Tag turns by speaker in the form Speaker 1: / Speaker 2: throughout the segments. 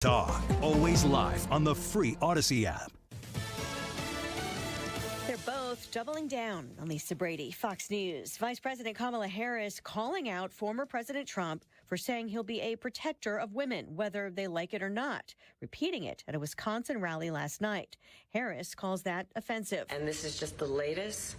Speaker 1: Talk, always live on the free Odyssey app.
Speaker 2: They're both doubling down on Lisa Brady. Fox News. Vice President Kamala Harris calling out former President Trump for saying he'll be a protector of women, whether they like it or not, repeating it at a Wisconsin rally last night. Harris calls that offensive.
Speaker 3: And this is just the latest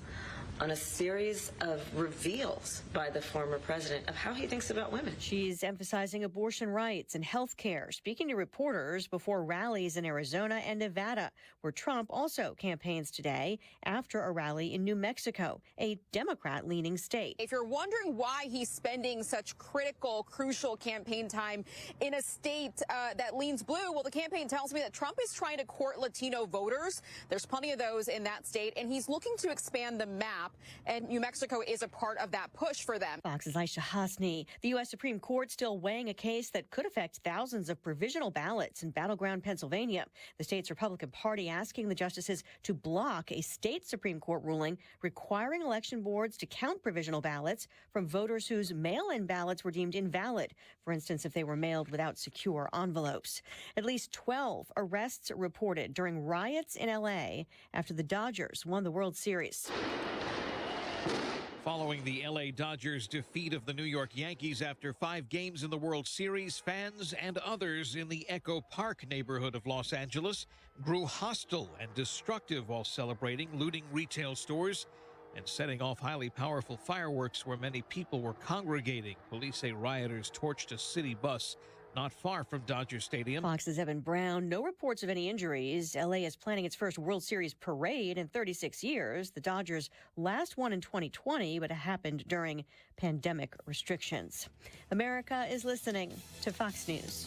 Speaker 3: on a series of reveals by the former president of how he thinks about women.
Speaker 2: She's emphasizing abortion rights and health care, speaking to reporters before rallies in Arizona and Nevada, where Trump also campaigns today after a rally in New Mexico, a Democrat-leaning state.
Speaker 4: If you're wondering why he's spending such critical, crucial campaign time in a state that leans blue, well, the campaign tells me that Trump is trying to court Latino voters. There's plenty of those in that state, and he's looking to expand the map. And New Mexico is a part of that push for them.
Speaker 2: Fox's Aisha Hasni. The U.S. Supreme Court still weighing a case that could affect thousands of provisional ballots in battleground Pennsylvania. The state's Republican Party asking the justices to block a state Supreme Court ruling requiring election boards to count provisional ballots from voters whose mail-in ballots were deemed invalid. For instance, if they were mailed without secure envelopes. At least 12 arrests reported during riots in L.A. after the Dodgers won the World Series.
Speaker 5: Following the L.A. Dodgers' defeat of the New York Yankees after 5 games in the World Series, fans and others in the Echo Park neighborhood of Los Angeles grew hostile and destructive while celebrating, looting retail stores and setting off highly powerful fireworks where many people were congregating. Police say rioters torched a city bus not far from Dodger Stadium.
Speaker 2: Fox's Evan Brown. No reports of any injuries. L.A. is planning its first World Series parade in 36 years. The Dodgers last won in 2020, but it happened during pandemic restrictions. America is listening to Fox News.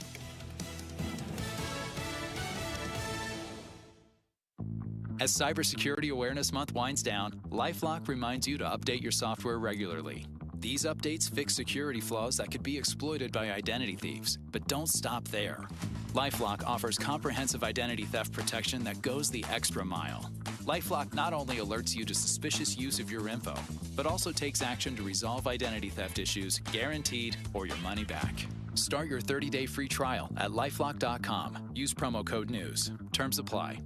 Speaker 6: As Cybersecurity Awareness Month winds down, LifeLock reminds you to update your software regularly. These updates fix security flaws that could be exploited by identity thieves. But don't stop there. LifeLock offers comprehensive identity theft protection that goes the extra mile. LifeLock not only alerts you to suspicious use of your info, but also takes action to resolve identity theft issues, guaranteed, or your money back. Start your 30-day free trial at LifeLock.com. Use promo code NEWS. Terms apply.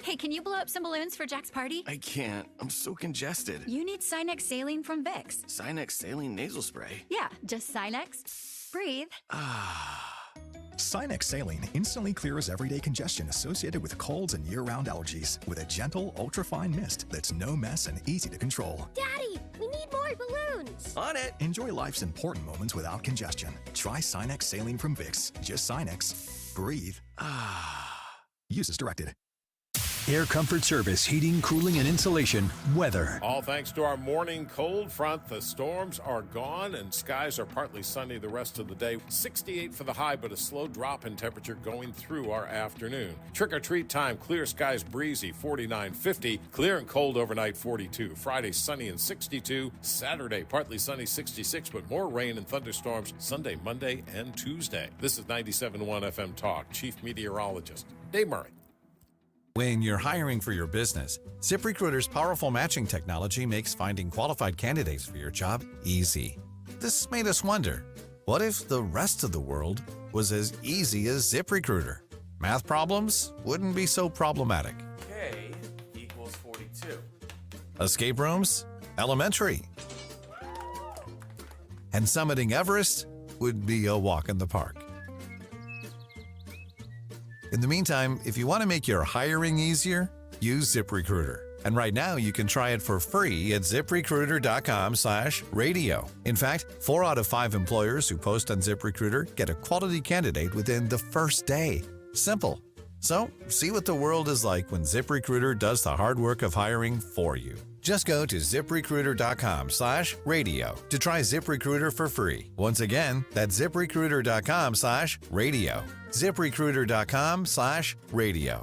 Speaker 7: Hey, can you blow up some balloons for Jack's party?
Speaker 8: I can't. I'm so congested.
Speaker 7: You need Sinex Saline from Vicks.
Speaker 8: Sinex Saline Nasal Spray?
Speaker 7: Yeah, just Sinex. Breathe.
Speaker 9: Sinex Saline instantly clears everyday congestion associated with colds and year-round allergies with a gentle, ultra-fine mist that's no mess and easy to control.
Speaker 10: Daddy, we need more balloons.
Speaker 8: On it.
Speaker 9: Enjoy life's important moments without congestion. Try Sinex Saline from Vicks. Just Sinex. Breathe. Use as directed.
Speaker 1: Air Comfort Service, heating, cooling, and insulation. Weather.
Speaker 11: All thanks to our morning cold front. The storms are gone and skies are partly sunny the rest of the day. 68 for the high, but a slow drop in temperature going through our afternoon. Trick-or-treat time, clear skies breezy, 49, 50. Clear and cold overnight, 42. Friday, sunny and 62. Saturday, partly sunny, 66, but more rain and thunderstorms Sunday, Monday, and Tuesday. This is 97.1 FM Talk. Chief Meteorologist Dave Murray.
Speaker 12: When you're hiring for your business, ZipRecruiter's powerful matching technology makes finding qualified candidates for your job easy. This made us wonder, what if the rest of the world was as easy as ZipRecruiter? Math problems wouldn't be so problematic.
Speaker 13: K equals 42.
Speaker 12: Escape rooms? Elementary. And summiting Everest would be a walk in the park. In the meantime, if you want to make your hiring easier, use ZipRecruiter. And right now, you can try it for free at ZipRecruiter.com/radio. In fact, 4 out of 5 employers who post on ZipRecruiter get a quality candidate within the first day. Simple. So, see what the world is like when ZipRecruiter does the hard work of hiring for you. Just go to ZipRecruiter.com/radio to try ZipRecruiter for free. Once again, that's ZipRecruiter.com/radio. ZipRecruiter.com/radio.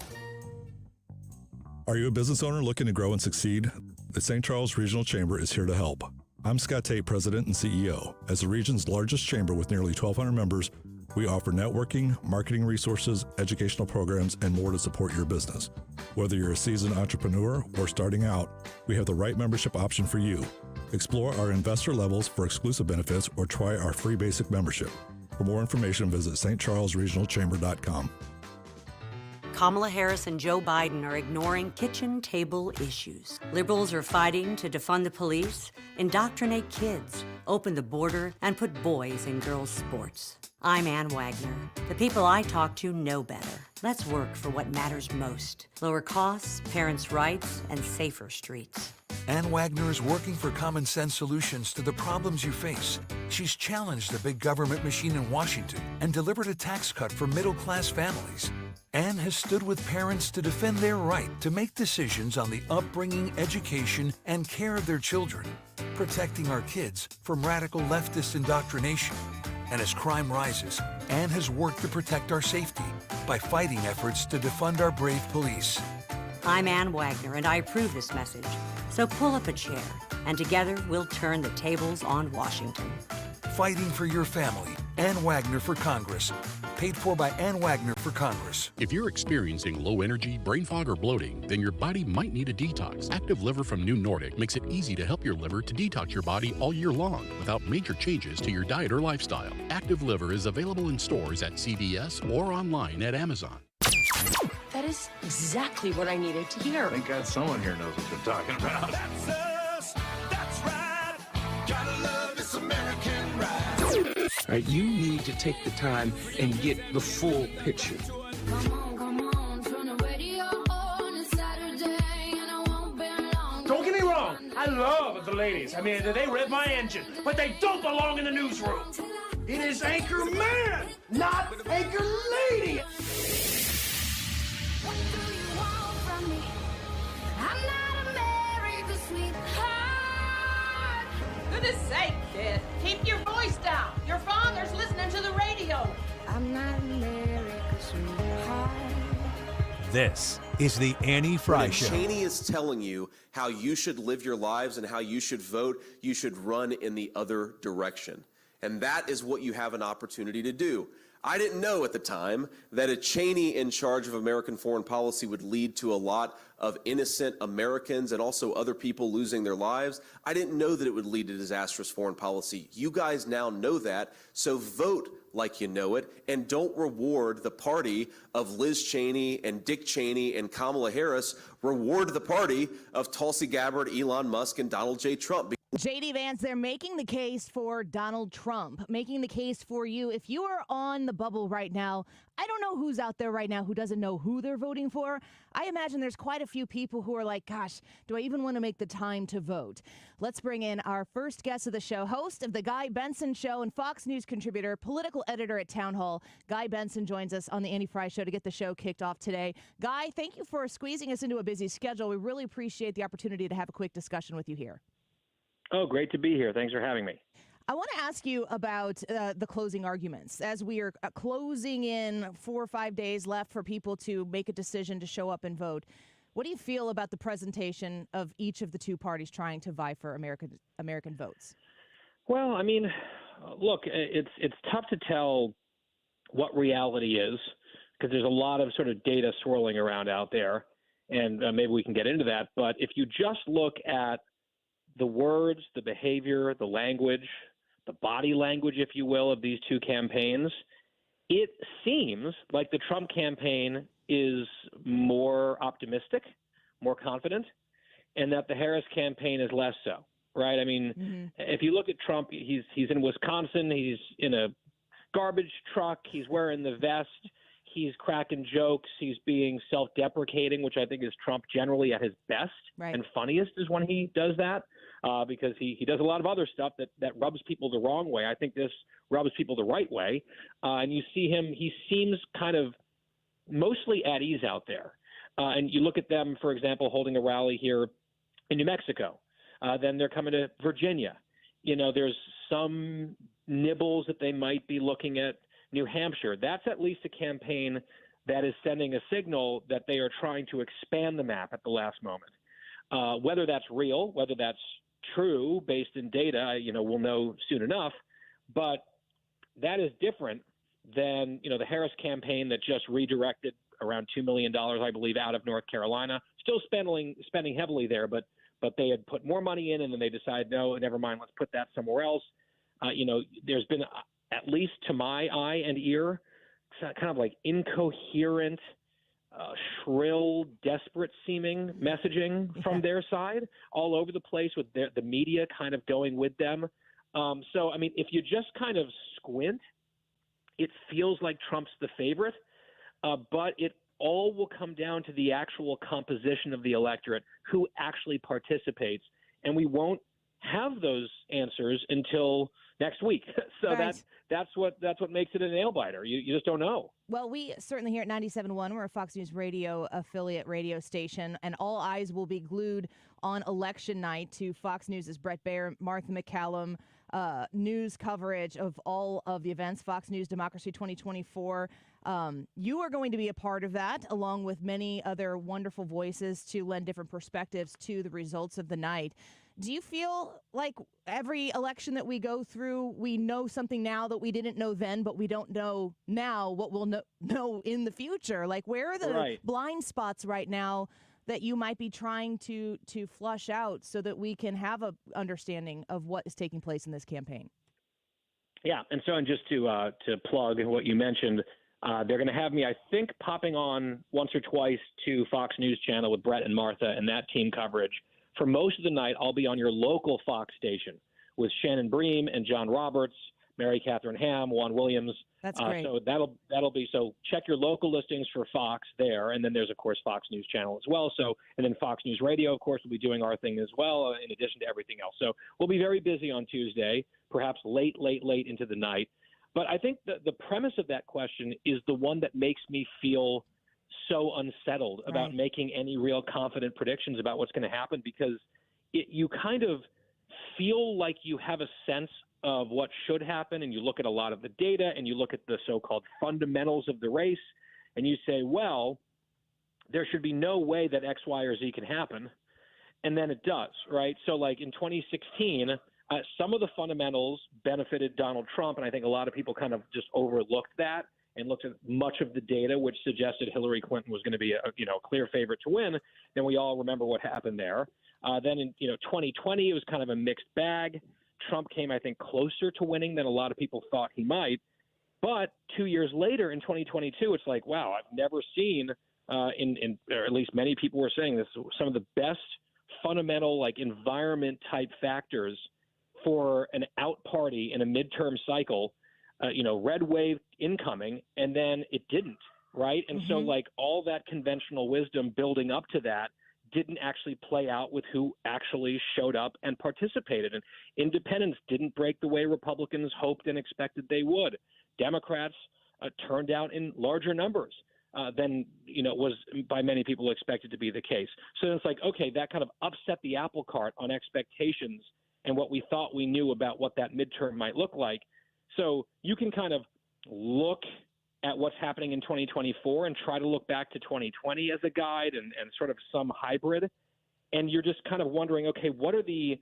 Speaker 14: Are you a business owner looking to grow and succeed? The St. Charles Regional Chamber is here to help. I'm Scott Tate, President and CEO. As the region's largest chamber with nearly 1,200 members, we offer networking, marketing resources, educational programs, and more to support your business. Whether you're a seasoned entrepreneur or starting out, we have the right membership option for you. Explore our investor levels for exclusive benefits or try our free basic membership. For more information, visit stcharlesregionalchamber.com.
Speaker 15: Kamala Harris and Joe Biden are ignoring kitchen table issues. Liberals are fighting to defund the police, indoctrinate kids, open the border, and put boys in girls' sports. I'm Ann Wagner. The people I talk to know better. Let's work for what matters most. Lower costs, parents' rights, and safer streets.
Speaker 16: Ann Wagner is working for common sense solutions to the problems you face. She's challenged the big government machine in Washington and delivered a tax cut for middle-class families. Ann has stood with parents to defend their right to make decisions on the upbringing, education, and care of their children, protecting our kids from radical leftist indoctrination. And as crime rises, Ann has worked to protect our safety by fighting efforts to defund our brave police.
Speaker 15: I'm Ann Wagner, and I approve this message. So pull up a chair, and together we'll turn the tables on Washington.
Speaker 16: Fighting for your family. Ann Wagner for Congress. Paid for by Ann Wagner for Congress.
Speaker 17: If you're experiencing low energy, brain fog, or bloating, then your body might need a detox. Active Liver from New Nordic makes it easy to help your liver to detox your body all year long without major changes to your diet or lifestyle. Active Liver is available in stores at CVS or online at Amazon.
Speaker 18: That is exactly what I needed to hear.
Speaker 19: Thank God someone here knows what they're talking about.
Speaker 20: That's us. That's right. Gotta love this American ride.
Speaker 21: All right, you need to take the time and get the full picture.
Speaker 22: Don't get me wrong, I love the ladies. I mean, they rev my engine, but they don't belong in the newsroom. It is Anchor Man, not Anchor Lady.
Speaker 20: What do you want from me? I'm not America's sweetheart.
Speaker 23: Goodness sake, kid. Keep your voice down. Your father's listening to the radio.
Speaker 20: I'm not America's sweetheart.
Speaker 24: This is the Annie Fry
Speaker 25: When
Speaker 24: Show.
Speaker 25: Cheney is telling you how you should live your lives and how you should vote, you should run in the other direction. And that is what you have an opportunity to do. I didn't know at the time that a Cheney in charge of American foreign policy would lead to a lot of innocent Americans and also other people losing their lives. I didn't know that it would lead to disastrous foreign policy. You guys now know that, so vote like you know it, and don't reward the party of Liz Cheney and Dick Cheney and Kamala Harris. Reward the party of Tulsi Gabbard, Elon Musk, and Donald J. Trump.
Speaker 26: J.D. Vance, they're making the case for Donald Trump, making the case for you. If you are on the bubble right now, I don't know who's out there right now who doesn't know who they're voting for. I imagine there's quite a few people who are like, gosh, do I even want to make the time to vote? Let's bring in our first guest of the show, host of the Guy Benson Show and Fox News contributor, political editor at Town Hall. Guy Benson joins us on the Annie Fry Show to get the show kicked off today. Guy, thank you for squeezing us into a busy schedule. We really appreciate the opportunity to have a quick discussion with you here.
Speaker 27: Oh, great to be here. Thanks for having me.
Speaker 26: I want to ask you about the closing arguments. As we are closing in 4 or 5 days left for people to make a decision to show up and vote, what do you feel about the presentation of each of the two parties trying to vie for American votes?
Speaker 27: Well, I mean, look, it's tough to tell what reality is because there's a lot of sort of data swirling around out there, and maybe we can get into that. But if you just look at the words, the behavior, the language, the body language, if you will, of these two campaigns, it seems like the Trump campaign is more optimistic, more confident, and that the Harris campaign is less so, right? I mean, if you look at Trump, he's in Wisconsin, he's in a garbage truck, he's wearing the vest, he's cracking jokes, he's being self-deprecating, which I think is Trump generally at his best and funniest is when he does that. Because he does a lot of other stuff that rubs people the wrong way. I think this rubs people the right way. And you see him, he seems kind of mostly at ease out there. And you look at them, for example, holding a rally here in New Mexico. Then they're coming to Virginia. You know, there's some nibbles that they might be looking at New Hampshire. That's at least a campaign that is sending a signal that they are trying to expand the map at the last moment. Whether that's real, whether that's true based in data, we'll know soon enough. But that is different than, the Harris campaign that just redirected around $2 million, I believe, out of North Carolina. Still spending heavily there, but they had put more money in and then they decided, no, never mind, let's put that somewhere else. There's been at least to my eye and ear, kind of like incoherent, shrill, desperate-seeming messaging from their side all over the place, with the media kind of going with them. So, I mean, if you just kind of squint, it feels like Trump's the favorite, but it all will come down to the actual composition of the electorate, who actually participates, and we won't have those answers until next week. So that's what makes it a nail biter. You just don't know.
Speaker 26: Well, we certainly here at 97.1, we're a Fox News Radio affiliate radio station, and all eyes will be glued on election night to Fox News' Brett Baer, Martha McCallum, news coverage of all of the events, Fox News Democracy 2024. You are going to be a part of that, along with many other wonderful voices to lend different perspectives to the results of the night. Do you feel like every election that we go through, we know something now that we didn't know then, but we don't know now what we'll know in the future? Like, where are the blind spots right now that you might be trying to flush out so that we can have a understanding of what is taking place in this campaign?
Speaker 27: Yeah, and so, and just to plug what you mentioned, they're going to have me, I think, popping on once or twice to Fox News Channel with Brett and Martha and that team coverage. For most of the night, I'll be on your local Fox station with Shannon Bream and John Roberts, Mary Catherine Ham, Juan Williams.
Speaker 26: That's great.
Speaker 27: So that'll be, so check your local listings for Fox there, and then there's of course Fox News Channel as well. So, and then Fox News Radio, of course, will be doing our thing as well, in addition to everything else. So we'll be very busy on Tuesday, perhaps late into the night. But I think the premise of that question is the one that makes me feel so unsettled about making any real confident predictions about what's going to happen, because you kind of feel like you have a sense of what should happen, and you look at a lot of the data and you look at the so-called fundamentals of the race and you say, well, there should be no way that X, Y, or Z can happen. And then it does, right? So like in 2016, some of the fundamentals benefited Donald Trump, and I think a lot of people kind of just overlooked that and looked at much of the data which suggested Hillary Clinton was going to be a clear favorite to win. Then we all remember what happened there. Then in 2020, it was kind of a mixed bag. Trump came, I think, closer to winning than a lot of people thought he might. But 2 years later, in 2022, it's like, wow, I've never seen, or at least many people were saying this, some of the best fundamental, like, environment type factors for an out party in a midterm cycle. Red wave incoming, and then it didn't, right? And so, like, all that conventional wisdom building up to that didn't actually play out with who actually showed up and participated. And independents didn't break the way Republicans hoped and expected they would. Democrats turned out in larger numbers than, was by many people expected to be the case. So it's like, okay, that kind of upset the apple cart on expectations and what we thought we knew about what that midterm might look like. So you can kind of look at what's happening in 2024 and try to look back to 2020 as a guide and sort of some hybrid. And you're just kind of wondering, okay, what are the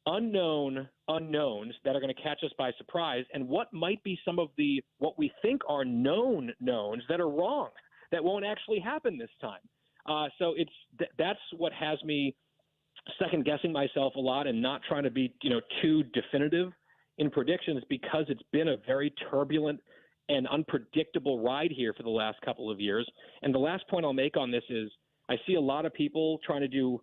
Speaker 27: unknown unknowns that are going to catch us by surprise? And what might be some of the, what we think are known knowns that are wrong, that won't actually happen this time? So that's what has me second guessing myself a lot and not trying to be, too definitive in predictions, because it's been a very turbulent and unpredictable ride here for the last couple of years. And the last point I'll make on this is I see a lot of people trying to do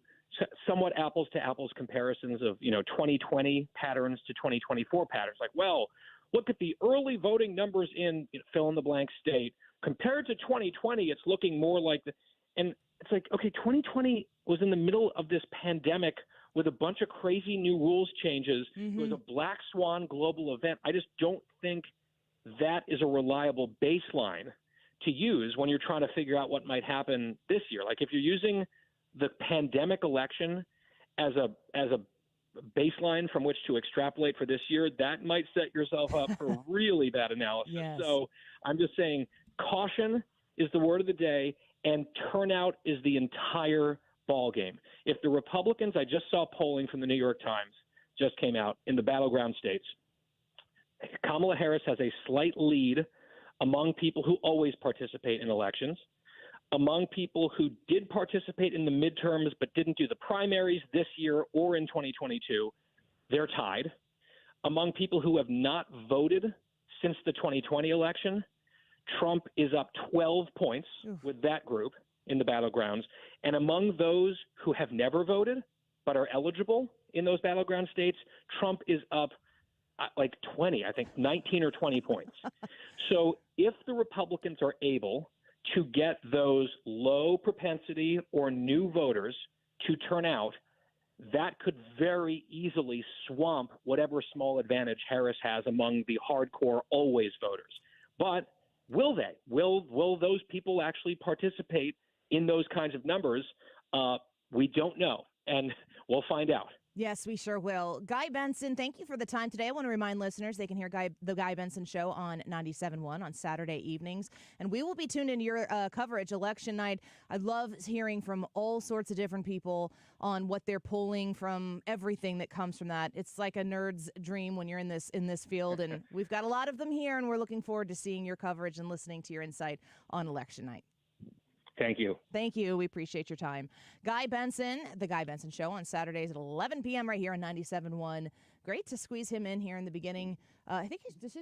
Speaker 27: somewhat apples to apples comparisons of, 2020 patterns to 2024 patterns. Like, well, look at the early voting numbers in fill in the blank state. Compared to 2020, it's looking more like and it's like, okay, 2020 was in the middle of this pandemic with a bunch of crazy new rules changes. It was a black swan global event. I just don't think that is a reliable baseline to use when you're trying to figure out what might happen this year. Like, if you're using the pandemic election as a baseline from which to extrapolate for this year, that might set yourself up for really bad analysis.
Speaker 26: Yes.
Speaker 27: So I'm just saying caution is the word of the day, and turnout is the entire ball game. If the Republicans, I just saw polling from the New York Times, just came out in the battleground states, Kamala Harris has a slight lead among people who always participate in elections. Among people who did participate in the midterms but didn't do the primaries this year or in 2022, they're tied. Among people who have not voted since the 2020 election, Trump is up 12 points with that group in the battlegrounds. And among those who have never voted but are eligible in those battleground states, Trump is up like 20, I think 19 or 20 points. So if the Republicans are able to get those low propensity or new voters to turn out, that could very easily swamp whatever small advantage Harris has among the hardcore always voters. But will they? Will those people actually participate in those kinds of numbers? We don't know, and we'll find out.
Speaker 26: Yes, we sure will. Guy Benson, thank you for the time today. I want to remind listeners they can hear the Guy Benson Show on 97.1 on Saturday evenings. And we will be tuned into your coverage election night. I love hearing from all sorts of different people on what they're pulling from everything that comes from that. It's like a nerd's dream when you're in this field. And we've got a lot of them here, and we're looking forward to seeing your coverage and listening to your insight on election night.
Speaker 27: Thank you.
Speaker 26: Thank you. We appreciate your time. Guy Benson, The Guy Benson Show on Saturdays at 11 p.m. right here on 97.1. Great to squeeze him in here in the beginning. I think does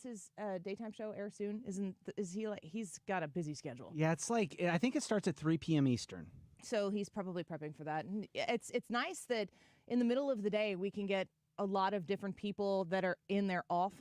Speaker 26: his daytime show air soon? He's got a busy schedule.
Speaker 2: Yeah, it's like, I think it starts at 3 p.m. Eastern.
Speaker 26: So he's probably prepping for that. And it's nice that in the middle of the day we can get a lot of different people that are in their off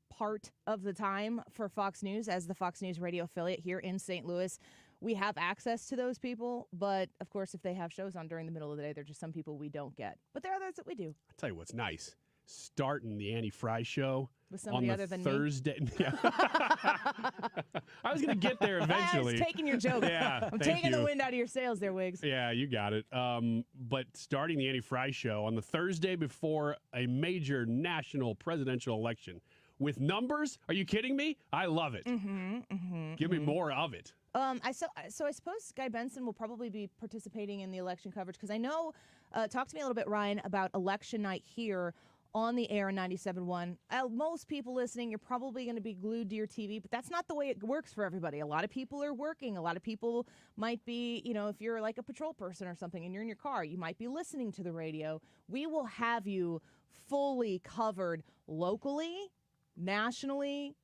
Speaker 26: part of the time for Fox News as the Fox News radio affiliate here in St. Louis. We have access to those people, but of course, if they have shows on during the middle of the day, there are just some people we don't get. But there are others that we do.
Speaker 3: I'll tell you what's nice. Starting the Annie Fry show
Speaker 26: with somebody other than
Speaker 3: Thursday. Me? Yeah. I was going to get there eventually.
Speaker 26: I was taking your joke.
Speaker 3: Yeah,
Speaker 26: I'm taking the wind out of your sails there, Wiggs.
Speaker 3: Yeah, you got it. But starting the Annie Fry show on the Thursday before a major national presidential election with numbers. Are you kidding me? I love it. Give me more of it.
Speaker 26: I suppose Guy Benson will probably be participating in the election coverage because I know, talk to me a little bit, Ryan, about election night here on the air in 97.1. Most people listening, you're probably going to be glued to your TV, but that's not the way it works for everybody. A lot of people are working. A lot of people might be, if you're like a patrol person or something and you're in your car, you might be listening to the radio. We will have you fully covered locally, nationally.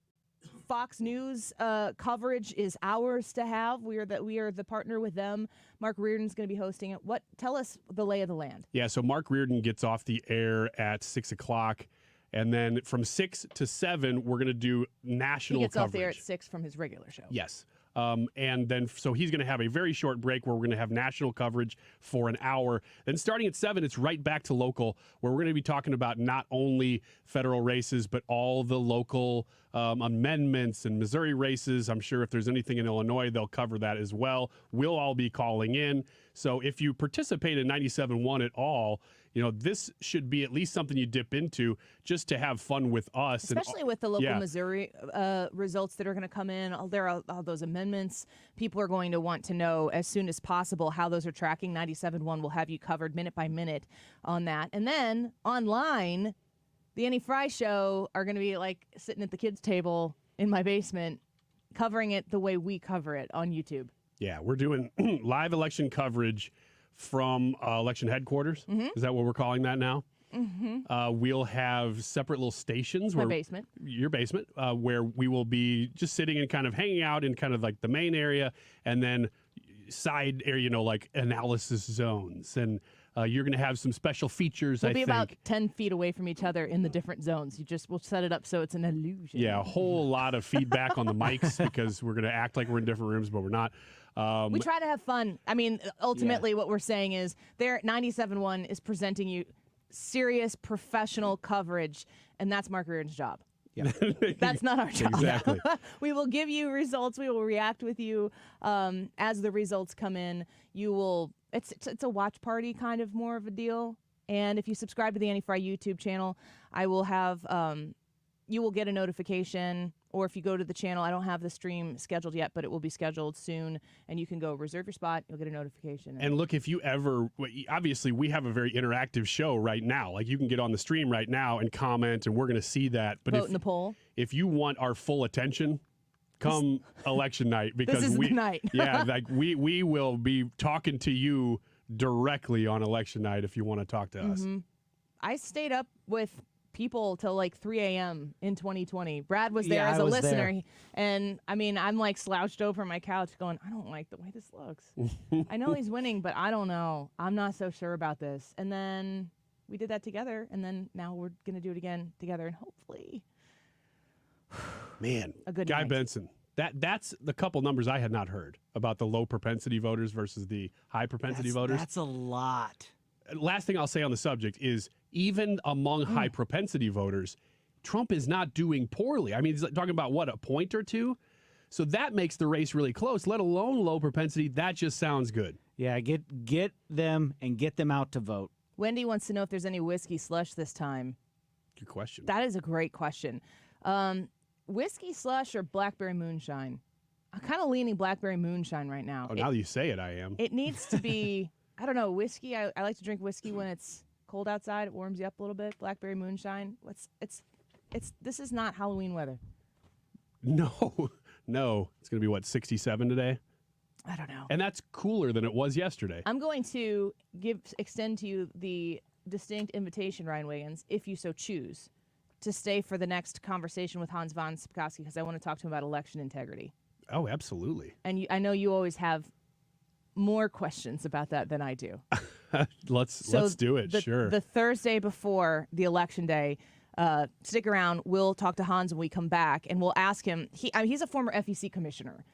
Speaker 26: Fox News coverage is ours to have. We are the partner with them. Mark Reardon's going to be hosting it. Tell us the lay of the land.
Speaker 3: Yeah, so Mark Reardon gets off the air at 6 o'clock, and then from 6 to 7, we're going to do national coverage.
Speaker 26: He gets off the air at 6 from his regular show.
Speaker 3: Yes. And then, so he's going to have a very short break where we're going to have national coverage for an hour. Then starting at 7, it's right back to local, where we're going to be talking about not only federal races, but all the local amendments and Missouri races. I'm sure if there's anything in Illinois, they'll cover that as well. We'll all be calling in. So if you participate in 97.1 at all, this should be at least something you dip into just to have fun with us.
Speaker 26: Especially with the local Missouri results that are going to come in. There are all those amendments. People are going to want to know as soon as possible how those are tracking. 97.1 will have you covered minute by minute on that. And then online, the Annie Fry Show are going to be like sitting at the kids' table in my basement, covering it the way we cover it on YouTube.
Speaker 3: Yeah, we're doing live election coverage from election headquarters. Is that what we're calling that now? We'll have separate little stations.
Speaker 26: My basement.
Speaker 3: Your basement, where we will be just sitting and kind of hanging out in kind of like the main area, and then side area, like analysis zones. And you're going to have some special features,
Speaker 26: We'll be about 10 feet away from each other in the different zones. We'll set it up so it's an illusion.
Speaker 3: Yeah, a whole lot of feedback on the mics because we're going to act like we're in different rooms, but we're not.
Speaker 26: We try to have fun. I mean, ultimately what we're saying is 97.1 is presenting you serious professional coverage, and that's Mark Reardon's job. Yeah. That's not our job.
Speaker 3: Exactly.
Speaker 26: We will give you results. We will react with you as the results come in. It's a watch party kind of more of a deal. And if you subscribe to the Annie Fry YouTube channel, I will have you will get a notification. Or if you go to the channel, I don't have the stream scheduled yet, but it will be scheduled soon. And you can go reserve your spot. You'll get a notification.
Speaker 3: And look, if you ever, obviously we have a very interactive show right now. Like you can get on the stream right now and comment, and we're going to see that. But
Speaker 26: vote in the poll.
Speaker 3: If you want our full attention, come election night, because
Speaker 26: this is the night.
Speaker 3: Yeah, like we will be talking to you directly on election night if you want to talk to us.
Speaker 26: I stayed up with people till like 3 a.m. in 2020. Brad was there
Speaker 2: Yeah,
Speaker 26: as
Speaker 2: I
Speaker 26: a
Speaker 2: was
Speaker 26: listener.
Speaker 2: there.
Speaker 26: And I mean, I'm like slouched over my couch going, I don't like the way this looks. I know he's winning, but I don't know. I'm not so sure about this. And then we did that together. And then now we're going to do it again together. And hopefully,
Speaker 3: Man,
Speaker 26: a good
Speaker 3: Guy
Speaker 26: night.
Speaker 3: Benson. That's the couple numbers I had not heard about the low propensity voters versus the high propensity voters.
Speaker 2: That's a lot.
Speaker 3: Last thing I'll say on the subject is even among high propensity voters, Trump is not doing poorly. I mean, he's talking about, what, a point or two? So that makes the race really close, let alone low propensity. That just sounds good.
Speaker 2: Yeah, get them and get them out to vote.
Speaker 26: Wendy wants to know if there's any whiskey slush this time.
Speaker 3: Good question.
Speaker 26: That is a great question. Whiskey slush or blackberry moonshine? I'm kind of leaning blackberry moonshine right now.
Speaker 3: Oh, now that you say it, I am.
Speaker 26: It needs to be, I don't know, whiskey. I like to drink whiskey when it's cold outside. It warms you up a little bit. Blackberry moonshine. This is not Halloween weather.
Speaker 3: No. It's going to be, what, 67 today?
Speaker 26: I don't know.
Speaker 3: And that's cooler than it was yesterday.
Speaker 26: I'm going to extend to you the distinct invitation, Ryan Wiggins, if you so choose, to stay for the next conversation with Hans von Spakovsky, because I want to talk to him about election integrity.
Speaker 3: Oh, absolutely.
Speaker 26: And I know you always have more questions about that than I do.
Speaker 3: Let's do it, sure.
Speaker 26: The Thursday before the election day, stick around. We'll talk to Hans when we come back, and we'll ask him. He's a former FEC commissioner,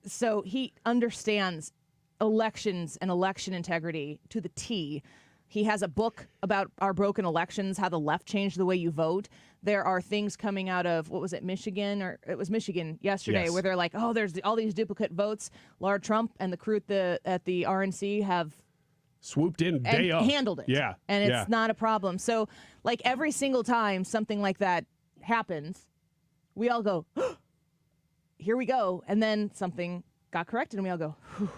Speaker 26: so he understands elections and election integrity to the T. He has a book about our broken elections, how the left changed the way you vote. There are things coming out of, what was it, Michigan? Or it was Michigan yesterday,
Speaker 3: Yes.
Speaker 26: where they're like, oh, there's all these duplicate votes. Laura Trump and the crew at the RNC have
Speaker 3: swooped in day up.
Speaker 26: Handled it.
Speaker 3: Yeah.
Speaker 26: And it's not a problem. So, like, every single time something like that happens, we all go, here we go. And then something got corrected, and we all go, whew.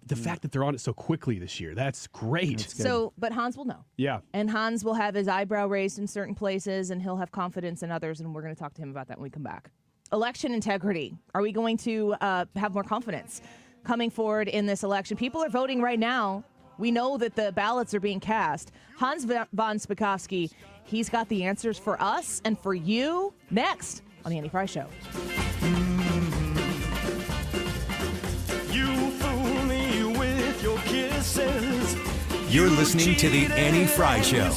Speaker 3: The fact that they're on it so quickly this year, that's great.
Speaker 26: So, but Hans will know.
Speaker 3: Yeah.
Speaker 26: And Hans will have his eyebrow raised in certain places, and he'll have confidence in others, and we're going to talk to him about that when we come back. Election integrity. Are we going to have more confidence coming forward in this election? People are voting right now. We know that the ballots are being cast. Hans von Spakovsky, he's got the answers for us and for you next on The Annie Fry Show.
Speaker 4: You fool me with your kisses.
Speaker 24: You're listening to The Annie Fry Show.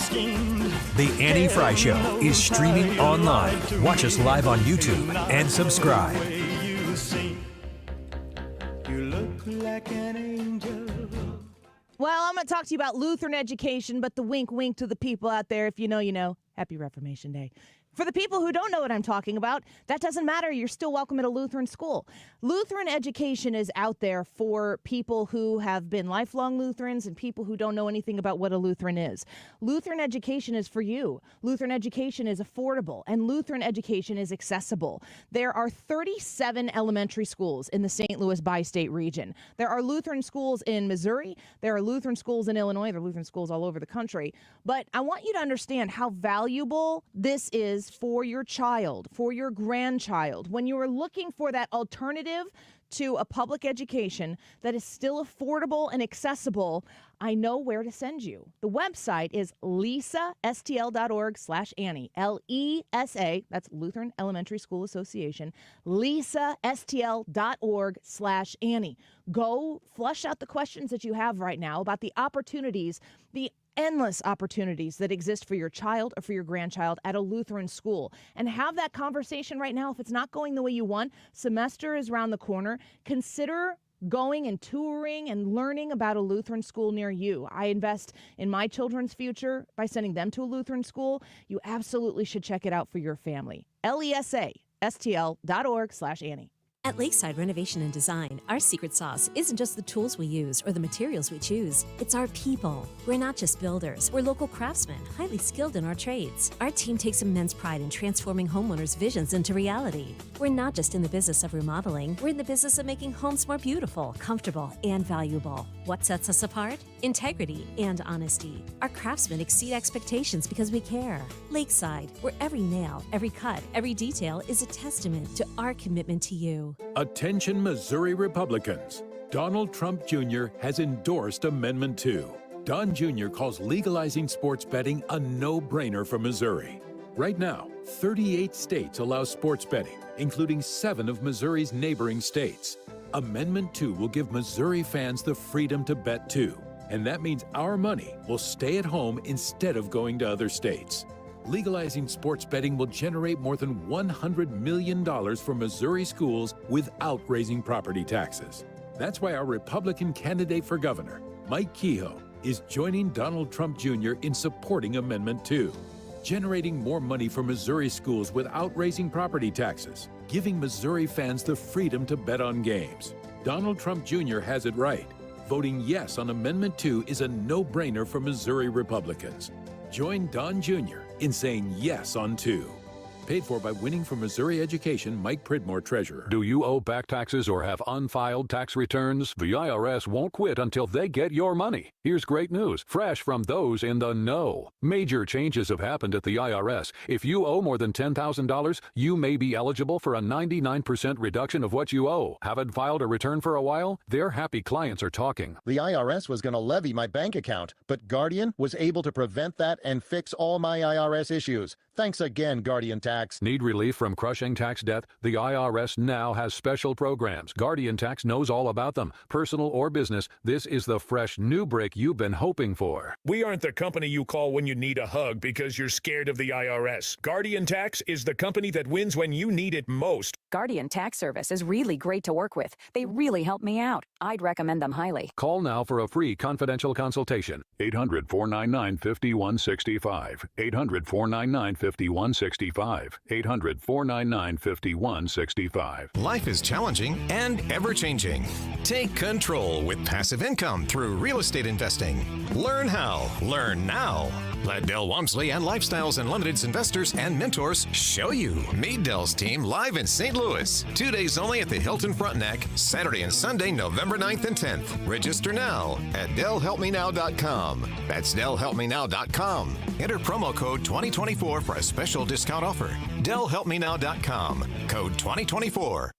Speaker 24: The Annie Fry Show is streaming online. Watch us live on YouTube and subscribe.
Speaker 4: You look like an angel.
Speaker 26: Well, I'm going to talk to you about Lutheran education, but the wink wink to the people out there, if you know, you know. Happy Reformation Day. For the people who don't know what I'm talking about, that doesn't matter. You're still welcome at a Lutheran school. Lutheran education is out there for people who have been lifelong Lutherans and people who don't know anything about what a Lutheran is. Lutheran education is for you. Lutheran education is affordable, and Lutheran education is accessible. There are 37 elementary schools in the St. Louis bi-state region. There are Lutheran schools in Missouri. There are Lutheran schools in Illinois. There are Lutheran schools all over the country. But I want you to understand how valuable this is for your child, for your grandchild. When you are looking for that alternative to a public education that is still affordable and accessible, I know where to send you. The website is lisastl.org/Annie, LESA, that's Lutheran Elementary School Association, lisastl.org/Annie. Go flush out the questions that you have right now about the opportunities, the endless opportunities that exist for your child or for your grandchild at a Lutheran school, and have that conversation right now. If it's not going the way you want, semester is around the corner. Consider going and touring and learning about a Lutheran school near you. I invest in my children's future by sending them to a Lutheran school. You absolutely should check it out for your family. LESASTL.org/Annie.
Speaker 5: At Lakeside Renovation and Design, our secret sauce isn't just the tools we use or the materials we choose. It's our people. We're not just builders. We're local craftsmen, highly skilled in our trades. Our team takes immense pride in transforming homeowners' visions into reality. We're not just in the business of remodeling. We're in the business of making homes more beautiful, comfortable, and valuable. What sets us apart? Integrity and honesty. Our craftsmen exceed expectations because we care. Lakeside, where every nail, every cut, every detail is a testament to our commitment to you.
Speaker 6: Attention Missouri Republicans. Donald Trump Jr. has endorsed Amendment 2.
Speaker 1: Don Jr. calls legalizing sports betting a no-brainer for Missouri. Right now, 38 states allow sports betting, including 7 of Missouri's neighboring states. Amendment 2 will give Missouri fans the freedom to bet too, and that means our money will stay at home instead of going to other states. Legalizing sports betting will generate more than $100 million for Missouri schools without raising property taxes. That's why our Republican candidate for governor, Mike Kehoe, is joining Donald Trump Jr. in supporting Amendment 2, generating more money for Missouri schools without raising property taxes, giving Missouri fans the freedom to bet on games. Donald Trump Jr. has it right. Voting yes on Amendment 2 is a no-brainer for Missouri Republicans. Join Don Jr. in saying yes on 2. Paid for by Winning for Missouri Education, Mike Pridmore, Treasurer.
Speaker 17: Do you owe back taxes or have unfiled tax returns? The IRS won't quit until they get your money. Here's great news, fresh from those in the know. Major changes have happened at the IRS. If you owe more than $10,000, you may be eligible for a 99% reduction of what you owe. Haven't filed a return for a while? Their happy clients are talking.
Speaker 6: The IRS was going to levy my bank account, but Guardian was able to prevent that and fix all my IRS issues. Thanks again, Guardian Tax.
Speaker 17: Need relief from crushing tax debt? The IRS now has special programs. Guardian Tax knows all about them. Personal or business, this is the fresh new break you've been hoping for.
Speaker 7: We aren't the company you call when you need a hug because you're scared of the IRS. Guardian Tax is the company that wins when you need it most.
Speaker 8: Guardian Tax Service is really great to work with. They really help me out. I'd recommend them highly.
Speaker 17: Call now for a free confidential consultation. 800-499-5165. 800-499-5165. 800-499-5165.
Speaker 9: Life is challenging and ever-changing. Take control with passive income through real estate investing. Learn how. Learn now. Let Del Walmsley and Lifestyles Unlimited's investors and mentors show you. Meet Del's team live in St. Louis. 2 days only at the Hilton Frontenac, Saturday and Sunday, November 9th and 10th. Register now at DelHelpMeNow.com. That's DelHelpMeNow.com. Enter promo code 2024 for a special discount offer. DelHelpMeNow.com. Code 2024.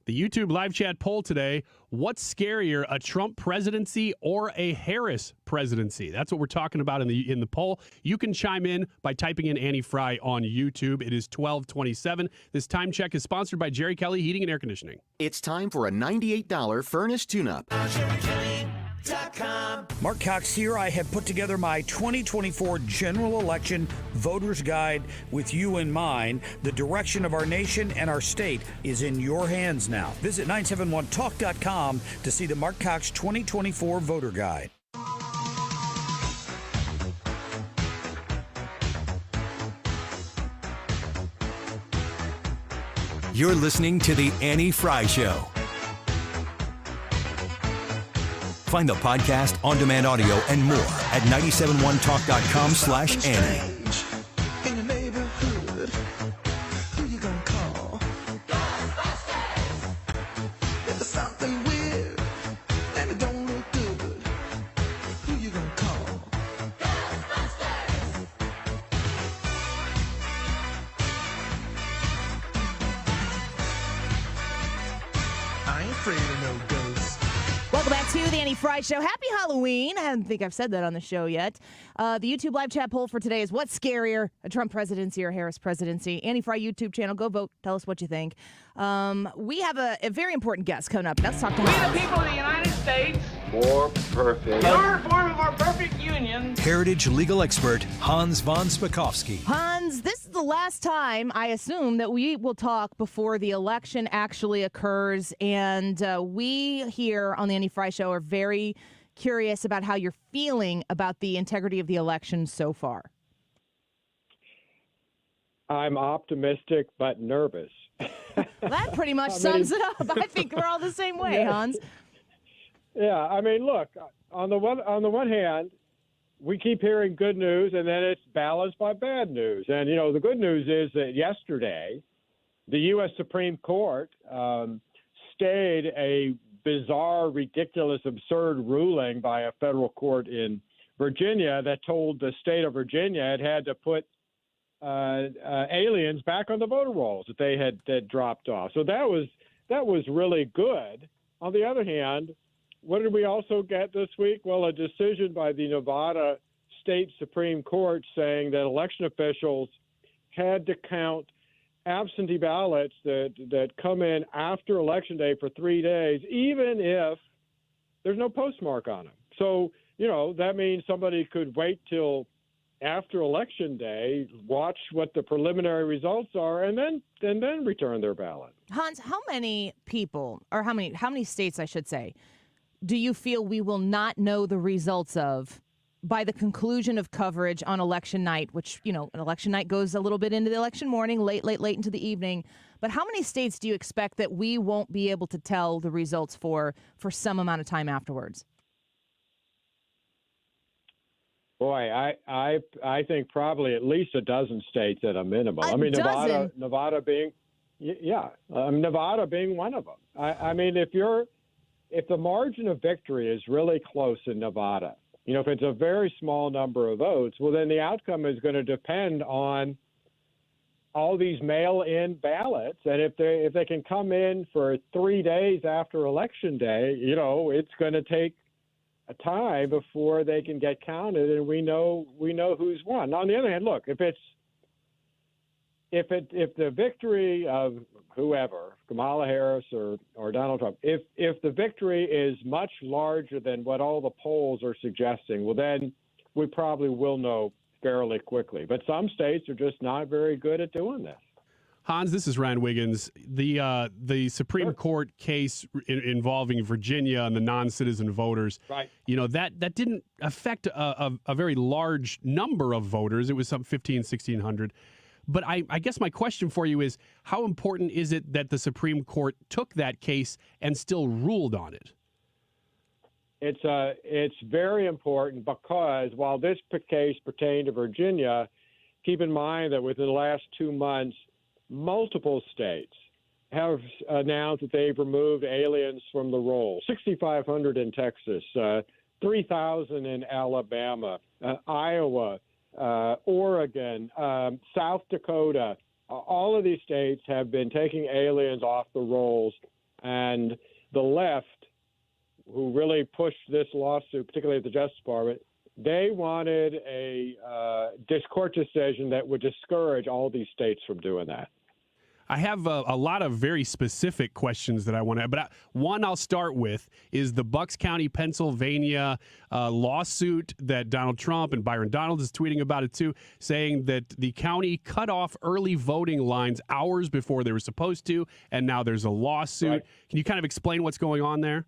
Speaker 3: The YouTube live chat poll today, what's scarier, a Trump presidency or a Harris presidency? That's what we're talking about in the poll. You can chime in by typing in Annie Fry on YouTube. It is 12:27. This time check is sponsored by Jerry Kelly Heating and Air Conditioning.
Speaker 10: It's time for a $98 furnace tune-up.
Speaker 11: Mark Cox here. I have put together my 2024 general election voter's guide with you in mind. The direction of our nation and our state is in your hands now. Visit 971talk.com to see the Mark Cox 2024 voter guide.
Speaker 24: You're listening to The Annie Fry Show. Find the podcast, on-demand audio, and more at 971talk.com/Annie.
Speaker 4: In your neighborhood, who you gonna call? Ghostbusters! If there's something weird and it don't look good, who you gonna call? Ghostbusters! I ain't afraid of no ghosts.
Speaker 26: Welcome back to the Annie Fry Show. Happy Halloween. I don't think I've said that on the show yet. The YouTube live chat poll for today is what's scarier, a Trump presidency or Harris presidency? Annie Fry YouTube channel. Go vote. Tell us what you think. We have a very important guest coming up. Let's talk to
Speaker 23: We
Speaker 26: him.
Speaker 23: the people of the United States,
Speaker 24: More perfect.
Speaker 23: in our form of our perfect union.
Speaker 24: Heritage legal expert Hans von Spakovsky.
Speaker 26: Hans, this is the last time, I assume, that we will talk before the election actually occurs. And we here on the Annie Fry Show are very curious about how you're feeling about the integrity of the election so far.
Speaker 27: I'm optimistic but nervous.
Speaker 26: That pretty much sums it up. I think we're all the same way, Hans.
Speaker 27: Yeah, I mean, look, on the one hand, we keep hearing good news, and then it's balanced by bad news. And, you know, the good news is that yesterday, the U.S. Supreme Court stayed a bizarre, ridiculous, absurd ruling by a federal court in Virginia that told the state of Virginia it had to put aliens back on the voter rolls that they had dropped off. So that was really good. On the other hand,
Speaker 12: what did we also get this week? Well, a decision by the Nevada State Supreme Court saying that election officials had to count absentee ballots that come in after Election Day for 3 days, even if there's no postmark on them. So, that means somebody could wait till after Election Day, watch what the preliminary results are, and then return their ballot.
Speaker 26: Hans, how many people, or how many states, I should say, do you feel we will not know the results of by the conclusion of coverage on election night, which, an election night goes a little bit into the election morning, late into the evening. But how many states do you expect that we won't be able to tell the results for some amount of time afterwards?
Speaker 12: Boy, I think probably at least a dozen states at a minimum. Nevada being, Nevada being one of them. If the margin of victory is really close in Nevada, if it's a very small number of votes, well, then the outcome is going to depend on all these mail-in ballots. And if they can come in for 3 days after Election Day, it's going to take a time before they can get counted, and we know who's won. On the other hand, look, if the victory of whoever, Kamala Harris or Donald Trump, if the victory is much larger than what all the polls are suggesting, well, then we probably will know fairly quickly. But some states are just not very good at doing this.
Speaker 3: Hans, this is Ryan Wiggins. The Supreme Court case involving Virginia and the non-citizen voters,
Speaker 12: right?
Speaker 3: That didn't affect a very large number of voters. It was some 1,600. But I guess my question for you is, how important is it that the Supreme Court took that case and still ruled on it?
Speaker 12: It's very important because while this case pertained to Virginia, keep in mind that within the last 2 months, multiple states have announced that they've removed aliens from the roll. 6,500 in Texas, 3,000 in Alabama, Iowa, Oregon, South Dakota. All of these states have been taking aliens off the rolls, and the left, who really pushed this lawsuit, particularly at the Justice Department, they wanted a court decision that would discourage all these states from doing that.
Speaker 3: I have a lot of very specific questions that I want to, but one I'll start with is the Bucks County, Pennsylvania lawsuit that Donald Trump and Byron Donalds is tweeting about it too, saying that the county cut off early voting lines hours before they were supposed to, and now there's a lawsuit. Right. Can you kind of explain what's going on there?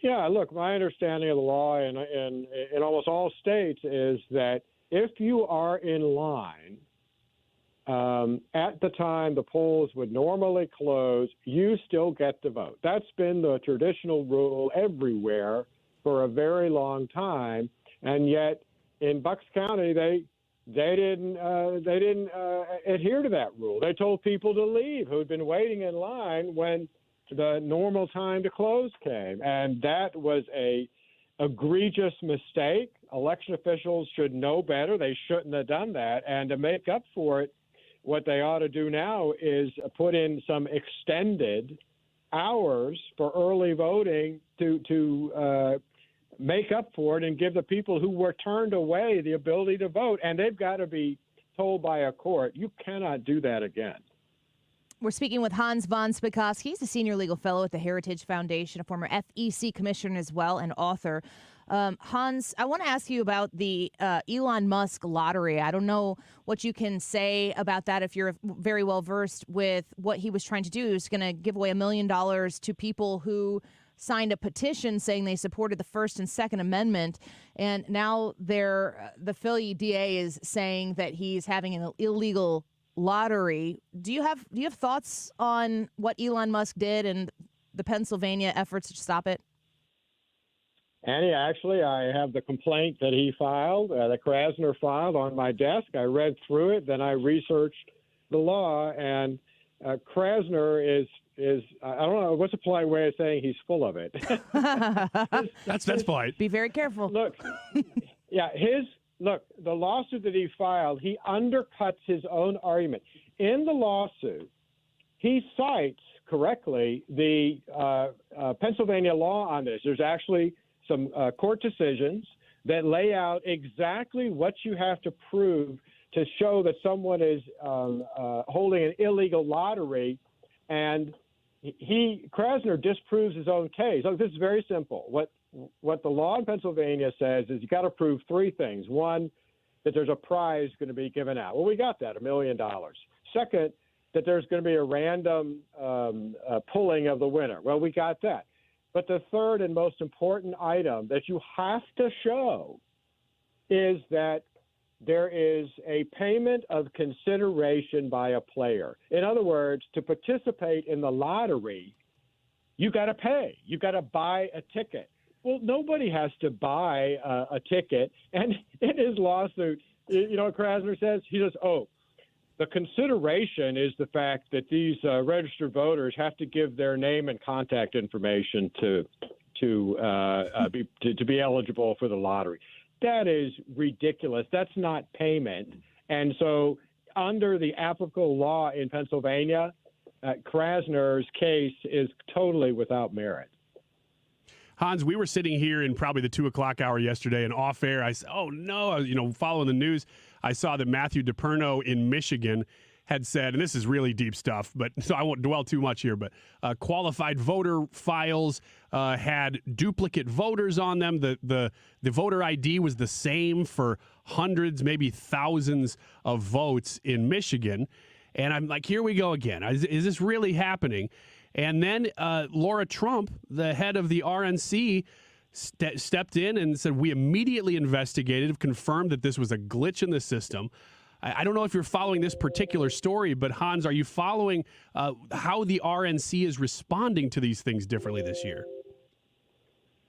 Speaker 12: Yeah, look, my understanding of the law in almost all states is that if you are in line at the time the polls would normally close, you still get to vote. That's been the traditional rule everywhere for a very long time, and yet in Bucks County they didn't adhere to that rule. They told people to leave who'd been waiting in line when the normal time to close came, and that was a egregious mistake. Election officials should know better. They shouldn't have done that, and to make up for it, what they ought to do now is put in some extended hours for early voting to make up for it and give the people who were turned away the ability to vote. And they've got to be told by a court, you cannot do that again.
Speaker 26: We're speaking with Hans von Spakovsky. He's a senior legal fellow at the Heritage Foundation, a former FEC commissioner as well, and author. Hans, I want to ask you about the Elon Musk lottery. I don't know what you can say about that if you're very well versed with what he was trying to do. He was going to give away $1 million to people who signed a petition saying they supported the First and Second Amendment, and now the Philly DA is saying that he's having an illegal lottery. Do you have thoughts on what Elon Musk did and the Pennsylvania efforts to stop it?
Speaker 12: Annie, actually, I have the complaint that he filed, that Krasner filed, on my desk. I read through it, then I researched the law, and Krasner is I don't know, what's a polite way of saying he's full of it?
Speaker 3: That's polite.
Speaker 26: Be very careful.
Speaker 12: Look, the lawsuit that he filed, he undercuts his own argument. In the lawsuit, he cites correctly the Pennsylvania law on this. There's actually some court decisions that lay out exactly what you have to prove to show that someone is holding an illegal lottery, and Krasner disproves his own case. Look, this is very simple. What the law in Pennsylvania says is you got to prove three things. One, that there's a prize going to be given out. Well, we got that, $1 million. Second, that there's going to be a random pulling of the winner. Well, we got that. But the third and most important item that you have to show is that there is a payment of consideration by a player. In other words, to participate in the lottery, you got to pay. You got to buy a ticket. Well, nobody has to buy a ticket. And in his lawsuit, you know what Krasner says? He says, the consideration is the fact that these registered voters have to give their name and contact information to be eligible for the lottery. That is ridiculous. That's not payment. And so under the applicable law in Pennsylvania, Krasner's case is totally without merit.
Speaker 3: Hans, we were sitting here in probably the 2 o'clock hour yesterday, and off air, I said, "Oh no!" I was, following the news, I saw that Matthew DePerno in Michigan had said, and this is really deep stuff, but so I won't dwell too much here. But qualified voter files had duplicate voters on them. The voter ID was the same for hundreds, maybe thousands of votes in Michigan, and I'm like, here we go again. Is this really happening? And then Laura Trump, the head of the RNC, stepped in and said, we immediately investigated, confirmed that this was a glitch in the system. I don't know if you're following this particular story, but Hans, are you following how the RNC is responding to these things differently this year?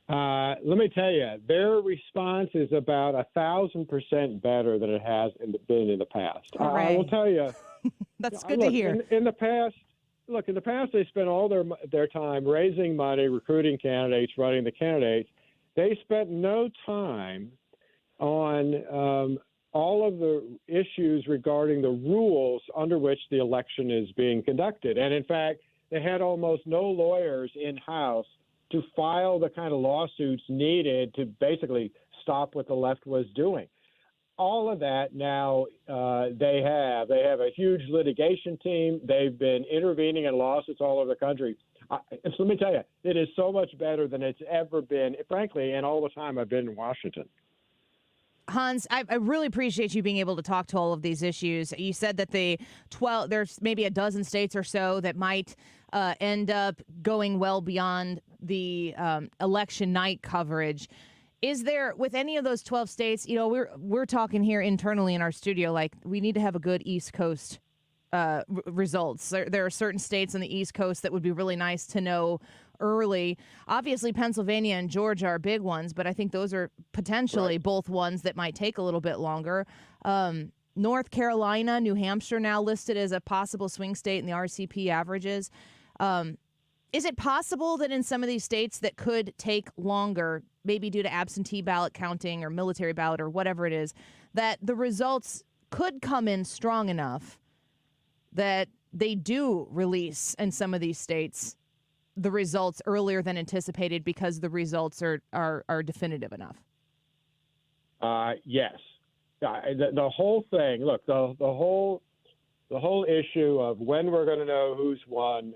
Speaker 12: Let me tell you, their response is about 1,000% better than it has been in the past. I will tell you.
Speaker 26: That's good to hear.
Speaker 12: In the past, they spent all their time raising money, recruiting candidates, running the candidates. They spent no time on all of the issues regarding the rules under which the election is being conducted. And in fact, they had almost no lawyers in-house to file the kind of lawsuits needed to basically stop what the left was doing. All of that now they have. They have a huge litigation team. They've been intervening in lawsuits all over the country. So let me tell you, it is so much better than it's ever been, frankly, in all the time I've been in Washington.
Speaker 26: Hans, I really appreciate you being able to talk to all of these issues. You said that there's maybe a dozen states or so that might end up going well beyond the election night coverage. Is there, with any of those 12 states, we're talking here internally in our studio, like we need to have a good East Coast results. There are certain states on the East Coast that would be really nice to know early. Obviously, Pennsylvania and Georgia are big ones, but I think those are potentially both ones that might take a little bit longer. North Carolina, New Hampshire now listed as a possible swing state in the RCP averages. Is it possible that in some of these states that could take longer, maybe due to absentee ballot counting or military ballot or whatever it is, that the results could come in strong enough that they do release in some of these states the results earlier than anticipated because the results are definitive enough?
Speaker 12: Yes. The whole thing, look, the whole issue of when we're going to know who's won,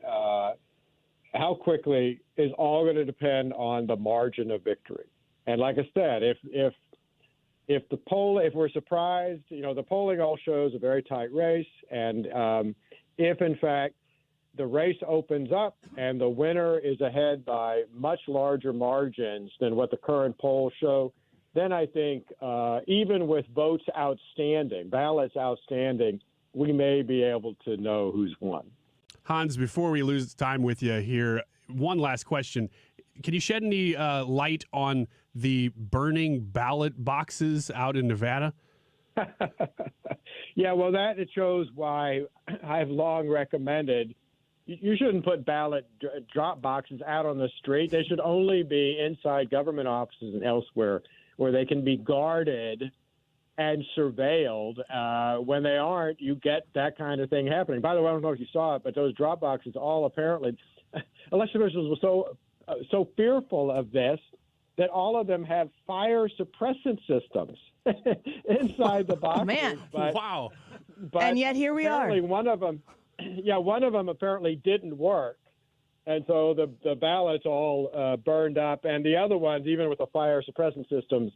Speaker 12: how quickly, is all going to depend on the margin of victory. And like I said, if we're surprised, the polling all shows a very tight race, and if in fact the race opens up and the winner is ahead by much larger margins than what the current polls show, then I think even with ballots outstanding, we may be able to know who's won.
Speaker 3: Hans, before we lose time with you here, one last question. Can you shed any light on the burning ballot boxes out in Nevada?
Speaker 12: Yeah, well, it shows why I've long recommended you shouldn't put ballot drop boxes out on the street. They should only be inside government offices and elsewhere where they can be guarded and surveilled. When they aren't, you get that kind of thing happening. By the way, I don't know if you saw it, but those drop boxes all apparently, election officials were so fearful of this that all of them have fire suppressant systems inside the boxes.
Speaker 26: Oh, man.
Speaker 3: Wow.
Speaker 12: But
Speaker 26: and yet here we are.
Speaker 12: one of them apparently didn't work. And so the ballots all burned up, and the other ones, even with the fire suppressant systems,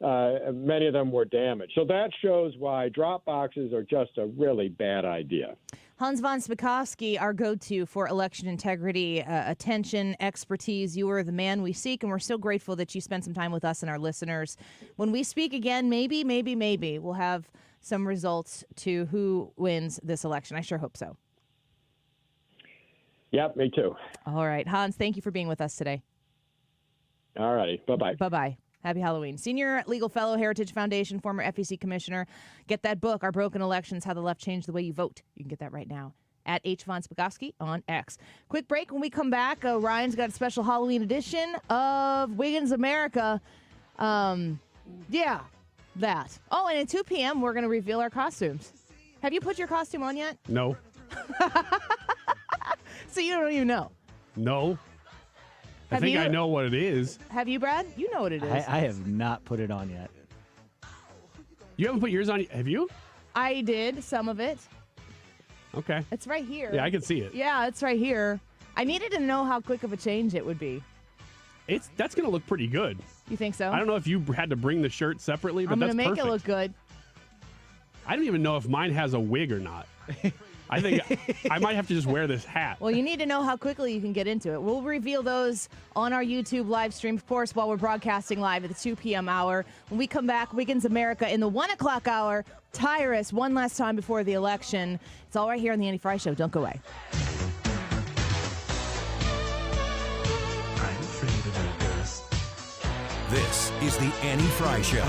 Speaker 12: many of them were damaged. So that shows why drop boxes are just a really bad idea.
Speaker 26: Hans von Spakovsky, our go-to for election integrity, attention, expertise. You are the man we seek, and we're so grateful that you spent some time with us and our listeners. When we speak again, maybe we'll have some results to who wins this election. I sure hope so.
Speaker 12: Yep, me too.
Speaker 26: All right. Hans, thank you for being with us today.
Speaker 12: All righty. Bye-bye.
Speaker 26: Bye-bye. Happy Halloween. Senior legal fellow, Heritage Foundation, former FEC commissioner. Get that book, Our Broken Elections, How the Left Changed the Way You Vote. You can get that right now at H. Von Spakovsky on X. Quick break. When we come back, Ryan's got a special Halloween edition of Wiggins America. Yeah, that. Oh, and at 2 p.m., we're going to reveal our costumes. Have you put your costume on yet?
Speaker 3: No.
Speaker 26: So you don't even know?
Speaker 3: No. I think I know what it is.
Speaker 26: Have you, Brad? You know what it is.
Speaker 2: I have not put it on yet.
Speaker 3: You haven't put yours on? Have you?
Speaker 26: I did, some of it.
Speaker 3: Okay.
Speaker 26: It's right here.
Speaker 3: Yeah, I can see it.
Speaker 26: Yeah, it's right here. I needed to know how quick of a change it would be.
Speaker 3: That's going to look pretty good.
Speaker 26: You think so?
Speaker 3: I don't know if you had to bring the shirt separately, but that's perfect.
Speaker 26: I'm going to make it look good.
Speaker 3: I don't even know if mine has a wig or not. I think I might have to just wear this hat.
Speaker 26: Well, you need to know how quickly you can get into it. We'll reveal those on our YouTube live stream, of course, while we're broadcasting live at the 2 p.m. hour. When we come back, Wiggins America in the 1 o'clock hour. Tyrus, one last time before the election. It's all right here on the Annie Fry Show. Don't go away.
Speaker 24: This is the Annie Fry Show.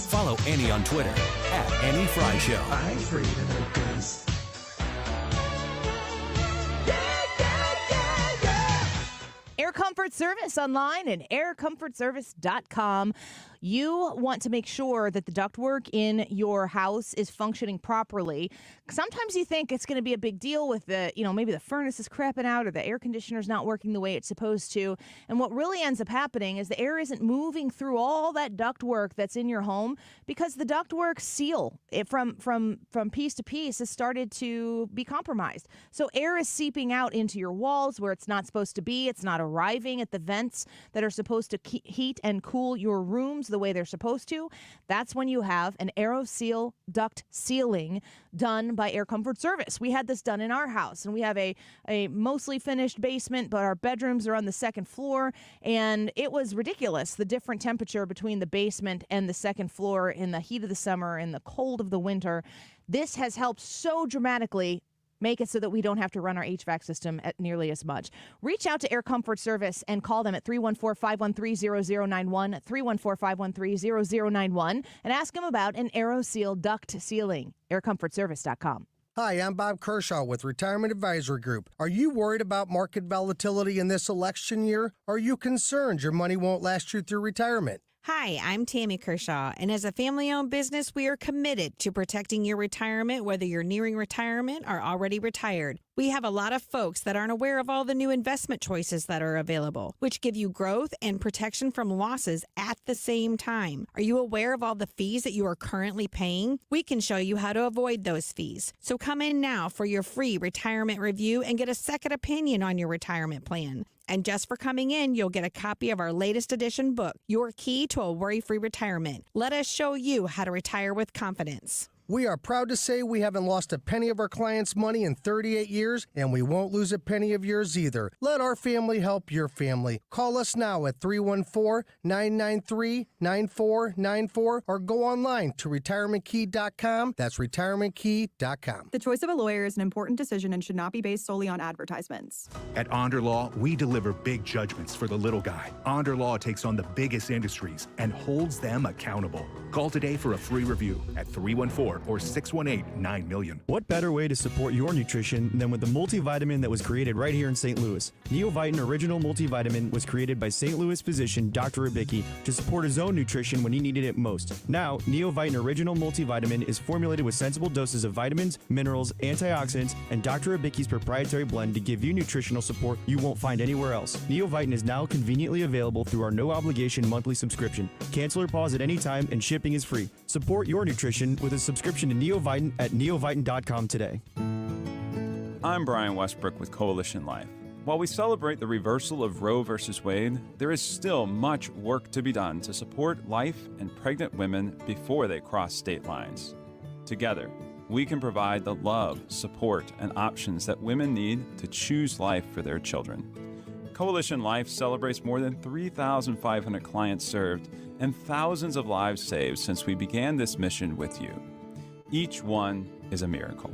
Speaker 24: Follow Annie on Twitter at Annie Fry Show. I'm afraid of her girls.
Speaker 26: Air Comfort Service online at aircomfortservice.com. You want to make sure that the ductwork in your house is functioning properly. Sometimes you think it's going to be a big deal with maybe the furnace is crapping out or the air conditioner's not working the way it's supposed to. And what really ends up happening is the air isn't moving through all that ductwork that's in your home because the ductwork seal from piece to piece has started to be compromised. So air is seeping out into your walls where it's not supposed to be. It's not arriving at the vents that are supposed to heat and cool your rooms the way they're supposed to. That's when you have an AeroSeal duct sealing done by Air Comfort Service. We had this done in our house, and we have a mostly finished basement, but our bedrooms are on the second floor, and it was ridiculous, the different temperature between the basement and the second floor in the heat of the summer and the cold of the winter. This has helped so dramatically make it so that we don't have to run our HVAC system at nearly as much. Reach out to Air Comfort Service and call them at 314-513-0091, 314-513-0091, and ask them about an AeroSeal duct sealing. aircomfortservice.com.
Speaker 13: Hi, I'm Bob Kershaw with Retirement Advisory Group. Are you worried about market volatility in this election year? Are you concerned your money won't last you through retirement?
Speaker 14: Hi, I'm Tammy Kershaw, and as a family-owned business, we are committed to protecting your retirement, whether you're nearing retirement or already retired. We have a lot of folks that aren't aware of all the new investment choices that are available, which give you growth and protection from losses at the same time. Are you aware of all the fees that you are currently paying? We can show you how to avoid those fees. So come in now for your free retirement review and get a second opinion on your retirement plan. And just for coming in, you'll get a copy of our latest edition book, Your Key to a Worry-Free Retirement. Let us show you how to retire with confidence.
Speaker 13: We are proud to say we haven't lost a penny of our clients' money in 38 years, and we won't lose a penny of yours either. Let our family help your family. Call us now at 314-993-9494 or go online to retirementkey.com. That's retirementkey.com.
Speaker 15: The choice of a lawyer is an important decision and should not be based solely on advertisements.
Speaker 16: At Onder Law, we deliver big judgments for the little guy. Onder Law takes on the biggest industries and holds them accountable. Call today for a free review at 314 or 618-9-million.
Speaker 5: What better way to support your nutrition than with the multivitamin that was created right here in St. Louis? Neovitin Original Multivitamin was created by St. Louis physician Dr. Ribicki to support his own nutrition when he needed it most. Now, Neovitin Original Multivitamin is formulated with sensible doses of vitamins, minerals, antioxidants, and Dr. Ribicki's proprietary blend to give you nutritional support you won't find anywhere else. Neovitin is now conveniently available through our no-obligation monthly subscription. Cancel or pause at any time, and shipping is free. Support your nutrition with a subscription to Neovitin at neovitin.com today.
Speaker 18: I'm Brian Westbrook with Coalition Life. While we celebrate the reversal of Roe v. Wade, there is still much work to be done to support life and pregnant women before they cross state lines. Together, we can provide the love, support, and options that women need to choose life for their children. Coalition Life celebrates more than 3,500 clients served and thousands of lives saved since we began this mission with you. Each one is a miracle.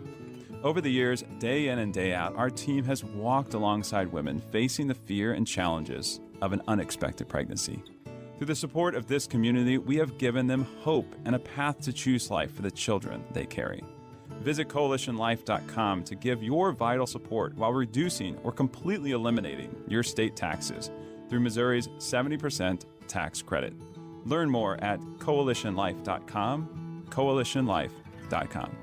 Speaker 18: Over the years, day in and day out, our team has walked alongside women facing the fear and challenges of an unexpected pregnancy. Through the support of this community, we have given them hope and a path to choose life for the children they carry. Visit coalitionlife.com to give your vital support while reducing or completely eliminating your state taxes through Missouri's 70% tax credit. Learn more at coalitionlife.com, coalitionlife.com.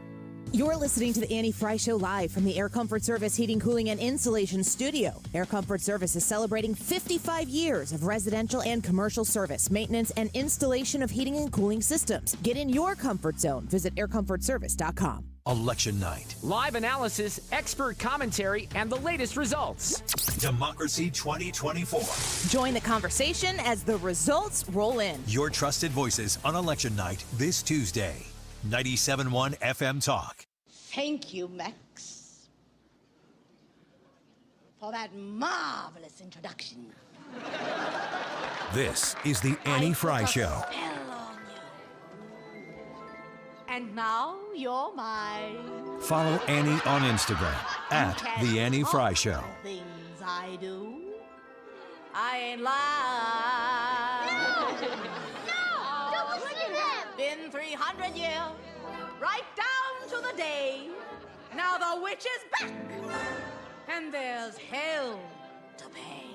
Speaker 19: You're listening to the Annie Fry Show live from the Air Comfort Service Heating, Cooling, and Insulation Studio. Air Comfort Service is celebrating 55 years of residential and commercial service, maintenance, and installation of heating and cooling systems. Get in your comfort zone. Visit aircomfortservice.com.
Speaker 24: Election night.
Speaker 20: Live analysis, expert commentary, and the latest results.
Speaker 24: Democracy 2024.
Speaker 19: Join the conversation as the results roll in.
Speaker 24: Your trusted voices on election night this Tuesday. 97.1 FM Talk.
Speaker 21: Thank you, Max, for that marvelous introduction.
Speaker 24: This is the Annie Fry Show.
Speaker 21: And now you're mine.
Speaker 24: Follow Annie on Instagram at The Annie Fry Show.
Speaker 21: Things I do, I ain't lying. No, don't listen to him. Been 300 years, right down to the day. Now the witch is back, and there's hell to pay.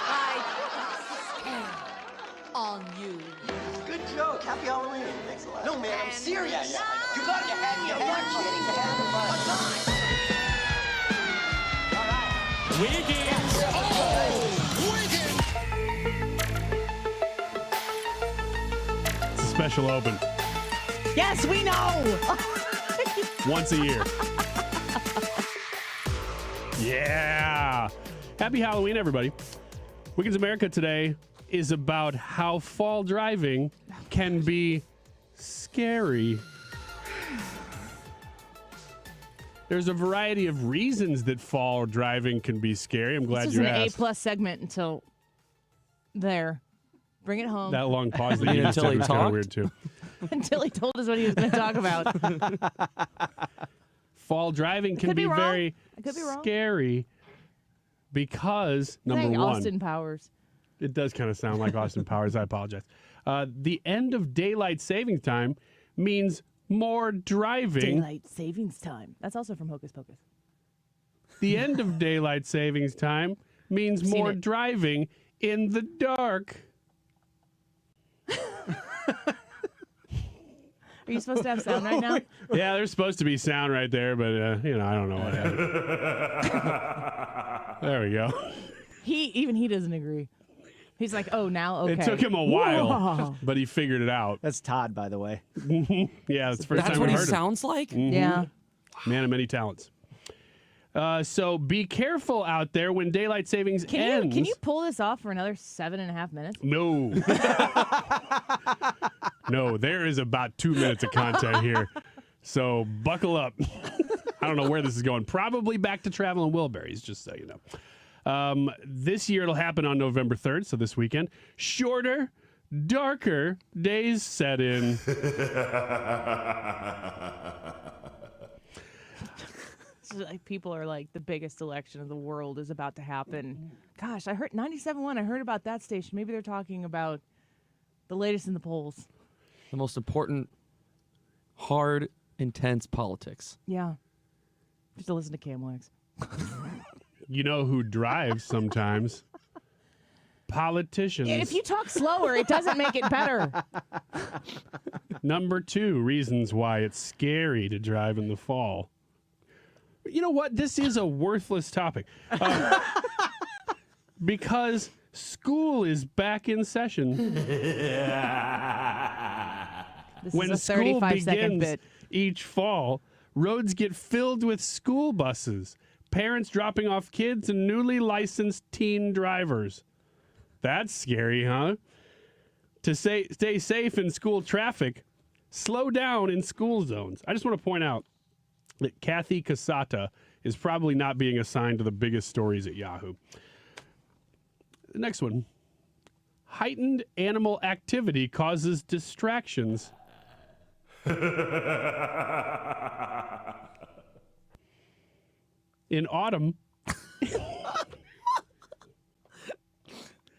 Speaker 21: I put a spell on you.
Speaker 22: Good joke. Happy Halloween. Thanks a lot. No, man, I'm serious.
Speaker 21: Yeah.
Speaker 22: You got your head. You're not kidding. All right.
Speaker 3: Wiggins.
Speaker 22: Wiggins.
Speaker 3: It's a special open.
Speaker 26: Yes, we know.
Speaker 3: Once a year. Yeah. Happy Halloween, everybody. Wiggins America today is about how fall driving can be scary. There's a variety of reasons that fall driving can be scary. I'm glad you asked.
Speaker 26: This is an A+ segment until there. Bring it home.
Speaker 3: That long pause that you just did was kind of weird, too.
Speaker 26: Until he told us what he was going to talk about.
Speaker 3: Fall driving can be very scary because, number one,
Speaker 26: Austin Powers.
Speaker 3: It does kind of sound like Austin Powers. I apologize. The end of daylight savings time means more driving.
Speaker 26: Daylight savings time. That's also from Hocus Pocus.
Speaker 3: The end of daylight savings time means more driving in the dark.
Speaker 26: Are you supposed to have sound right now?
Speaker 3: Yeah, there's supposed to be sound right there, but, I don't know what happened. There we go.
Speaker 26: Even he doesn't agree. He's like, oh, now, okay.
Speaker 3: It took him a while,
Speaker 26: Whoa.
Speaker 3: but he figured it out.
Speaker 2: That's Todd, by the way.
Speaker 3: Yeah, it's the first
Speaker 25: That's
Speaker 3: time
Speaker 25: what
Speaker 3: I
Speaker 25: he
Speaker 3: heard
Speaker 25: sounds like?
Speaker 3: Mm-hmm.
Speaker 26: Yeah.
Speaker 3: Man of many talents. So be careful out there when daylight savings ends.
Speaker 26: Can you pull this off for another 7.5 minutes?
Speaker 3: No. No, there is about 2 minutes of content here. So buckle up. I don't know where this is going. Probably back to Traveling Wilburys, just so you know. This year it'll happen on November 3rd, so this weekend. Shorter, darker days set in.
Speaker 26: Like people are like, the biggest election of the world is about to happen. Gosh, I heard 97.1. I heard about that station. Maybe they're talking about the latest in the polls.
Speaker 25: The most important
Speaker 1: hard, intense politics.
Speaker 26: Yeah. Just to listen to Camlex.
Speaker 3: You know who drives sometimes? Politicians.
Speaker 26: If you talk slower, it doesn't make it better.
Speaker 3: Number 2 reasons why it's scary to drive in the fall. You know what? This is a worthless topic. Because school is back in session.
Speaker 26: This
Speaker 3: When
Speaker 26: is a
Speaker 3: school
Speaker 26: 35-second
Speaker 3: begins
Speaker 26: bit.
Speaker 3: each fall, roads get filled with school buses, parents dropping off kids, and newly licensed teen drivers. That's scary, huh? To stay safe in school traffic, slow down in school zones. I just want to point out that Kathy Casata is probably not being assigned to the biggest stories at Yahoo. The next one. Heightened animal activity causes distractions. In autumn.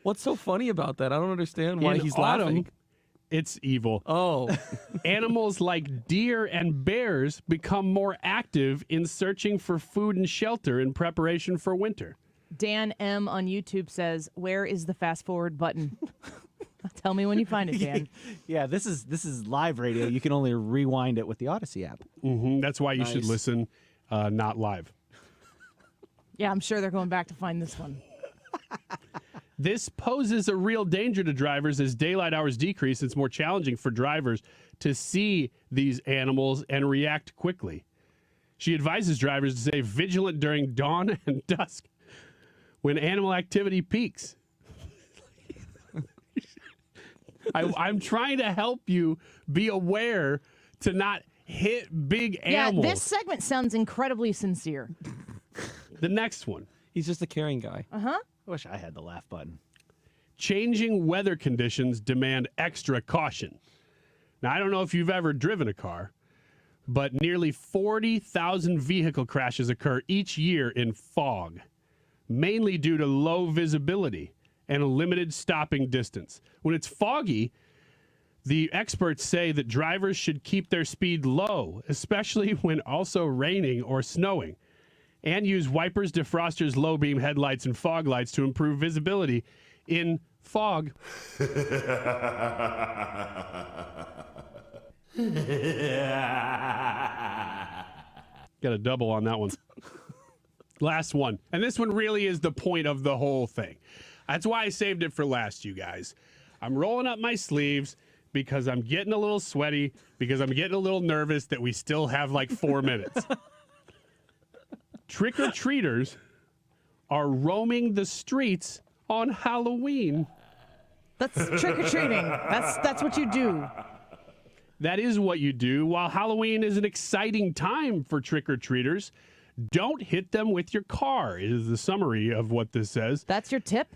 Speaker 1: What's so funny about that? I don't understand why
Speaker 3: in
Speaker 1: he's
Speaker 3: autumn,
Speaker 1: laughing.
Speaker 3: It's evil.
Speaker 1: Oh.
Speaker 3: Animals like deer and bears become more active in searching for food and shelter in preparation for winter.
Speaker 26: Dan M on YouTube says, "Where is the fast forward button?" Tell me when you find it, Dan.
Speaker 2: Yeah, this is live radio. You can only rewind it with the Odyssey app.
Speaker 3: That's why you should listen, not live.
Speaker 26: Yeah, I'm sure they're going back to find this one.
Speaker 3: This poses a real danger to drivers as daylight hours decrease. It's more challenging for drivers to see these animals and react quickly. She advises drivers to stay vigilant during dawn and dusk when animal activity peaks. I'm trying to help you be aware to not hit big animals.
Speaker 26: Yeah, this segment sounds incredibly sincere.
Speaker 3: The next one.
Speaker 1: He's just a caring guy.
Speaker 26: Uh-huh.
Speaker 2: I wish I had the laugh button.
Speaker 3: Changing weather conditions demand extra caution. Now, I don't know if you've ever driven a car, but nearly 40,000 vehicle crashes occur each year in fog, mainly due to low visibility and a limited stopping distance. When it's foggy, the experts say that drivers should keep their speed low, especially when also raining or snowing, and use wipers, defrosters, low beam headlights, and fog lights to improve visibility in fog. Got a double on that one. Last one. And this one really is the point of the whole thing. That's why I saved it for last, you guys. I'm rolling up my sleeves because I'm getting a little sweaty, because I'm getting a little nervous that we still have like 4 minutes. Trick-or-treaters are roaming the streets on Halloween.
Speaker 26: That's trick-or-treating. That's what you do.
Speaker 3: That is what you do. While Halloween is an exciting time for trick-or-treaters, don't hit them with your car, is the summary of what this says.
Speaker 26: That's your tip?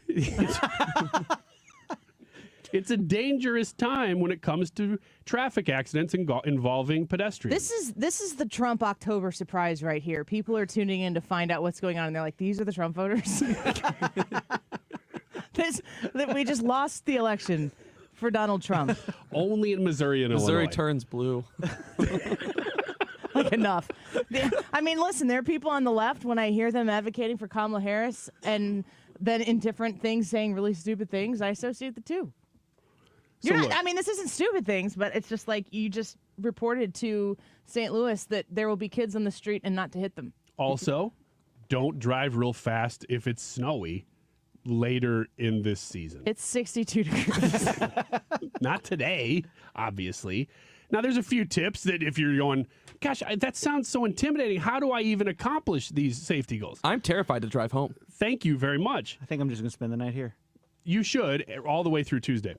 Speaker 3: It's a dangerous time when it comes to traffic accidents involving pedestrians.
Speaker 26: This is the Trump October surprise right here. People are tuning in to find out what's going on, and they're like, these are the Trump voters? We just lost the election for Donald Trump.
Speaker 3: Only in Missouri and
Speaker 1: Missouri
Speaker 3: Illinois.
Speaker 1: turns blue.
Speaker 26: Like, enough. I mean, listen, there are people on the left, when I hear them advocating for Kamala Harris and then in different things saying really stupid things, I associate the two. I mean, this isn't stupid things, but it's just like you just reported to St. Louis that there will be kids on the street and not to hit them.
Speaker 3: Also, don't drive real fast if it's snowy later in this season.
Speaker 26: It's 62 degrees.
Speaker 3: Not today, obviously. Now, there's a few tips that if you're going, gosh, that sounds so intimidating. How do I even accomplish these safety goals?
Speaker 1: I'm terrified to drive home.
Speaker 3: Thank you very much.
Speaker 2: I think I'm just going to spend the night here.
Speaker 3: You should, all the way through Tuesday.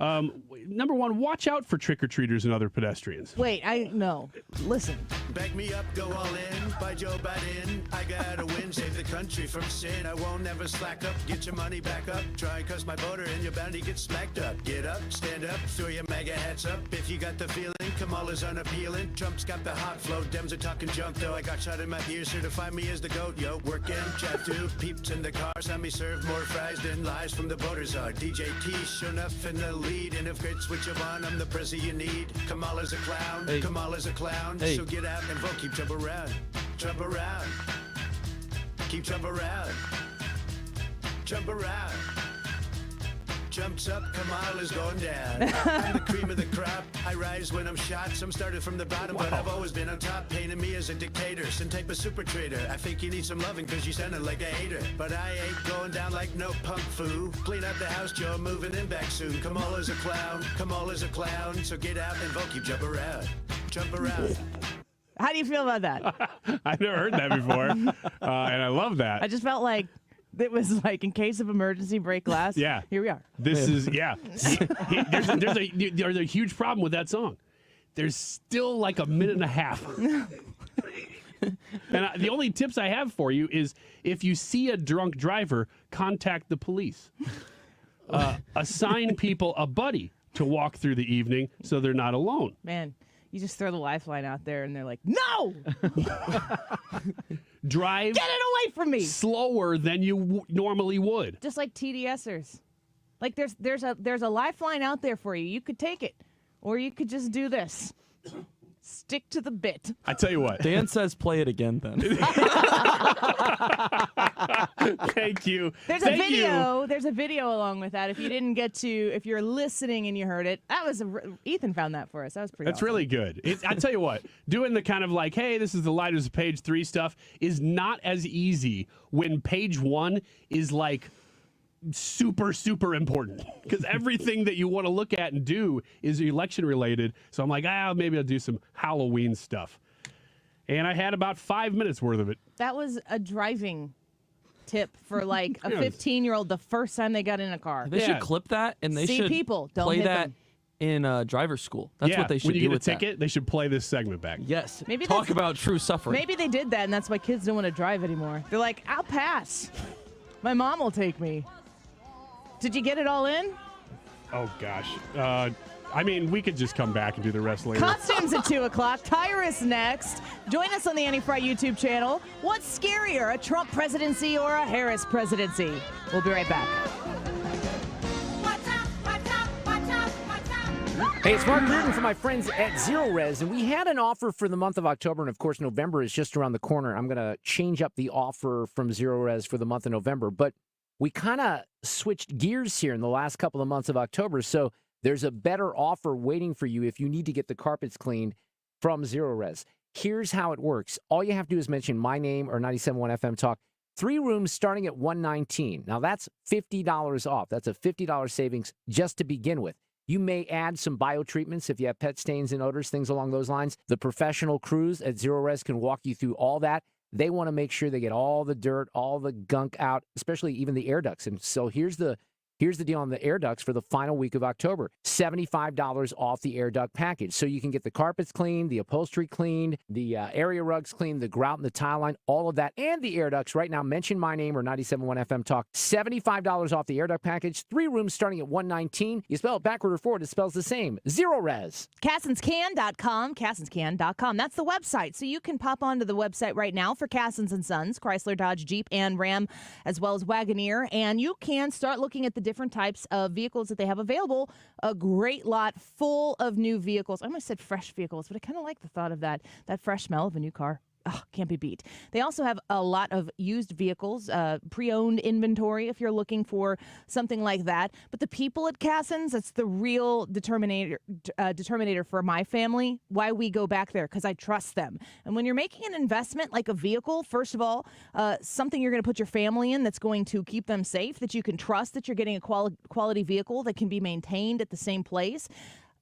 Speaker 3: Number one, watch out for trick-or-treaters and other pedestrians.
Speaker 26: Wait, no. Listen.
Speaker 4: Back me up, go all in, by Joe Biden. I gotta win, save the
Speaker 6: country from sin. I won't never slack up. Get your money back up. Try and cuss my voter and your bounty gets smacked up. Get up, stand up, throw your MAGA hats up. If you got the feeling, Kamala's unappealing. Trump's got the hot flow. Dems are talking junk though. I got shot in my ear, certify me as the GOAT. Yo, working, chat to peeps in the car. Saw me serve more fries than lies from the voters are. DJ T, sure enough in the lead. And if grits what you want, I'm the prezi you need. Kamala's a clown.
Speaker 1: Hey.
Speaker 6: Kamala's a clown.
Speaker 1: Hey.
Speaker 6: So get out and vote. Keep Trump around. Trump around. Keep Trump around. Trump around. Jumps up, Kamala's going down. I'm the cream of the crop. I rise when I'm shot. Some started from the bottom, but I've always been on top. Painting me as a dictator, some type of super trader. I think you need some loving because you sounded like a hater. But I ain't going down like no punk foo. Clean up the house, Joe, moving in back soon. Kamala's a clown. Kamala's a clown. So get out and vote. Keep jump around. Jump around.
Speaker 26: How do you feel about that?
Speaker 3: I've never heard that before, and I love that.
Speaker 26: I just felt like it was like in case of emergency, break glass.
Speaker 3: Yeah.
Speaker 26: Here we are.
Speaker 3: This is there's a huge problem with that song. There's still like a minute and a half. And the only tips I have for you is if you see a drunk driver, contact the police. Assign people a buddy to walk through the evening so they're not alone.
Speaker 26: Man, you just throw the lifeline out there and they're like, no!
Speaker 3: Drive.
Speaker 26: Get it away from me!
Speaker 3: Slower than you normally would.
Speaker 26: Just like TDSers. Like there's a lifeline out there for you. You could take it. Or you could just do this. Stick to the bit.
Speaker 3: I tell you what.
Speaker 1: Dan says play it again then.
Speaker 3: Thank you.
Speaker 26: There's a video along with that. If you didn't get to, if you're listening and you heard it, that was Ethan found that for us. That was pretty.
Speaker 3: That's
Speaker 26: awesome.
Speaker 3: really good. I tell you what, doing the kind of like, hey, this is the lighters of page 3 stuff is not as easy when page 1 is like super, super important because everything that you want to look at and do is election related. So I'm like, maybe I'll do some Halloween stuff. And I had about 5 minutes worth of it.
Speaker 26: That was a driving tip for like a 15-year-old the first time they got in a car.
Speaker 1: They should clip that and they
Speaker 26: See
Speaker 1: should
Speaker 26: people, don't
Speaker 1: play
Speaker 26: hit
Speaker 1: that
Speaker 26: them.
Speaker 1: in driver's school. That's what they should
Speaker 3: when you
Speaker 1: do
Speaker 3: get a
Speaker 1: with
Speaker 3: ticket, they should play this segment back.
Speaker 1: Yes.
Speaker 26: Maybe
Speaker 1: talk about true suffering.
Speaker 26: Maybe they did that, and that's why kids don't want to drive anymore. They're like, I'll pass. My mom will take me. Did you get it all in?
Speaker 3: Oh, gosh. I mean, we could just come back and do the rest later.
Speaker 26: Costumes at 2 o'clock. Tyrus next. Join us on the Annie Fry YouTube channel. What's scarier, a Trump presidency or a Harris presidency? We'll be right back.
Speaker 20: Hey, it's Mark Gruden from my friends at Zero Res, and we had an offer for the month of October, and of course, November is just around the corner. I'm going to change up the offer from Zero Res for the month of November, but we kind of switched gears here in the last couple of months of October, so there's a better offer waiting for you if you need to get the carpets cleaned from Zero Res. Here's how it works. All you have to do is mention my name or 97.1 FM Talk. 3 rooms starting at $119. Now, that's $50 off. That's a $50 savings just to begin with. You may add some biotreatments if you have pet stains and odors, things along those lines. The professional crews at Zero Res can walk you through all that. They want to make sure they get all the dirt, all the gunk out, especially even the air ducts. And so here's the deal on the air ducts for the final week of October. $75 off the air duct package. So you can get the carpets cleaned, the upholstery cleaned, the area rugs cleaned, the grout and the tile line, all of that, and the air ducts. Right now, mention my name or 97.1 FM Talk. $75 off the air duct package. 3 rooms starting at $119. You spell it backward or forward, it spells the same. Zero Res.
Speaker 26: CassinsCan.com, CassinsCan.com. That's the website. So you can pop onto the website right now for Cassins & Sons, Chrysler, Dodge, Jeep, and Ram, as well as Wagoneer. And you can start looking at the different types of vehicles that they have available. A great lot full of new vehicles. I almost said fresh vehicles, but I kind of like the thought of that fresh smell of a new car. Oh, can't be beat. They also have a lot of used vehicles, pre-owned inventory if you're looking for something like that. But the people at Cassins, that's the real determinator for my family, why we go back there, because I trust them. And when you're making an investment like a vehicle, first of all, something you're going to put your family in that's going to keep them safe, that you can trust that you're getting a quality vehicle that can be maintained at the same place.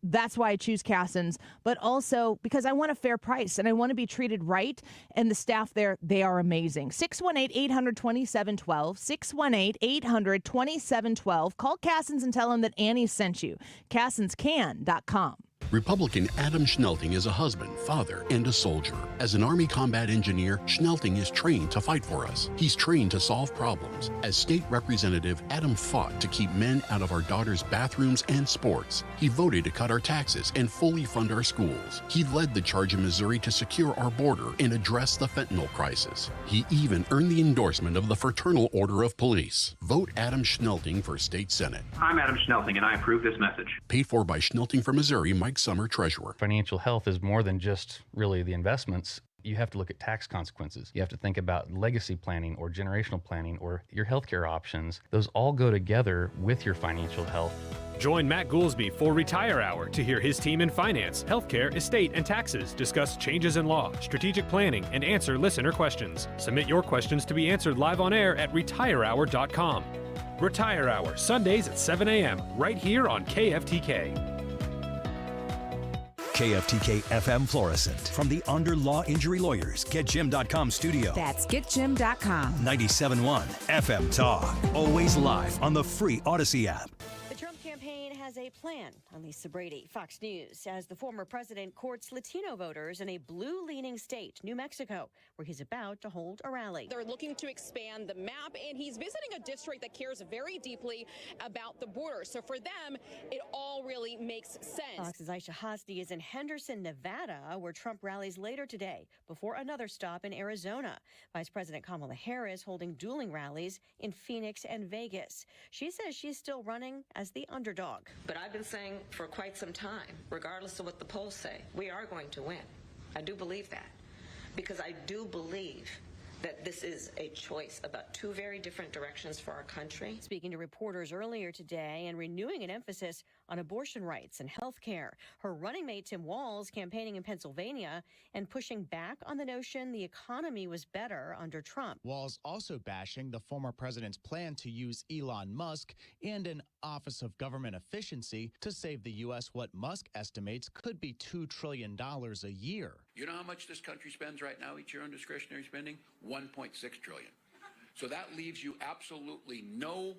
Speaker 26: That's why I choose Cassins, but also because I want a fair price and I want to be treated right. And the staff there, they are amazing. 618-800-2712, 618-800-2712. Call Cassins and tell them that Annie sent you. CassinsCan.com.
Speaker 7: Republican Adam Schnelting is a husband, father, and a soldier. As an Army combat engineer, Schnelting is trained to fight for us. He's trained to solve problems. As state representative, Adam fought to keep men out of our daughters' bathrooms and sports. He voted to cut our taxes and fully fund our schools. He led the charge in Missouri to secure our border and address the fentanyl crisis. He even earned the endorsement of the Fraternal Order of Police. Vote Adam Schnelting for State Senate.
Speaker 8: I'm Adam Schnelting, and I approve this message.
Speaker 7: Paid for by Schnelting for Missouri, Mike Summer, Treasurer.
Speaker 9: Financial health is more than just really the investments. You have to look at tax consequences. You have to think about legacy planning or generational planning or your healthcare options. Those all go together with your financial health.
Speaker 10: Join Matt Goolsby for Retire Hour to hear his team in finance, healthcare, estate, and taxes discuss changes in law, strategic planning, and answer listener questions. Submit your questions to be answered live on air at retirehour.com. Retire Hour, Sundays at 7 a.m., right here on KFTK.
Speaker 24: KFTK FM Florissant. From the Under Law Injury Lawyers, GetJim.com studio.
Speaker 19: That's GetJim.com.
Speaker 24: 97.1 FM Talk. Always live on the free Odyssey app.
Speaker 11: The Trump campaign has a plan. Lisa Brady, Fox News, as the former president courts Latino voters in a blue-leaning state, New Mexico, where he's about to hold a rally.
Speaker 17: They're looking to expand the map, and he's visiting a district that cares very deeply about the border. So for them, it all really makes sense.
Speaker 11: Fox's Aisha Hasni is in Henderson, Nevada, where Trump rallies later today before another stop in Arizona. Vice President Kamala Harris holding dueling rallies in Phoenix and Vegas. She says she's still running as the underdog.
Speaker 25: But I've been saying for quite some time, regardless of what the polls say, we are going to win. I do believe that, because I do believe that this is a choice about two very different directions for our country.
Speaker 11: Speaking to reporters earlier today and renewing an emphasis on abortion rights and health care. Her running mate, Tim Walz, campaigning in Pennsylvania and pushing back on the notion the economy was better under Trump.
Speaker 28: Walz also bashing the former president's plan to use Elon Musk and an Office of Government Efficiency to save the U.S. what Musk estimates could be $2 trillion a year.
Speaker 29: You know how much this country spends right now each year on discretionary spending? $1.6 trillion. So that leaves you absolutely no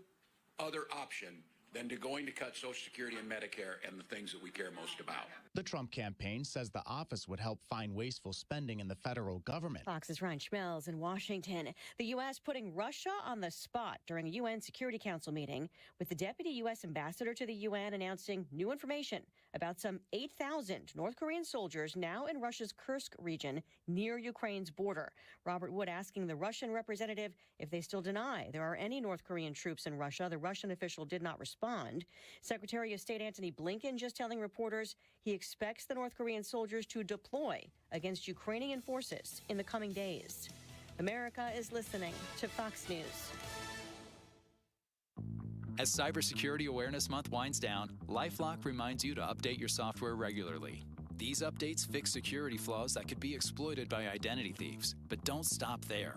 Speaker 29: other option than to going to cut Social Security and Medicare and the things that we care most about.
Speaker 28: The Trump campaign says the office would help find wasteful spending in the federal government.
Speaker 11: Fox's Ryan Schmelz in Washington. The U.S. putting Russia on the spot during a UN Security Council meeting, with the deputy U.S. ambassador to the UN announcing new information about some 8,000 North Korean soldiers now in Russia's Kursk region near Ukraine's border. Robert Wood asking the Russian representative if they still deny there are any North Korean troops in Russia. The Russian official did not respond. Secretary of State Antony Blinken just telling reporters he expects the North Korean soldiers to deploy against Ukrainian forces in the coming days. America is listening to Fox News.
Speaker 30: As Cybersecurity Awareness Month winds down, LifeLock reminds you to update your software regularly. These updates fix security flaws that could be exploited by identity thieves. But don't stop there.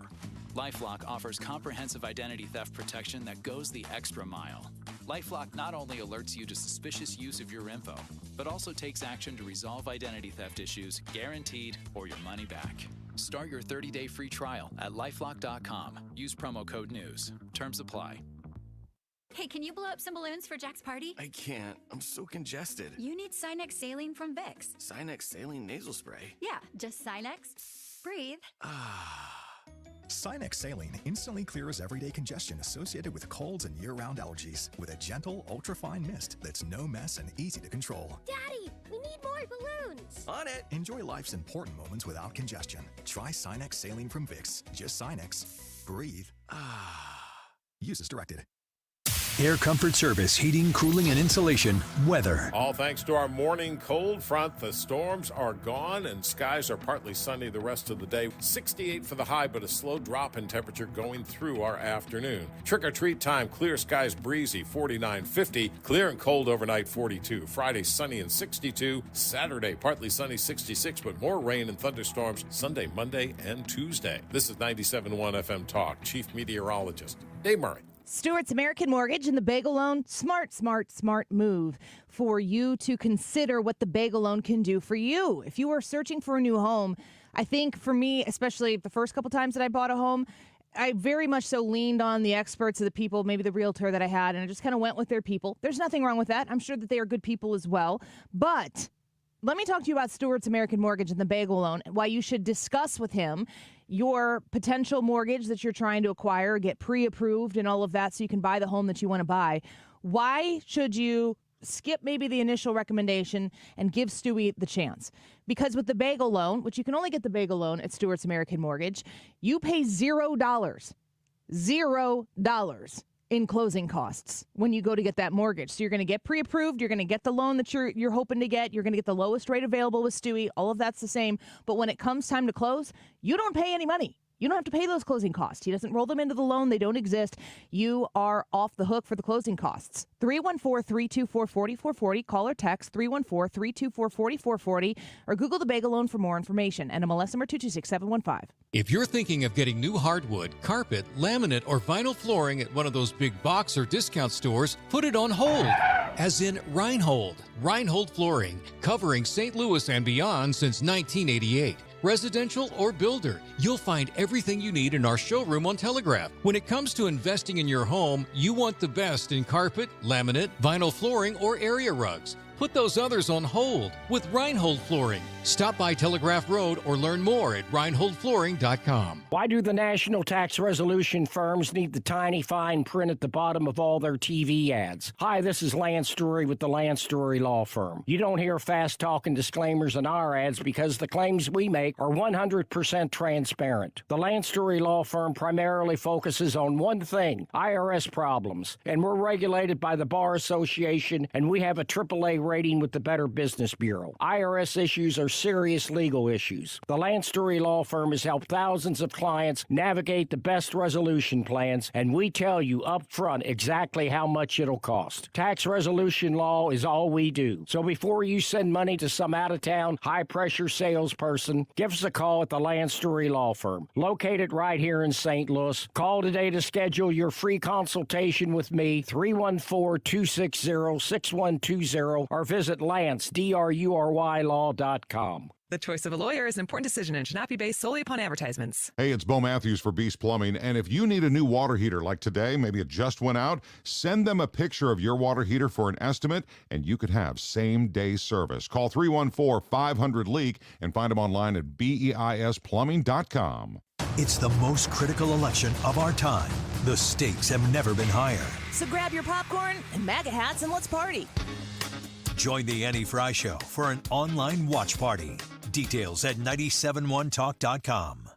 Speaker 30: LifeLock offers comprehensive identity theft protection that goes the extra mile. LifeLock not only alerts you to suspicious use of your info, but also takes action to resolve identity theft issues, guaranteed, or your money back. Start your 30-day free trial at LifeLock.com. Use promo code NEWS. Terms apply.
Speaker 31: Hey, can you blow up some balloons for Jack's party?
Speaker 32: I can't. I'm so congested.
Speaker 31: You need Sinex Saline from Vicks.
Speaker 32: Sinex Saline Nasal Spray?
Speaker 31: Yeah, just Sinex. Breathe.
Speaker 33: Sinex Saline instantly clears everyday congestion associated with colds and year-round allergies with a gentle, ultra-fine mist that's no mess and easy to control.
Speaker 31: Daddy, we need more balloons.
Speaker 32: On it.
Speaker 33: Enjoy life's important moments without congestion. Try Sinex Saline from Vicks. Just Sinex. Breathe. Use as directed.
Speaker 24: Air Comfort Service, heating, cooling, and insulation, weather.
Speaker 34: All thanks to our morning cold front. The storms are gone and skies are partly sunny the rest of the day. 68 for the high, but a slow drop in temperature going through our afternoon. Trick-or-treat time, clear skies, breezy, 49, 50. Clear and cold overnight, 42. Friday, sunny and 62. Saturday, partly sunny, 66, but more rain and thunderstorms Sunday, Monday, and Tuesday. This is 97.1 FM Talk. Chief Meteorologist Dave Murray.
Speaker 26: Stewart's American Mortgage and the Bagel Loan. Smart move for you to consider what the Bagel Loan can do for you. If you are searching for a new home, I think for me, especially the first couple times that I bought a home, I very much so leaned on the experts of the people, maybe the realtor that I had, and I just kind of went with their people. There's nothing wrong with that. I'm sure that they are good people as well. But Let me talk to you about Stewart's American Mortgage and the bagel loan, why you should discuss with him your potential mortgage that you're trying to acquire, get pre-approved and all of that so you can buy the home that you want to buy. Why should you skip maybe the initial recommendation and give Stewie the chance? Because with the bagel loan, which you can only get the bagel loan at Stewart's American Mortgage, you pay $0 in closing costs when you go to get that mortgage. So you're going to get pre-approved. You're going to get the loan that you're hoping to get. You're going to get the lowest rate available with Stewie. All of that's the same. But when it comes time to close, you don't pay any money. You don't have to pay those closing costs. He doesn't roll them into the loan. They don't exist. You are off the hook for the closing costs. 314-324-4440. Call or text 314-324-4440 or Google the bagel loan for more information. NMLS number 226715.
Speaker 2: If you're thinking of getting new hardwood, carpet, laminate, or vinyl flooring at one of those big box or discount stores, put it on hold. As in Reinhold. Reinhold Flooring, covering St. Louis and beyond since 1988. Residential or builder, you'll find everything you need in our showroom on Telegraph. When it comes to investing in your home, you want the best in carpet, laminate, vinyl flooring, or area rugs. Put those others on hold with Reinhold Flooring. Stop by Telegraph Road or learn more at reinholdflooring.com.
Speaker 4: Why do the national tax resolution firms need the tiny fine print at the bottom of all their TV ads? Hi, this is Lance Story with the Lance Story Law Firm. You don't hear fast-talking disclaimers in our ads because the claims we make are 100% transparent. The Lance Story Law Firm primarily focuses on one thing, IRS problems, and we're regulated by the Bar Association, and we have a AAA rating with the Better Business Bureau. IRS issues are serious legal issues. The Lance Story Law Firm has helped thousands of clients navigate the best resolution plans, and we tell you up front exactly how much it'll cost. Tax resolution law is all we do. So before you send money to some out-of-town, high-pressure salesperson, give us a call at the Lance Story Law Firm, located right here in St. Louis. Call today to schedule your free consultation with me, 314-260-6120, or visit lance.drurylaw.com.
Speaker 5: The choice of a lawyer is an important decision and should not be based solely upon advertisements.
Speaker 6: Hey, it's Bo Matthews for Beast Plumbing, and if you need a new water heater like today, maybe it just went out, send them a picture of your water heater for an estimate, and you could have same-day service. Call 314-500-LEAK and find them online at BEISplumbing.com.
Speaker 24: It's the most critical election of our time. The stakes have never been higher.
Speaker 26: So grab your popcorn and MAGA hats and let's party.
Speaker 24: Join the Annie Fry Show for an online watch party. Details at 971talk.com.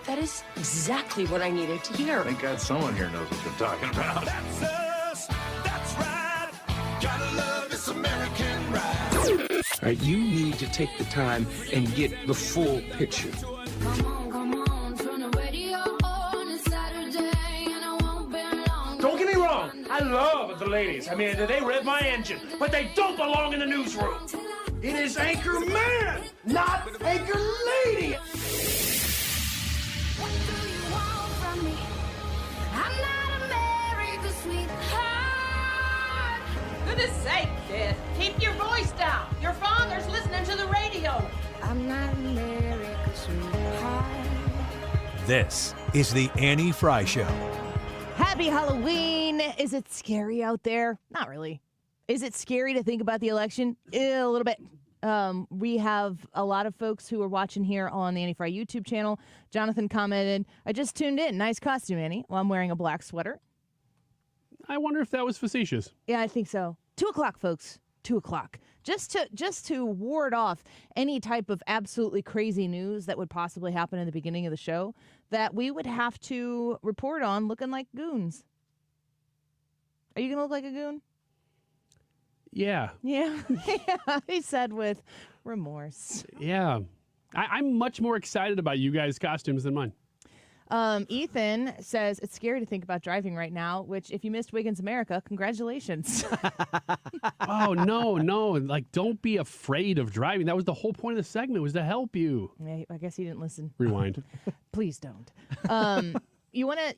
Speaker 12: That is exactly what I needed to hear.
Speaker 13: Thank God someone here knows what you're talking about.
Speaker 14: That's us. That's right. Gotta love this American ride.
Speaker 15: All right, you need to take the time and get the full picture. Don't get me wrong, I love the ladies. I mean, they rev my engine, but they don't belong in the newsroom. It is Anchor Man, not Anchor Lady.
Speaker 16: What do you want from me? I'm not America's sweetheart.
Speaker 18: Goodness sake, kid. Keep your voice down. Your father's listening to the radio.
Speaker 16: I'm not America's sweetheart.
Speaker 24: This is the Annie Fry Show.
Speaker 26: Happy Halloween. Is it scary out there? Not really. Is it scary to think about the election? A little bit. We have a lot of folks who are watching here on the Annie Fry YouTube channel. Jonathan commented, I just tuned in. Nice costume, Annie. Well, I'm wearing a black sweater.
Speaker 3: I wonder if that was facetious.
Speaker 26: Yeah, I think so. 2 o'clock, folks. 2 o'clock. Just to ward off any type of absolutely crazy news that would possibly happen in the beginning of the show that we would have to report on looking like goons. Are you going to look like a goon?
Speaker 3: Yeah.
Speaker 26: Yeah. Yeah, he said with remorse.
Speaker 3: Yeah. I'm much more excited about you guys' costumes than mine.
Speaker 26: Ethan says it's scary to think about driving right now, which if you missed Wiggins America, congratulations.
Speaker 3: Oh, no. Like, don't be afraid of driving. That was the whole point of the segment, was to help you.
Speaker 26: Yeah, I guess he didn't listen.
Speaker 3: Rewind.
Speaker 26: Please don't. You wanna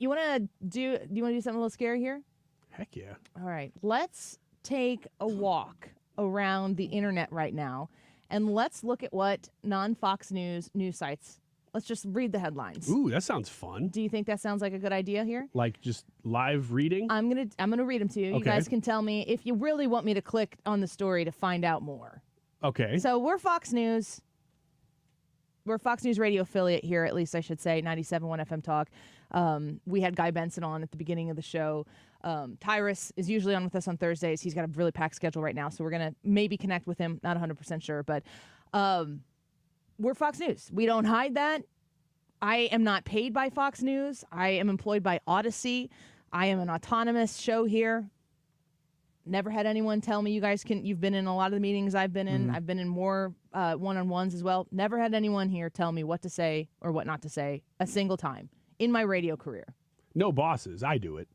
Speaker 26: do something a little scary here?
Speaker 3: Heck yeah.
Speaker 26: All right. Let's take a walk around the internet right now, and let's look at what non-Fox News sites. Let's just read the headlines.
Speaker 3: Ooh, that sounds fun.
Speaker 26: Do you think that sounds like a good idea here?
Speaker 3: Like just live reading?
Speaker 26: I'm gonna read them to you.
Speaker 3: Okay.
Speaker 26: You guys can tell me if you really want me to click on the story to find out more.
Speaker 3: Okay.
Speaker 26: So we're Fox News. We're a Fox News radio affiliate here, at least I should say, 97.1 FM Talk. We had Guy Benson on at the beginning of the show. Tyrus is usually on with us on Thursdays. He's got a really packed schedule right now, so we're going to maybe connect with him. Not 100% sure, but we're Fox News. We don't hide that. I am not paid by Fox News. I am employed by Odyssey. I am an autonomous show here. Never had anyone tell me you've been in a lot of the meetings I've been in. I've been in more one-on-ones as well. Never had anyone here tell me what to say or what not to say a single time in my radio career.
Speaker 3: No bosses. I do it.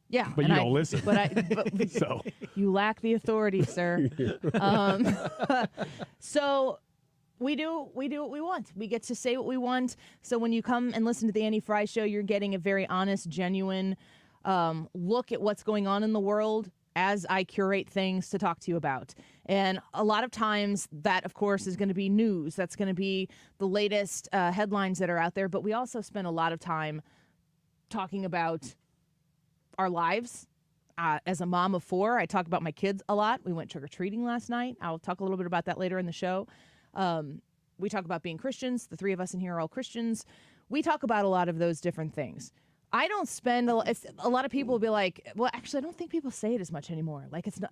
Speaker 26: Yeah.
Speaker 3: But you don't listen.
Speaker 26: But
Speaker 3: So
Speaker 26: you lack the authority, sir. So we do what we want. We get to say what we want. So when you come and listen to the Annie Fry Show, you're getting a very honest, genuine look at what's going on in the world as I curate things to talk to you about. And a lot of times that, of course, is going to be news. That's going to be the latest headlines that are out there. But we also spend a lot of time talking about our lives. As a mom of 4, I talk about my kids a lot. We went trick-or-treating last night. I'll talk a little bit about that later in the show. We talk about being Christians. The 3 of us in here are all Christians. We talk about a lot of those different things. I don't spend a lot of people will be like, well, actually, I don't think people say it as much anymore. Like, it's not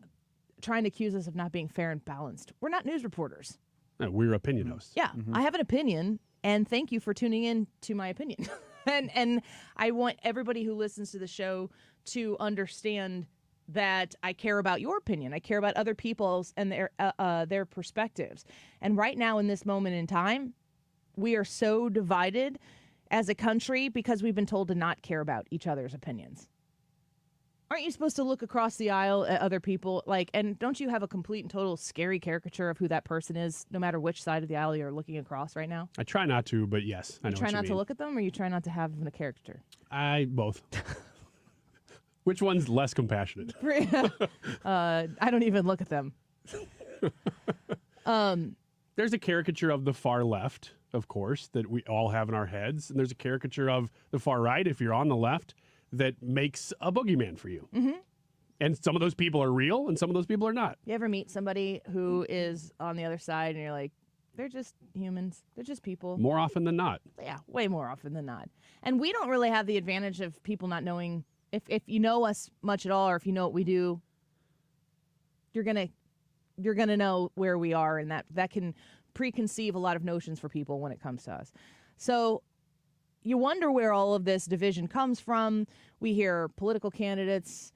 Speaker 26: trying to accuse us of not being fair and balanced. We're not news reporters.
Speaker 3: No, we're opinion hosts.
Speaker 26: Yeah, I have an opinion, and thank you for tuning in to my opinion. and I want everybody who listens to the show to understand that I care about your opinion. I care about other people's and their perspectives. And right now in this moment in time, we are so divided as a country because we've been told to not care about each other's opinions. Aren't you supposed to look across the aisle at other people? And don't you have a complete and total scary caricature of who that person is, no matter which side of the aisle you're looking across right now?
Speaker 3: I try not to, but yes, I know what you mean.
Speaker 26: You try not to look at them, or you try not to have a caricature?
Speaker 3: Both. Which one's less compassionate?
Speaker 26: I don't even look at them.
Speaker 3: There's a caricature of the far left, of course, that we all have in our heads. And there's a caricature of the far right, if you're on the left, that makes a boogeyman for you.
Speaker 26: Mm-hmm.
Speaker 3: And some of those people are real and some of those people are not.
Speaker 26: You ever meet somebody who is on the other side and you're like, they're just humans. They're just people.
Speaker 3: More often than not.
Speaker 26: Yeah, way more often than not. And we don't really have the advantage of people not knowing. If you know us much at all, or if you know what we do, you're gonna know where we are, and that can preconceive a lot of notions for people when it comes to us. So you wonder where all of this division comes from. We hear political candidates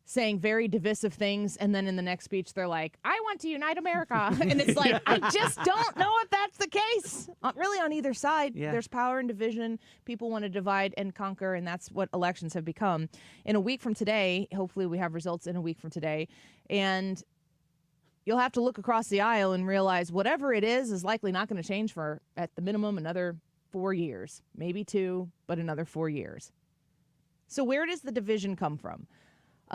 Speaker 26: saying very divisive things, and then in the next speech they're like, I want to unite America. And it's like, I just don't know if that's the case. Really on either side. Yeah. There's power and division. People want to divide and conquer, and that's what elections have become. In a week from today, hopefully we have results in a week from today, and you'll have to look across the aisle and realize whatever it is likely not going to change for, at the minimum, another 4 years. Maybe 2, but another 4 years. So where does the division come from?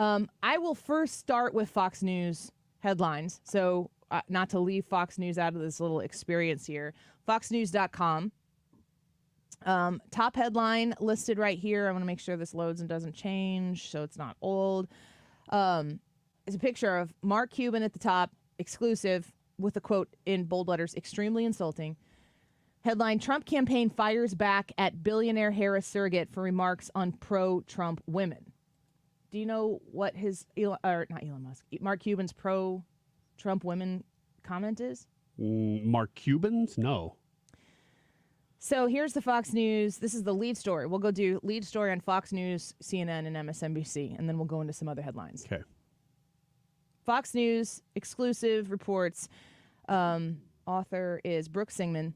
Speaker 26: I will first start with Fox News headlines. So not to leave Fox News out of this little experience here. FoxNews.com. Top headline listed right here. I want to make sure this loads and doesn't change so it's not old. Is a picture of Mark Cuban at the top, exclusive, with a quote in bold letters, extremely insulting. Headline, Trump campaign fires back at billionaire Harris surrogate for remarks on pro-Trump women. Do you know what Mark Cuban's pro-Trump women comment is?
Speaker 3: Mark Cuban's? No.
Speaker 26: So here's the Fox News. This is the lead story. We'll go do lead story on Fox News, CNN, and MSNBC, and then we'll go into some other headlines.
Speaker 3: Okay.
Speaker 26: Fox News exclusive reports. Author is Brooke Singman.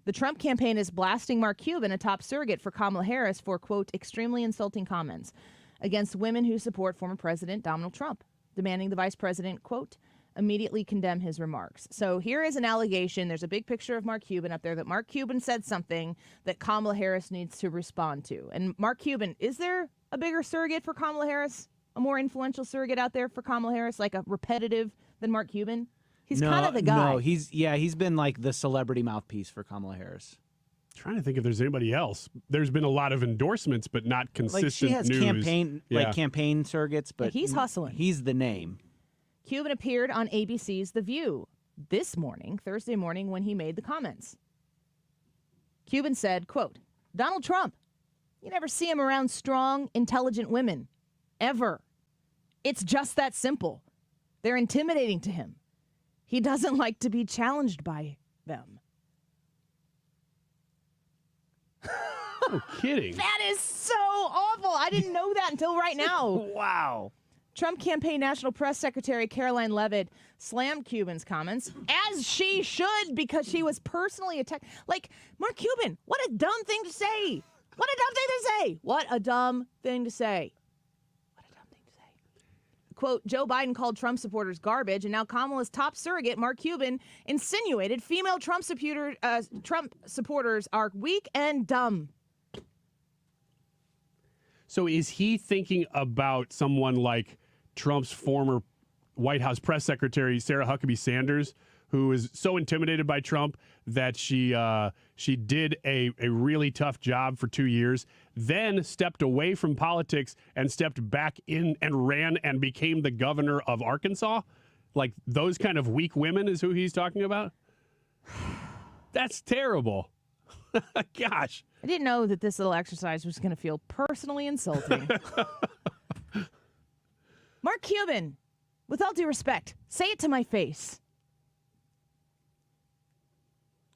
Speaker 26: The Trump campaign is blasting Mark Cuban, a top surrogate for Kamala Harris, for, quote, extremely insulting comments against women who support former President Donald Trump, demanding the vice president, quote, immediately condemn his remarks. So here is an allegation. There's a big picture of Mark Cuban up there that Mark Cuban said something that Kamala Harris needs to respond to. And Mark Cuban, is there a bigger surrogate for Kamala Harris? A more influential surrogate out there for Kamala Harris, like a repetitive than Mark Cuban? He's kind of the guy.
Speaker 1: No, he's been like the celebrity mouthpiece for Kamala Harris.
Speaker 3: Trying to think if there's anybody else. There's been a lot of endorsements, but not consistent
Speaker 1: she has
Speaker 3: news.
Speaker 1: campaign surrogates, but
Speaker 26: he's hustling.
Speaker 1: He's the name.
Speaker 26: Cuban appeared on ABC's The View this morning, Thursday morning, when he made the comments. Cuban said, quote, Donald Trump, you never see him around strong, intelligent women. Ever. It's just that simple. They're intimidating to him. He doesn't like to be challenged by them.
Speaker 3: No kidding.
Speaker 26: That is so awful. I didn't know that until right now.
Speaker 1: Wow.
Speaker 26: Trump campaign National Press Secretary Caroline Leavitt slammed Cuban's comments, as she should, because she was personally attacked. Like, Mark Cuban, what a dumb thing to say. What a dumb thing to say. What a dumb thing to say. What a dumb thing to say. Quote, Joe Biden called Trump supporters garbage, and now Kamala's top surrogate, Mark Cuban, insinuated female Trump supporters are weak and dumb.
Speaker 3: So is he thinking about someone like Trump's former White House press secretary, Sarah Huckabee Sanders, who is so intimidated by Trump that she did a really tough job for 2 years, then stepped away from politics and stepped back in and ran and became the governor of Arkansas? Like, those kind of weak women is who he's talking about? That's terrible. Gosh.
Speaker 26: I didn't know that this little exercise was going to feel personally insulting. Mark Cuban, with all due respect, say it to my face.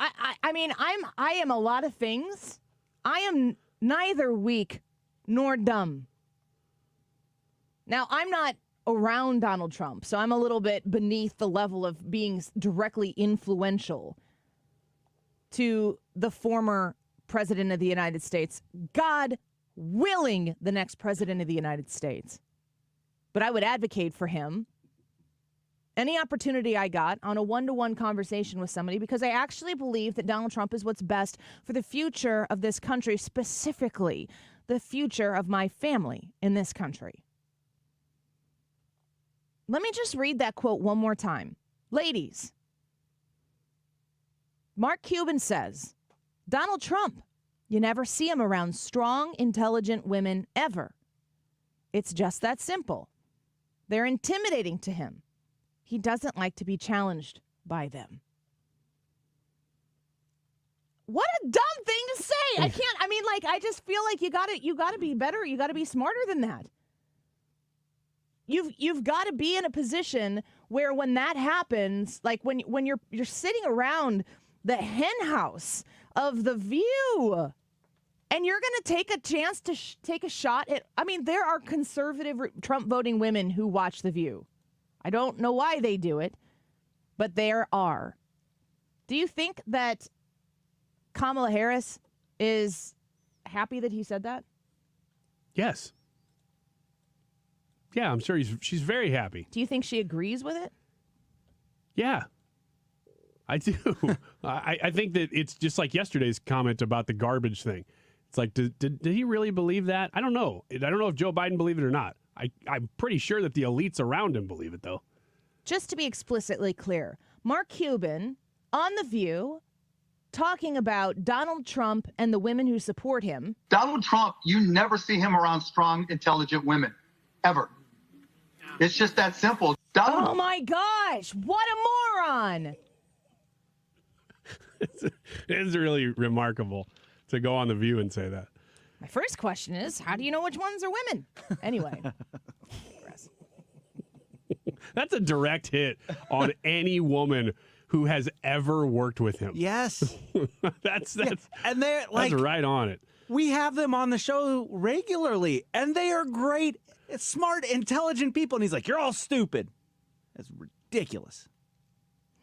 Speaker 26: I mean, I am a lot of things. I am neither weak nor dumb. Now, I'm not around Donald Trump, so I'm a little bit beneath the level of being directly influential to the former president of the United States. God willing, the next president of the United States. But I would advocate for him any opportunity I got on a one-to-one conversation with somebody, because I actually believe that Donald Trump is what's best for the future of this country, specifically the future of my family in this country. Let me just read that quote one more time. Ladies, Mark Cuban says, Donald Trump, you never see him around strong, intelligent women ever. It's just that simple. They're intimidating to him. He doesn't like to be challenged by them. What a dumb thing to say. I just feel like you gotta be better. You gotta be smarter than that. You've got to be in a position where when that happens, like when you're sitting around the hen house of The View, and you're going to take a chance to take a shot at, there are conservative Trump voting women who watch The View. I don't know why they do it, but there are. Do you think that Kamala Harris is happy that he said that?
Speaker 3: Yes. Yeah, I'm sure she's very happy.
Speaker 26: Do you think she agrees with it?
Speaker 3: Yeah, I do. I think that it's just like yesterday's comment about the garbage thing. It's like, did he really believe that? I don't know. I don't know if Joe Biden believed it or not. I'm pretty sure that the elites around him believe it, though.
Speaker 26: Just to be explicitly clear, Mark Cuban on The View talking about Donald Trump and the women who support him.
Speaker 7: Donald Trump, you never see him around strong, intelligent women, ever. It's just that simple.
Speaker 26: Oh, my gosh. What a moron.
Speaker 3: It is really remarkable to go on The View and say that.
Speaker 26: My first question is, how do you know which ones are women? Anyway.
Speaker 3: That's a direct hit on any woman who has ever worked with him.
Speaker 1: Yes.
Speaker 3: That's
Speaker 1: and they're like,
Speaker 3: that's right on it.
Speaker 1: We have them on the show regularly, and they are great, smart, intelligent people. And he's like, you're all stupid. That's ridiculous.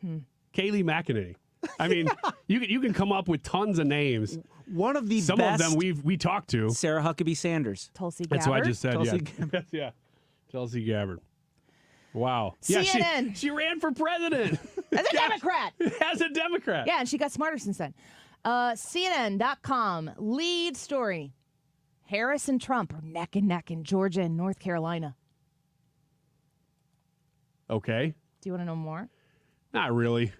Speaker 3: Kayleigh McEnany. I mean, you can come up with tons of names.
Speaker 1: One of the
Speaker 3: Some
Speaker 1: best
Speaker 3: of them we talked to.
Speaker 1: Sarah Huckabee Sanders.
Speaker 26: Tulsi Gabbard.
Speaker 3: That's what I just said.
Speaker 1: Tulsi
Speaker 3: Yeah. Yeah. Tulsi Gabbard. Wow.
Speaker 26: CNN.
Speaker 3: Yeah, she ran for president.
Speaker 26: As a Democrat.
Speaker 3: As a Democrat.
Speaker 26: Yeah, and she got smarter since then. CNN.com, lead story. Harris and Trump are neck and neck in Georgia and North Carolina.
Speaker 3: Okay.
Speaker 26: Do you want to know more?
Speaker 3: Not really.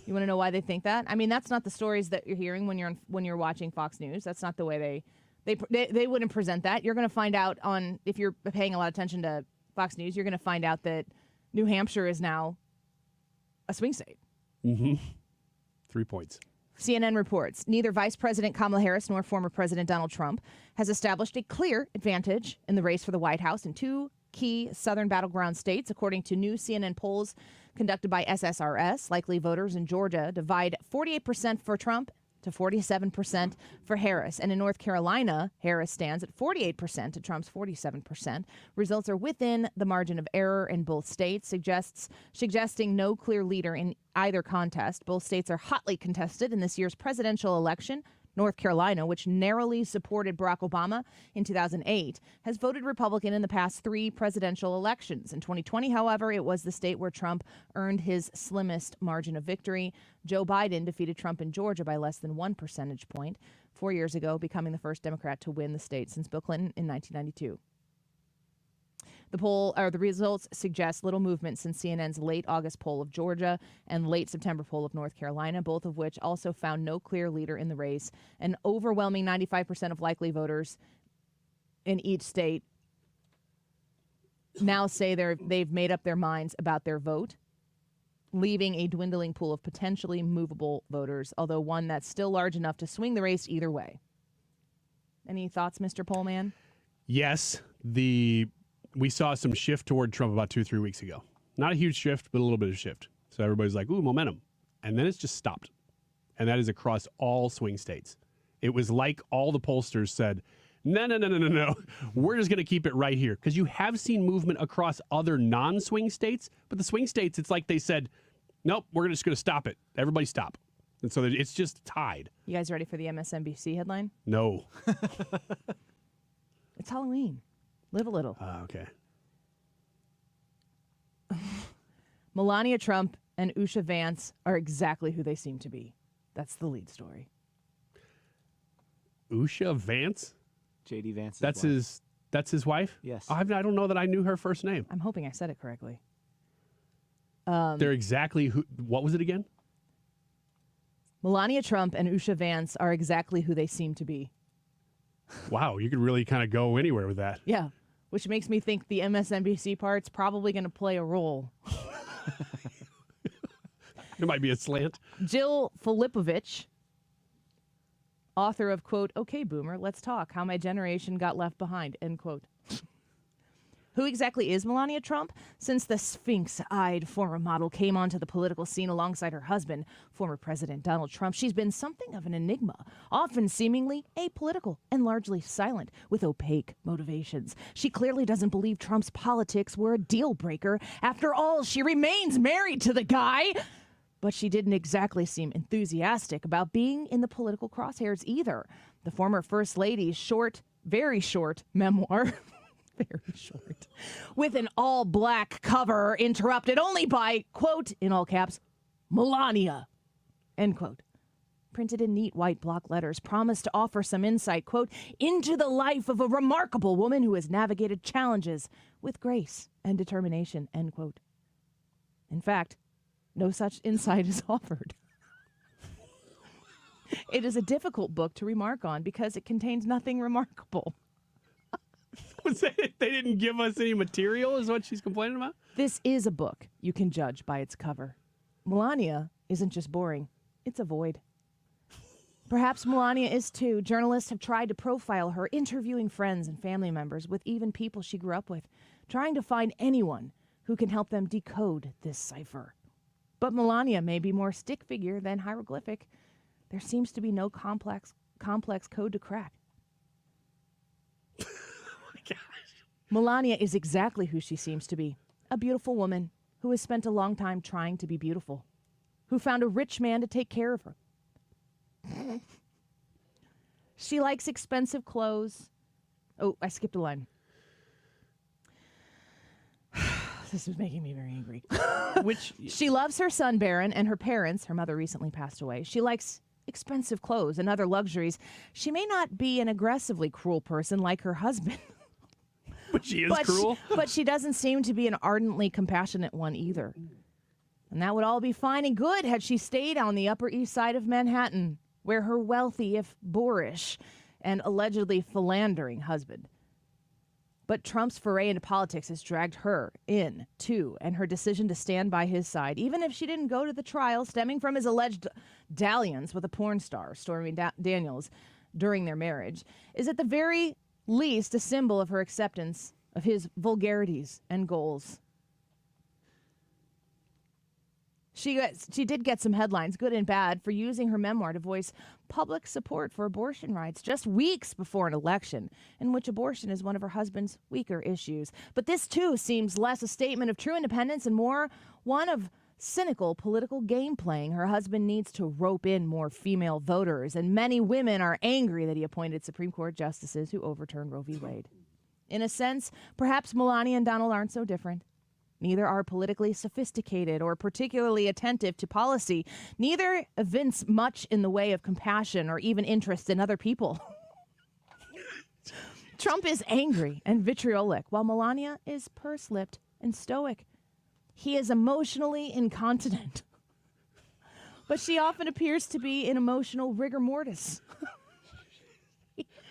Speaker 26: You want to know why they think that? I mean, that's not the stories that you're hearing when you're watching Fox News. That's not the way they wouldn't present that. You're going to find out if you're paying a lot of attention to Fox News, you're going to find out that New Hampshire is now a swing state.
Speaker 3: Mm-hmm. 3 points.
Speaker 26: CNN reports neither Vice President Kamala Harris nor former President Donald Trump has established a clear advantage in the race for the White House in two key southern battleground states, according to new CNN polls conducted by SSRS. Likely voters in Georgia divide 48% for Trump to 47% for Harris. And in North Carolina, Harris stands at 48% to Trump's 47%. Results are within the margin of error in both states, suggesting no clear leader in either contest. Both states are hotly contested in this year's presidential election. North Carolina, which narrowly supported Barack Obama in 2008, has voted Republican in the past three presidential elections. In 2020, however, it was the state where Trump earned his slimmest margin of victory. Joe Biden defeated Trump in Georgia by less than 1 percentage point 4 years ago, becoming the first Democrat to win the state since Bill Clinton in 1992. The results suggest little movement since CNN's late August poll of Georgia and late September poll of North Carolina, both of which also found no clear leader in the race. An overwhelming 95% of likely voters in each state now say they've made up their minds about their vote, leaving a dwindling pool of potentially movable voters, although one that's still large enough to swing the race either way. Any thoughts, Mr. Pollman?
Speaker 3: Yes, we saw some shift toward Trump about 2-3 weeks ago. Not a huge shift, but a little bit of shift. So everybody's like, ooh, momentum. And then it's just stopped. And that is across all swing states. It was like all the pollsters said, no. We're just going to keep it right here. Because you have seen movement across other non-swing states. But the swing states, it's like they said, nope, we're just going to stop it. Everybody stop. And so it's just tied.
Speaker 26: You guys ready for the MSNBC headline?
Speaker 3: No.
Speaker 26: It's Halloween. Live a little.
Speaker 3: Okay.
Speaker 26: Melania Trump and Usha Vance are exactly who they seem to be. That's the lead story.
Speaker 3: Usha Vance?
Speaker 1: J.D. Vance.
Speaker 3: That's his wife?
Speaker 1: Yes.
Speaker 3: I don't know that I knew her first name.
Speaker 26: I'm hoping I said it correctly.
Speaker 3: They're exactly who. What was it again?
Speaker 26: Melania Trump and Usha Vance are exactly who they seem to be.
Speaker 3: Wow, you could really kind of go anywhere with that.
Speaker 26: Yeah, which makes me think the MSNBC part's probably going to play a role.
Speaker 3: It might be a slant.
Speaker 26: Jill Filipovich, author of, quote, "Okay, Boomer, let's talk. How my generation got left behind," end quote. Who exactly is Melania Trump? Since the sphinx-eyed former model came onto the political scene alongside her husband, former President Donald Trump, she's been something of an enigma, often seemingly apolitical and largely silent, with opaque motivations. She clearly doesn't believe Trump's politics were a deal breaker. After all, she remains married to the guy. But she didn't exactly seem enthusiastic about being in the political crosshairs either. The former First Lady's short, very short memoir... very short, with an all-black cover interrupted only by, quote, in all caps, Melania, end quote. Printed in neat white block letters, promised to offer some insight, quote, into the life of a remarkable woman who has navigated challenges with grace and determination, end quote. In fact, no such insight is offered. It is a difficult book to remark on because it contains nothing remarkable.
Speaker 3: They didn't give us any material, is what she's complaining about?
Speaker 26: This is a book you can judge by its cover. Melania isn't just boring, it's a void. Perhaps Melania is too. Journalists have tried to profile her, interviewing friends and family members, with even people she grew up with, trying to find anyone who can help them decode this cipher. But Melania may be more stick figure than hieroglyphic. There seems to be no complex code to crack. Melania is exactly who she seems to be, a beautiful woman who has spent a long time trying to be beautiful, who found a rich man to take care of her. She likes expensive clothes. Oh, I skipped a line. This is making me very angry. She loves her son, Barron, and her parents. Her mother recently passed away. She likes expensive clothes and other luxuries. She may not be an aggressively cruel person like her husband.
Speaker 3: But she is cruel.
Speaker 26: But she doesn't seem to be an ardently compassionate one either. And that would all be fine and good had she stayed on the Upper East Side of Manhattan, where her wealthy, if boorish, and allegedly philandering husband. But Trump's foray into politics has dragged her in, too, and her decision to stand by his side, even if she didn't go to the trial stemming from his alleged dalliance with a porn star, Stormy Daniels, during their marriage, is at the very least a symbol of her acceptance of his vulgarities and goals. She did get some headlines, good and bad, for using her memoir to voice public support for abortion rights just weeks before an election, in which abortion is one of her husband's weaker issues. But this, too, seems less a statement of true independence and more one of cynical political game playing. Her husband needs to rope in more female voters, and many women are angry that he appointed Supreme Court justices who overturned Roe v. Wade. In a sense, perhaps Melania and Donald aren't so different. Neither are politically sophisticated or particularly attentive to policy. Neither evince much in the way of compassion or even interest in other people. Trump is angry and vitriolic, while Melania is purse-lipped and stoic. He is emotionally incontinent, but she often appears to be in emotional rigor mortis.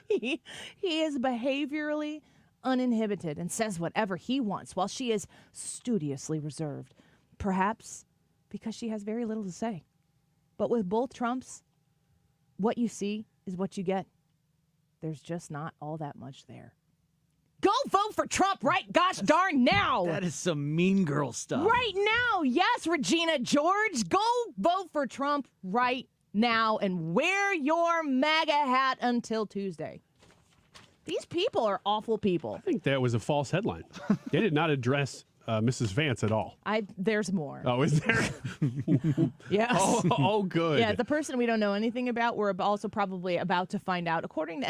Speaker 26: He is behaviorally uninhibited and says whatever he wants, while she is studiously reserved, perhaps because she has very little to say. But with both Trumps, what you see is what you get. There's just not all that much there. Go vote for Trump right gosh darn now.
Speaker 1: That is some mean girl stuff.
Speaker 26: Right now. Yes, Regina George. Go vote for Trump right now and wear your MAGA hat until Tuesday. These people are awful people.
Speaker 3: I think that was a false headline. They did not address Mrs. Vance at all.
Speaker 26: There's more.
Speaker 3: Oh, is there?
Speaker 26: Yes.
Speaker 3: Oh, good.
Speaker 26: Yeah, the person we don't know anything about, we're also probably about to find out. According to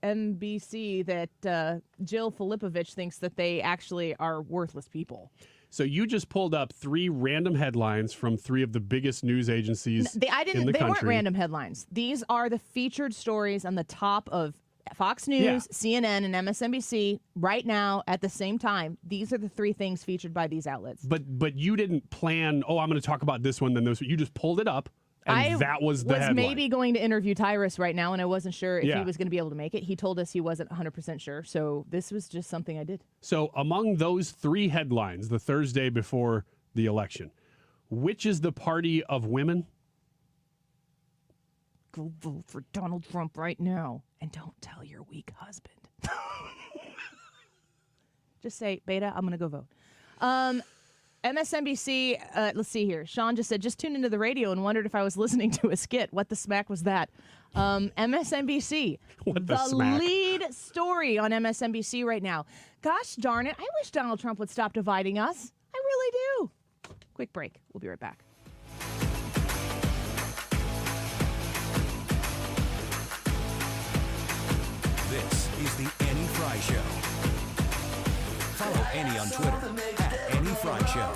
Speaker 26: NBC, that Jill Filipovich thinks that they actually are worthless people.
Speaker 3: So you just pulled up 3 random headlines from 3 of the biggest news agencies in the country.
Speaker 26: They weren't random headlines. These are the featured stories on the top of Fox News, CNN, and MSNBC right now at the same time. These are the 3 things featured by these outlets.
Speaker 3: But you didn't plan, I'm going to talk about this one, then this one. You just pulled it up, and that was the headline.
Speaker 26: I was maybe going to interview Tyrus right now, and I wasn't sure if he was going to be able to make it. He told us he wasn't 100% sure, so this was just something I did.
Speaker 3: So among those 3 headlines, the Thursday before the election, which is the party of women?
Speaker 26: Go vote for Donald Trump right now, and don't tell your weak husband. Just say, Beta, I'm going to go vote. MSNBC, let's see here. Sean just said, just tuned into the radio and wondered if I was listening to a skit. What the smack was that? MSNBC,
Speaker 3: what the smack?
Speaker 26: Lead story on MSNBC right now. Gosh darn it, I wish Donald Trump would stop dividing us. I really do. Quick break. We'll be right back.
Speaker 24: This is the Annie Fry Show. Follow Annie on Twitter at Annie Fry Show.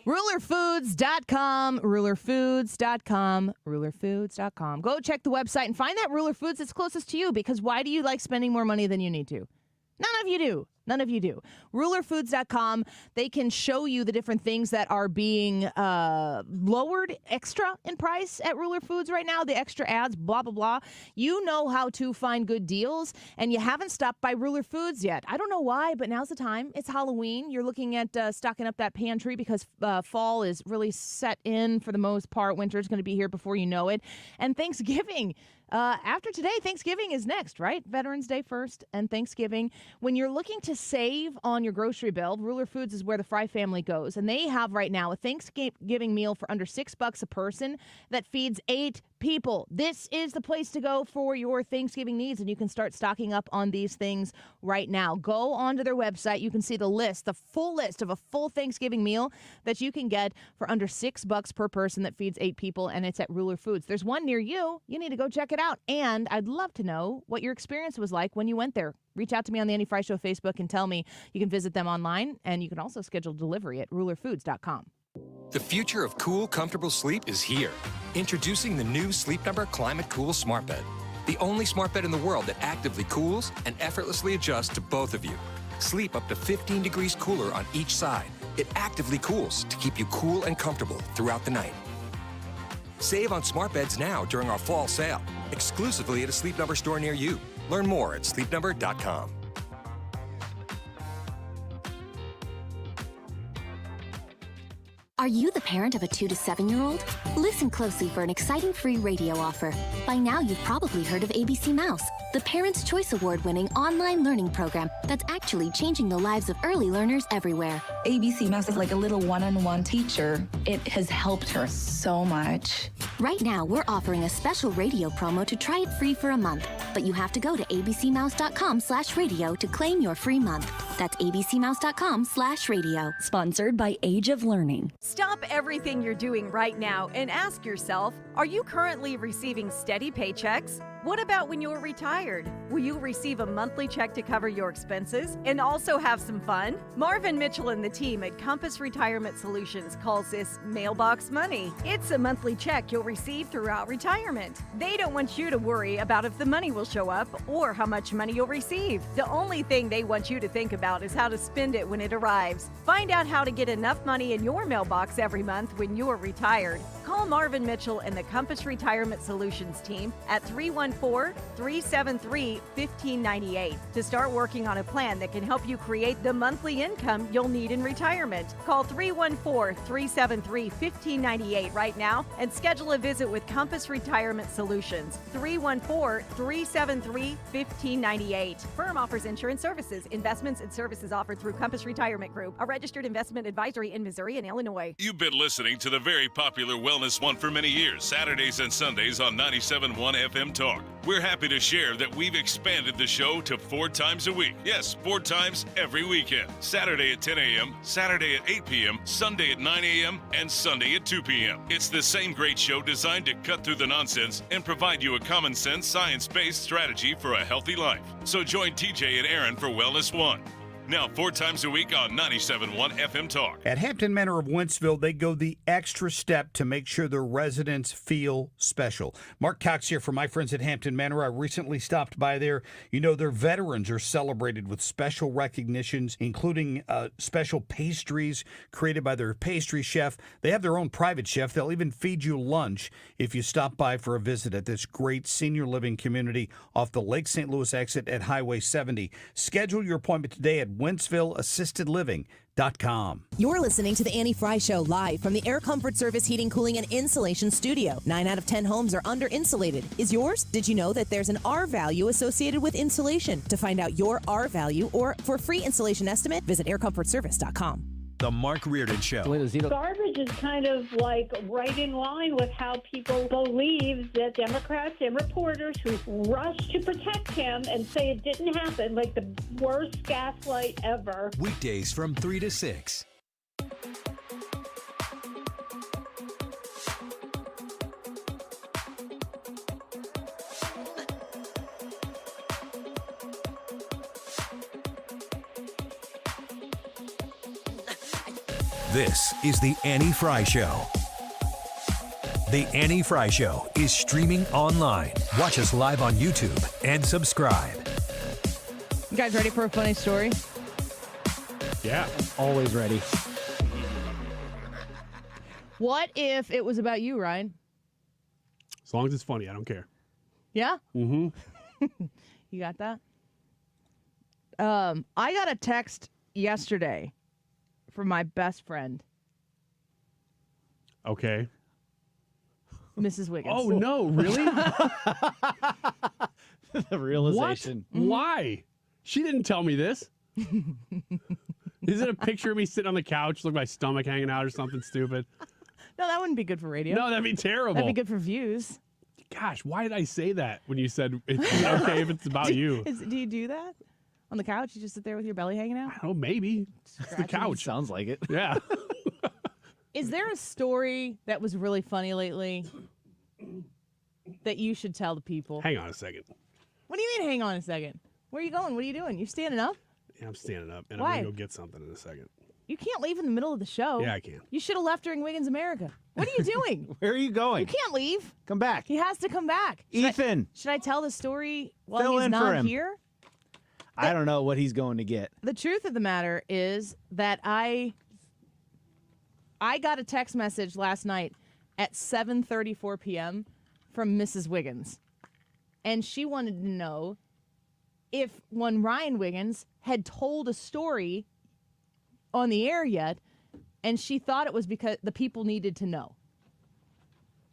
Speaker 26: RulerFoods.com, RulerFoods.com, RulerFoods.com. Go check the website and find that Ruler Foods that's closest to you, because why do you like spending more money than you need to? None of you do. None of you do. RulerFoods.com, they can show you the different things that are being lowered extra in price at Ruler Foods right now, the extra ads, blah, blah, blah. You know how to find good deals, and you haven't stopped by Ruler Foods yet. I don't know why, but now's the time. It's Halloween. You're looking at stocking up that pantry because fall is really set in for the most part. Winter's going to be here before you know it. And Thanksgiving. After today, Thanksgiving is next, right? Veterans Day first and Thanksgiving. When you're looking to save on your grocery bill, Ruler Foods is where the Fry family goes. And they have right now a Thanksgiving meal for under $6 a person that feeds 8 people. This is the place to go for your Thanksgiving needs, and you can start stocking up on these things right now. Go onto their website. You can see the list, the full list of a full Thanksgiving meal that you can get for under $6 per person that feeds 8 people, and it's at Ruler Foods. There's one near you. You need to go check it out, and I'd love to know what your experience was like when you went there. Reach out to me on the Annie Fry Show Facebook and tell me. You can visit them online, and you can also schedule delivery at rulerfoods.com.
Speaker 8: The future of cool, comfortable sleep is here. Introducing the new Sleep Number Climate Cool Smart Bed. The only smart bed in the world that actively cools and effortlessly adjusts to both of you. Sleep up to 15 degrees cooler on each side. It actively cools to keep you cool and comfortable throughout the night. Save on smart beds now during our fall sale, exclusively at a Sleep Number store near you. Learn more at sleepnumber.com.
Speaker 31: Are you the parent of a 2 to 7-year-old? Listen closely for an exciting free radio offer. By now, you've probably heard of ABC Mouse, the Parents' Choice Award-winning online learning program that's actually changing the lives of early learners everywhere.
Speaker 9: ABC Mouse is like a little one-on-one teacher. It has helped her so much.
Speaker 31: Right now, we're offering a special radio promo to try it free for a month, but you have to go to abcmouse.com/radio to claim your free month. That's abcmouse.com/radio.
Speaker 10: Sponsored by Age of Learning.
Speaker 11: Stop everything you're doing right now and ask yourself, are you currently receiving steady paychecks? What about when you're retired? Will you receive a monthly check to cover your expenses and also have some fun? Marvin Mitchell and the team at Compass Retirement Solutions calls this mailbox money. It's a monthly check you'll receive throughout retirement. They don't want you to worry about if the money will show up or how much money you'll receive. The only thing they want you to think about is how to spend it when it arrives. Find out how to get enough money in your mailbox every month when you're retired. Call Marvin Mitchell and the Compass Retirement Solutions team at 314-373-1598 to start working on a plan that can help you create the monthly income you'll need in retirement. Call 314-373-1598 right now and schedule a visit with Compass Retirement Solutions. 314-373-1598. Firm offers insurance services, investments, and services offered through Compass Retirement Group, a registered investment advisory in Missouri and Illinois.
Speaker 17: You've been listening to the very popular Wellness One for many years, Saturdays and Sundays on 97.1 FM Talk. We're happy to share that we've expanded the show to 4 times a week. Yes, 4 times every weekend. Saturday at 10 a.m., Saturday at 8 p.m., Sunday at 9 a.m., and Sunday at 2 p.m. It's the same great show designed to cut through the nonsense and provide you a common sense, science-based strategy for a healthy life. So join TJ and Aaron for Wellness One. Now 4 times a week on 97.1 FM Talk.
Speaker 19: At Hampton Manor of Wentzville, they go the extra step to make sure their residents feel special. Mark Cox here for my friends at Hampton Manor. I recently stopped by there. You know, their veterans are celebrated with special recognitions, including special pastries created by their pastry chef. They have their own private chef. They'll even feed you lunch if you stop by for a visit at this great senior living community off the Lake St. Louis exit at Highway 70. Schedule your appointment today at WentzvilleAssistedLiving.com.
Speaker 20: You're listening to the Annie Fry Show live from the Air Comfort Service Heating, Cooling, and Insulation Studio. 9 out of 10 homes are under-insulated. Is yours? Did you know that there's an R value associated with insulation? To find out your R value or for free insulation estimate, visit aircomfortservice.com.
Speaker 24: The Mark Reardon Show.
Speaker 21: Garbage is kind of like right in line with how people believe that Democrats and reporters who rush to protect him and say it didn't happen, like the worst gaslight ever.
Speaker 24: Weekdays from 3 to 6. This is the Annie Fry Show. The Annie Fry Show is streaming online. Watch us live on YouTube and subscribe.
Speaker 26: You guys ready for a funny story?
Speaker 3: Yeah.
Speaker 1: Always ready.
Speaker 26: What if it was about you, Ryan?
Speaker 3: As long as it's funny, I don't care.
Speaker 26: Yeah?
Speaker 3: Mm-hmm.
Speaker 26: You got that? I got a text yesterday from my best friend.
Speaker 3: Okay.
Speaker 26: Mrs. Wiggins.
Speaker 3: Oh, no, really?
Speaker 1: The realization.
Speaker 3: What? Why? She didn't tell me this. Is it a picture of me sitting on the couch, look my stomach hanging out or something stupid?
Speaker 26: No, that wouldn't be good for radio.
Speaker 3: No, that'd be terrible.
Speaker 26: That'd be good for views.
Speaker 3: Gosh, why did I say that when you said it's okay if it's about you?
Speaker 26: Do you do that? On the couch? You just sit there with your belly hanging out?
Speaker 3: Oh, maybe. It's the couch.
Speaker 1: Sounds like it.
Speaker 3: Yeah.
Speaker 26: Is there a story that was really funny lately that you should tell the people?
Speaker 3: Hang on a second.
Speaker 26: What do you mean, hang on a second? Where are you going? What are you doing? You standing up?
Speaker 3: Yeah, I'm standing up, and
Speaker 26: Why?
Speaker 3: I'm going to go get something in a second.
Speaker 26: You can't leave in the middle of the show.
Speaker 3: Yeah, I can.
Speaker 26: You should have left during Wiggins America. What are you doing?
Speaker 1: Where are you going?
Speaker 26: You can't leave.
Speaker 1: Come back.
Speaker 26: He has to come back.
Speaker 1: Ethan.
Speaker 26: Should I tell the story while
Speaker 1: Fill
Speaker 26: he's
Speaker 1: in for
Speaker 26: not
Speaker 1: him.
Speaker 26: here?
Speaker 1: I don't know what he's going to get.
Speaker 26: The truth of the matter is that I got a text message last night at 7:34 p.m. from Mrs. Wiggins. And she wanted to know if when Ryan Wiggins had told a story on the air yet, and she thought it was because the people needed to know.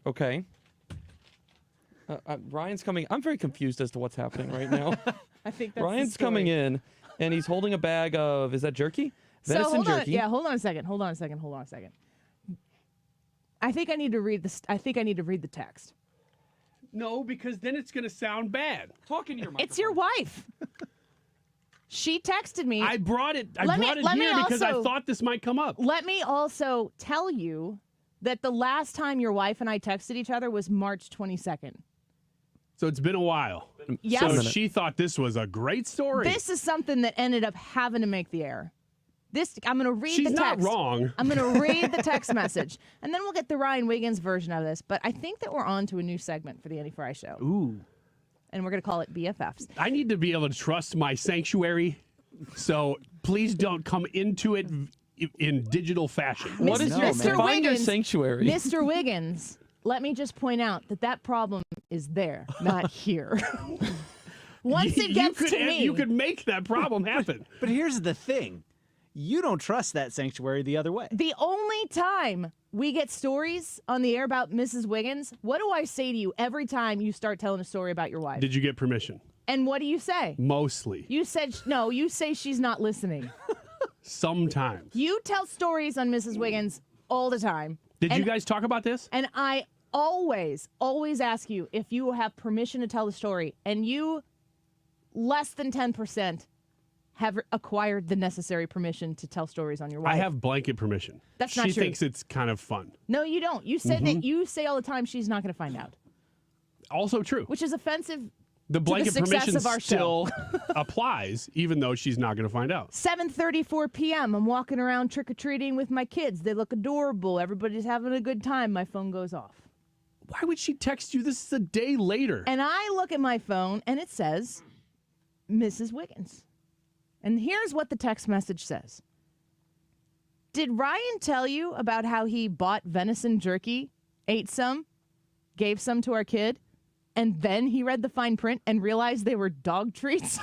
Speaker 2: Okay. Ryan's coming. I'm very confused as to what's happening right now.
Speaker 26: I think that's
Speaker 2: Ryan's
Speaker 26: the story.
Speaker 2: coming in, and he's holding a bag of, is that jerky? Venison
Speaker 26: hold on,
Speaker 2: jerky.
Speaker 26: yeah, hold on a second. I think I need to read this. I think I need to read the text.
Speaker 3: No, because then it's going to sound bad.
Speaker 2: Talk in your microphone.
Speaker 26: It's your wife. She texted me.
Speaker 3: I brought it
Speaker 26: Let me
Speaker 3: here because I
Speaker 26: also-
Speaker 3: thought this might come up.
Speaker 26: Let me also tell you that the last time your wife and I texted each other was March 22nd.
Speaker 3: So it's been a while.
Speaker 26: Yes.
Speaker 3: So she thought this was a great story.
Speaker 26: This is something that ended up having to make the air. I'm going to read
Speaker 3: She's
Speaker 26: the text.
Speaker 3: not wrong.
Speaker 26: I'm going to read the text message, and then we'll get the Ryan Wiggins version of this. But I think that we're on to a new segment for the Annie Fry Show.
Speaker 3: Ooh.
Speaker 26: And we're going to call it BFFs.
Speaker 3: I need to be able to trust my sanctuary, so please don't come into it in digital fashion.
Speaker 2: What is your define your sanctuary?
Speaker 26: Mr. Wiggins, let me just point out that problem is there, not here. Once it gets to me.
Speaker 3: You could make that problem happen.
Speaker 1: But here's the thing. You don't trust that sanctuary the other way.
Speaker 26: The only time we get stories on the air about Mrs. Wiggins, what do I say to you every time you start telling a story about your wife?
Speaker 3: Did you get permission?
Speaker 26: And what do you say?
Speaker 3: Mostly.
Speaker 26: You said, no, you say she's not listening.
Speaker 3: Sometimes.
Speaker 26: You tell stories on Mrs. Wiggins all the time.
Speaker 3: Did you guys talk about this?
Speaker 26: And I always ask you if you have permission to tell the story. And you, less than 10%, have acquired the necessary permission to tell stories on your wife.
Speaker 3: I have blanket permission.
Speaker 26: That's not
Speaker 3: She
Speaker 26: true.
Speaker 3: thinks it's kind of fun.
Speaker 26: No, you don't. You said that you say all the time she's not going to find out.
Speaker 3: Also true.
Speaker 26: Which is offensive
Speaker 3: The blanket
Speaker 26: to the success
Speaker 3: permission
Speaker 26: of our
Speaker 3: still
Speaker 26: show.
Speaker 3: applies, even though she's not going to find out.
Speaker 26: 7:34 p.m. I'm walking around trick-or-treating with my kids. They look adorable. Everybody's having a good time. My phone goes off.
Speaker 3: Why would she text you? This is a day later.
Speaker 26: And I look at my phone, and it says, Mrs. Wiggins. And here's what the text message says. Did Ryan tell you about how he bought venison jerky, ate some, gave some to our kid, and then he read the fine print and realized they were dog treats?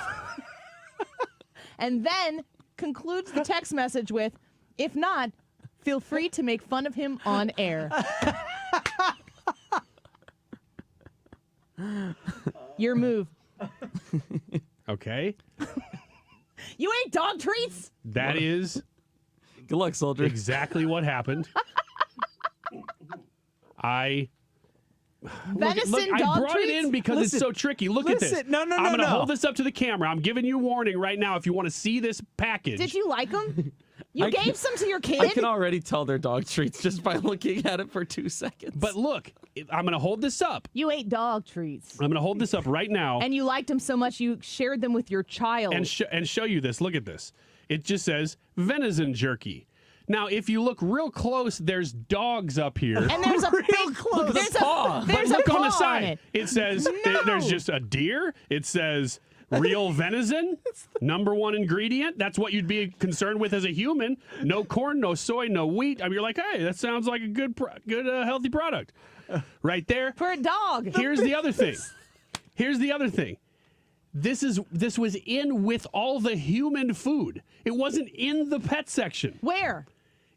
Speaker 26: And then concludes the text message with, if not, feel free to make fun of him on air. Your move.
Speaker 3: Okay.
Speaker 26: You ate dog treats?
Speaker 3: That is
Speaker 2: good luck, soldier.
Speaker 3: Exactly what happened. I
Speaker 26: Venison
Speaker 3: I
Speaker 26: dog
Speaker 3: brought
Speaker 26: treats?
Speaker 3: it in because it's so tricky. Look at this.
Speaker 1: No,
Speaker 3: I'm going to
Speaker 1: no.
Speaker 3: hold this up to the camera. I'm giving you warning right now if you want to see this package.
Speaker 26: Did you like them? You gave some to your kid?
Speaker 2: I can already tell they're dog treats just by looking at it for 2 seconds.
Speaker 3: But look, I'm going to hold this up.
Speaker 26: You ate dog treats.
Speaker 3: I'm going to hold this up right now.
Speaker 26: And you liked them so much you shared them with your child.
Speaker 3: And show you this. Look at this. It just says venison jerky. Now, if you look real close, there's dogs up here.
Speaker 26: And there's a big
Speaker 1: close.
Speaker 26: There's
Speaker 2: paw.
Speaker 26: a there's
Speaker 3: But look
Speaker 26: a paw
Speaker 3: on the side.
Speaker 26: it.
Speaker 3: It says there's just a deer. It says real venison, #1 ingredient. That's what you'd be concerned with as a human. No corn, no soy, no wheat. I mean, you're like, hey, that sounds like a good healthy product. Right there.
Speaker 26: For a dog.
Speaker 3: Here's the other thing. This was in with all the human food. It wasn't in the pet section.
Speaker 26: Where?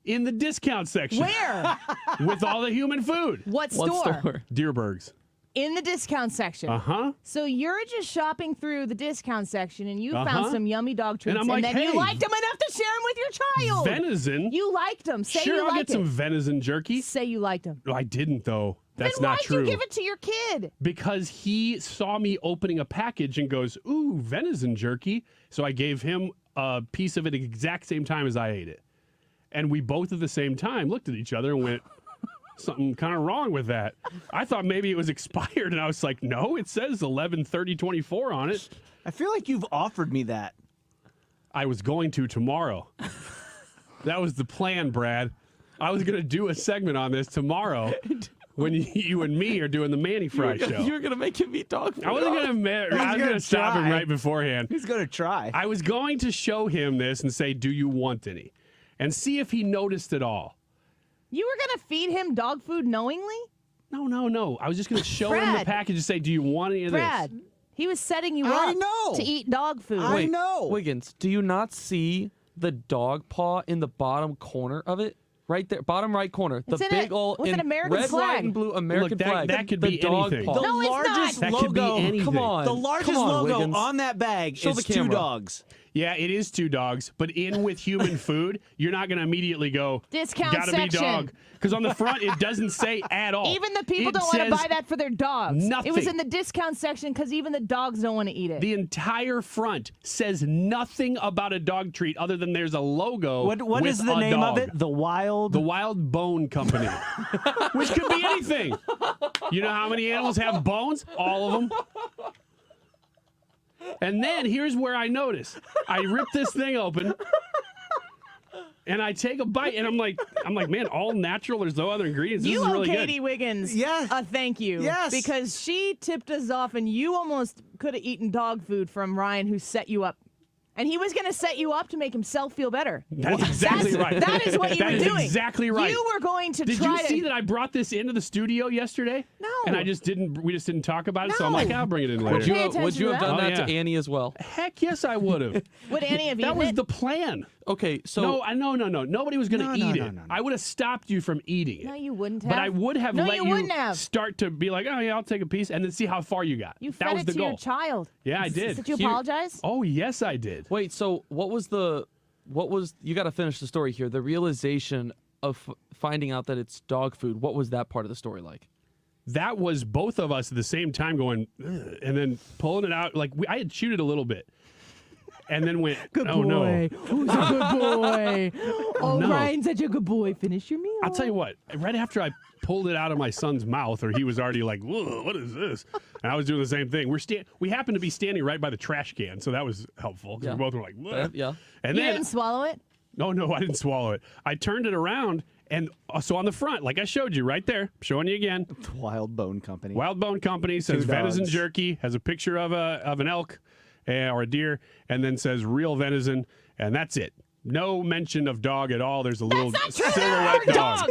Speaker 3: In the discount section.
Speaker 26: Where?
Speaker 3: With all the human food.
Speaker 26: What store?
Speaker 3: Deerberg's.
Speaker 26: In the discount section.
Speaker 3: Uh-huh.
Speaker 26: So you're just shopping through the discount section and you found some yummy dog treats
Speaker 3: And I'm like,
Speaker 26: then you
Speaker 3: hey,
Speaker 26: liked them enough to share them with your child.
Speaker 3: Venison?
Speaker 26: You liked them. Say
Speaker 3: Sure,
Speaker 26: you
Speaker 3: I'll
Speaker 26: liked
Speaker 3: get some
Speaker 26: it.
Speaker 3: venison jerky.
Speaker 26: Say you liked them.
Speaker 3: No, I didn't, though. That's
Speaker 26: then
Speaker 3: not
Speaker 26: why'd
Speaker 3: true.
Speaker 26: you give it to your kid?
Speaker 3: Because he saw me opening a package and goes, ooh, venison jerky. So I gave him a piece of it at the exact same time as I ate it. And we both at the same time looked at each other and went, something kind of wrong with that. I thought maybe it was expired, and I was like, no, it says 11/30/24 on it.
Speaker 1: I feel like you've offered me that.
Speaker 3: I was going to tomorrow. That was the plan, Brad. I was going to do a segment on this tomorrow when you and me are doing the Manny Fry show.
Speaker 2: You were going to make him eat dog food.
Speaker 3: I wasn't going to. I was going to stop him right beforehand.
Speaker 1: He's going to try.
Speaker 3: I was going to show him this and say, "Do you want any?" and see if he noticed it all.
Speaker 26: You were going to feed him dog food knowingly?
Speaker 3: No. I was just going to show him the package and say, "Do you want any of
Speaker 26: Brad,
Speaker 3: this?"
Speaker 26: he was setting you up to eat dog food.
Speaker 1: I know.
Speaker 2: Wiggins, do you not see the dog paw in the bottom corner of it? Right there, bottom right corner. The big old
Speaker 26: with an American
Speaker 2: red,
Speaker 26: flag.
Speaker 2: white, and blue American flag.
Speaker 3: That could
Speaker 2: the
Speaker 3: be
Speaker 2: dog
Speaker 3: anything.
Speaker 2: paw.
Speaker 1: The largest
Speaker 3: That
Speaker 1: logo.
Speaker 3: could be anything.
Speaker 2: Come on.
Speaker 1: The largest
Speaker 2: Come on,
Speaker 1: logo
Speaker 2: Wiggins.
Speaker 1: on that bag
Speaker 2: Show
Speaker 1: is
Speaker 2: the
Speaker 1: 2
Speaker 2: camera.
Speaker 1: dogs.
Speaker 3: Yeah, it is 2 dogs, but in with human food, you're not going to immediately go,
Speaker 26: Discount
Speaker 3: gotta
Speaker 26: section.
Speaker 3: be dog. Because on the front, it doesn't say at all.
Speaker 26: Even the people
Speaker 3: It
Speaker 26: don't want to
Speaker 3: says
Speaker 26: buy that for their dogs.
Speaker 3: nothing.
Speaker 26: It was in the discount section because even the dogs don't want to eat it.
Speaker 3: The entire front says nothing about a dog treat other than there's a logo.
Speaker 1: What
Speaker 3: with
Speaker 1: is the
Speaker 3: a
Speaker 1: name
Speaker 3: dog.
Speaker 1: of it? The
Speaker 3: Wild Bone Company, which could be anything. You know how many animals have bones? All of them. And then here's where I notice. I rip this thing open, and I take a bite, and I'm like, man, all natural. There's no other ingredients. This
Speaker 26: You
Speaker 3: is
Speaker 26: owe
Speaker 3: really
Speaker 26: Katie
Speaker 3: good.
Speaker 26: Wiggins a thank you.
Speaker 1: Yes.
Speaker 26: Because she tipped us off, and you almost could have eaten dog food from Ryan, who set you up. And he was going to set you up to make himself feel better.
Speaker 3: That's exactly right.
Speaker 26: That is what you
Speaker 3: That
Speaker 26: were
Speaker 3: is
Speaker 26: doing.
Speaker 3: exactly right.
Speaker 26: You were going to
Speaker 3: Did
Speaker 26: try
Speaker 3: you
Speaker 26: to...
Speaker 3: see that I brought this into the studio yesterday?
Speaker 26: No.
Speaker 3: And we just didn't talk about it, so I'm like, I'll bring it in later.
Speaker 2: Would you have done
Speaker 3: Oh,
Speaker 2: that
Speaker 3: yeah.
Speaker 2: to Annie as well?
Speaker 3: Heck yes, I would have.
Speaker 26: Would Annie have eaten
Speaker 3: That was
Speaker 26: it?
Speaker 3: the plan.
Speaker 2: Okay, so...
Speaker 3: No. Nobody was going to eat it. I would have stopped you from eating it.
Speaker 26: No, you wouldn't have.
Speaker 3: But I would have
Speaker 26: no,
Speaker 3: let
Speaker 26: you wouldn't have.
Speaker 3: start to be like, oh, yeah, I'll take a piece, and then see how far you got.
Speaker 26: You
Speaker 3: that
Speaker 26: fed
Speaker 3: was
Speaker 26: it
Speaker 3: the
Speaker 26: to
Speaker 3: goal.
Speaker 26: your child.
Speaker 3: Yeah, I did.
Speaker 26: Did you apologize?
Speaker 3: Oh, yes, I did.
Speaker 2: Wait, so what was you got to finish the story here. The realization of finding out that it's dog food, what was that part of the story like?
Speaker 3: That was both of us at the same time going, ugh, and then pulling it out. Like, I had chewed it a little bit. And then went,
Speaker 26: Good
Speaker 3: oh,
Speaker 26: boy.
Speaker 3: no.
Speaker 26: Who's a good boy? Oh,
Speaker 3: no.
Speaker 26: Ryan's such a good boy. Finish your meal.
Speaker 3: I'll tell you what, right after I pulled it out of my son's mouth, or he was already like, whoa, what is this? And I was doing the same thing. We happened to be standing right by the trash can, so that was helpful. 'Cause
Speaker 2: Yeah.
Speaker 3: we both were like, whoa.
Speaker 2: Yeah.
Speaker 3: And
Speaker 26: You
Speaker 3: then,
Speaker 26: didn't swallow it?
Speaker 3: no, I didn't swallow it. I turned it around, and so on the front, like I showed you right there, showing you again.
Speaker 1: Wild Bone Company.
Speaker 3: Wild Bone Company says
Speaker 1: 2
Speaker 3: venison
Speaker 1: dogs.
Speaker 3: jerky, has a picture of an elk or a deer, and then says real venison, and that's it. No mention of dog at all. There's a little silhouette dog.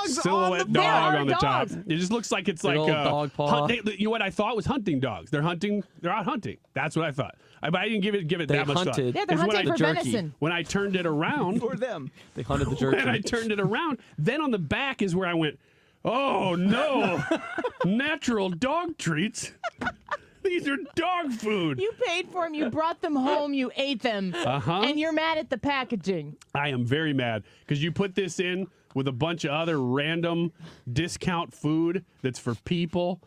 Speaker 3: Silhouette dog on the top. It just looks like it's
Speaker 2: Big
Speaker 3: like
Speaker 2: old dog paw.
Speaker 3: you know what I thought was hunting dogs. They're out hunting. That's what I thought. But I didn't give it
Speaker 2: They
Speaker 3: that much thought.
Speaker 2: hunted.
Speaker 26: Yeah, they're
Speaker 3: It's when
Speaker 26: hunting
Speaker 3: I-
Speaker 26: for venison.
Speaker 3: When I turned it around,
Speaker 1: For them.
Speaker 2: They hunted the jerky.
Speaker 3: when I turned it around, then on the back is where I went, oh no, natural dog treats. These are dog food.
Speaker 26: You paid for them. You brought them home. You ate them.
Speaker 3: Uh-huh.
Speaker 26: And you're mad at the packaging.
Speaker 3: I am very mad because you put this in with a bunch of other random discount food that's for people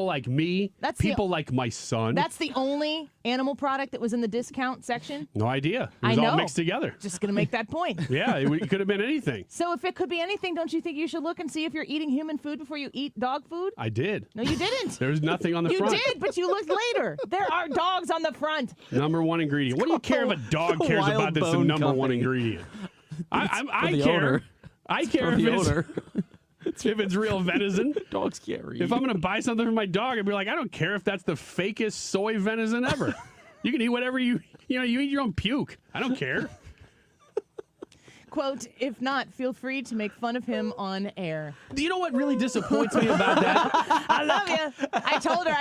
Speaker 3: like me, people like my son.
Speaker 26: That's the only animal product that was in the discount section?
Speaker 3: No idea. It
Speaker 26: I
Speaker 3: was
Speaker 26: know.
Speaker 3: all mixed together.
Speaker 26: Just going to make that point.
Speaker 3: Yeah, it could have been anything.
Speaker 26: So if it could be anything, don't you think you should look and see if you're eating human food before you eat dog food?
Speaker 3: I did.
Speaker 26: No, you didn't.
Speaker 3: There's nothing on the front.
Speaker 26: You did, but you looked later. There are dogs on the front.
Speaker 3: Number one ingredient. What do you care if a dog cares
Speaker 1: Wild
Speaker 3: about that's the
Speaker 1: Bone
Speaker 3: number one
Speaker 1: Company.
Speaker 3: ingredient? I
Speaker 2: the
Speaker 3: care.
Speaker 2: owner.
Speaker 3: I care
Speaker 2: For
Speaker 3: if
Speaker 2: the
Speaker 3: it's,
Speaker 2: owner.
Speaker 3: if it's real venison.
Speaker 2: Dog's scary.
Speaker 3: If I'm going to buy something for my dog, I'd be like, I don't care if that's the fakest soy venison ever. You can eat whatever you eat your own puke. I don't care.
Speaker 26: Quote, if not, feel free to make fun of him on air.
Speaker 3: Do you know what really disappoints me about that?
Speaker 26: I love you. I told her,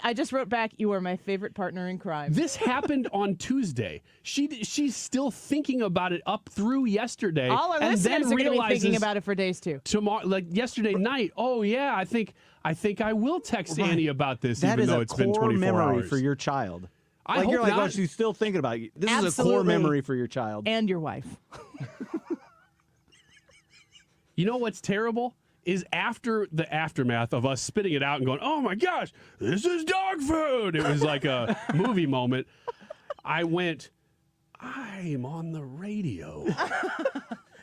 Speaker 26: I just wrote back, you are my favorite partner in crime.
Speaker 3: This happened on Tuesday. She's still thinking about it up through yesterday.
Speaker 26: All our
Speaker 3: and
Speaker 26: listeners
Speaker 3: then
Speaker 26: are going to be
Speaker 3: realizes
Speaker 26: thinking about it for days, too.
Speaker 3: tomorrow, like yesterday night. Oh yeah, I think I will text
Speaker 1: Right.
Speaker 3: Annie about this,
Speaker 1: That
Speaker 3: even
Speaker 1: is
Speaker 3: though
Speaker 1: a
Speaker 3: it's been
Speaker 1: core
Speaker 3: 24
Speaker 1: memory
Speaker 3: hours.
Speaker 1: for your child.
Speaker 3: I
Speaker 1: Like
Speaker 3: hope
Speaker 1: you're like,
Speaker 3: not.
Speaker 1: oh, she's still thinking about you. This is a core
Speaker 26: Absolutely.
Speaker 1: memory for your child.
Speaker 26: And your wife.
Speaker 3: You know what's terrible is after the aftermath of us spitting it out and going, oh my gosh, this is dog food. It was like a movie moment. I went, I'm on the radio.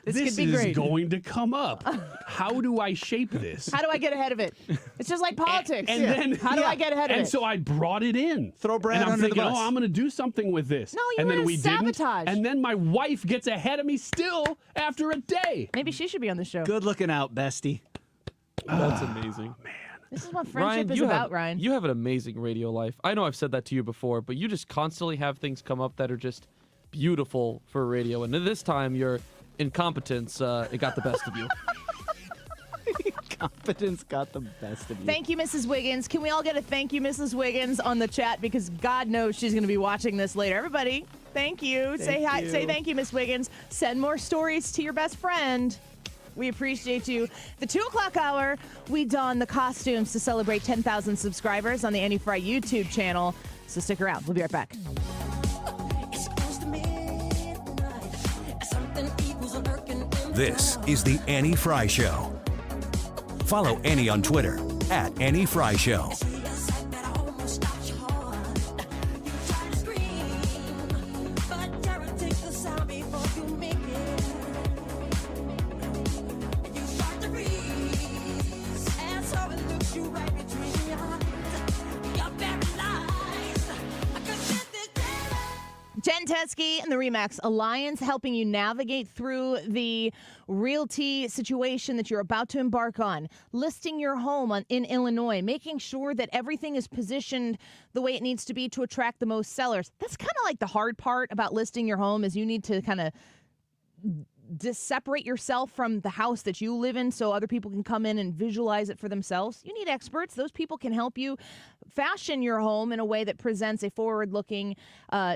Speaker 26: This
Speaker 3: this
Speaker 26: could be
Speaker 3: is
Speaker 26: great.
Speaker 3: going to come up. How do I shape this?
Speaker 26: How do I get ahead of it? It's just like politics.
Speaker 3: And then
Speaker 26: how do I get ahead of it?
Speaker 3: And so I brought it in.
Speaker 1: Throw Brad
Speaker 3: and I'm
Speaker 1: under the
Speaker 3: thinking,
Speaker 1: bus.
Speaker 3: oh, I'm going to do something with this.
Speaker 26: No, you
Speaker 3: and
Speaker 26: were
Speaker 3: then
Speaker 26: gonna
Speaker 3: we
Speaker 26: sabotage.
Speaker 3: didn't. And then my wife gets ahead of me still after a day.
Speaker 26: Maybe she should be on the show.
Speaker 1: Good looking out, bestie.
Speaker 2: That's amazing.
Speaker 26: This is what friendship is
Speaker 2: you
Speaker 26: about,
Speaker 2: have,
Speaker 26: Ryan.
Speaker 2: You have an amazing radio life. I know I've said that to you before, but you just constantly have things come up that are just beautiful for radio. And this time, your incompetence, it got the best of you.
Speaker 1: Competence got the best of you.
Speaker 26: Thank you, Mrs. Wiggins. Can we all get a thank you, Mrs. Wiggins, on the chat? Because God knows she's going to be watching this later. Everybody, thank you. Say hi. Say thank you, Miss Wiggins. Send more stories to your best friend. We appreciate you. The 2 o'clock hour, we don the costumes to celebrate 10,000 subscribers on the Annie Fry YouTube channel. So stick around. We'll be right back.
Speaker 24: This is the Annie Fry Show. Follow Annie on Twitter at Annie Fry Show.
Speaker 26: Jen Teskey and the RE/MAX Alliance helping you navigate through the realty situation that you're about to embark on. Listing your home in Illinois, making sure that everything is positioned the way it needs to be to attract the most sellers. That's kind of like the hard part about listing your home is you need to kind of separate yourself from the house that you live in so other people can come in and visualize it for themselves. You need experts. Those people can help you fashion your home in a way that presents a forward-looking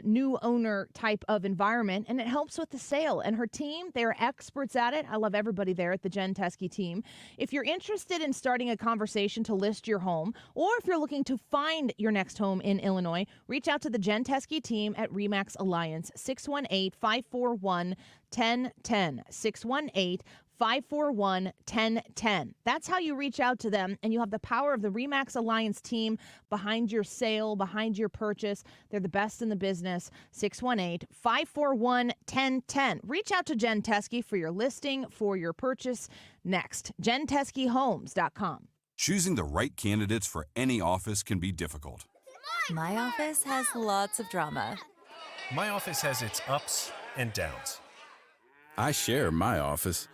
Speaker 26: new owner type of environment, and it helps with the sale. And her team, they are experts at it. I love everybody there at the Jen Teskey team. If you're interested in starting a conversation to list your home, or if you're looking to find your next home in Illinois, reach out to the Jen Teskey team at RE/MAX Alliance, 618-541-1010, 618-541-1010. That's how you reach out to them, and you have the power of the RE/MAX Alliance team behind your sale, behind your purchase. They're the best in the business. 618-541-1010. Reach out to Jen Teskey for your listing, for your purchase. Next, jenteskeyhomes.com.
Speaker 4: Choosing the right candidates for any office can be difficult.
Speaker 5: My office has lots of drama.
Speaker 6: My office has its ups and downs.
Speaker 4: I share my office.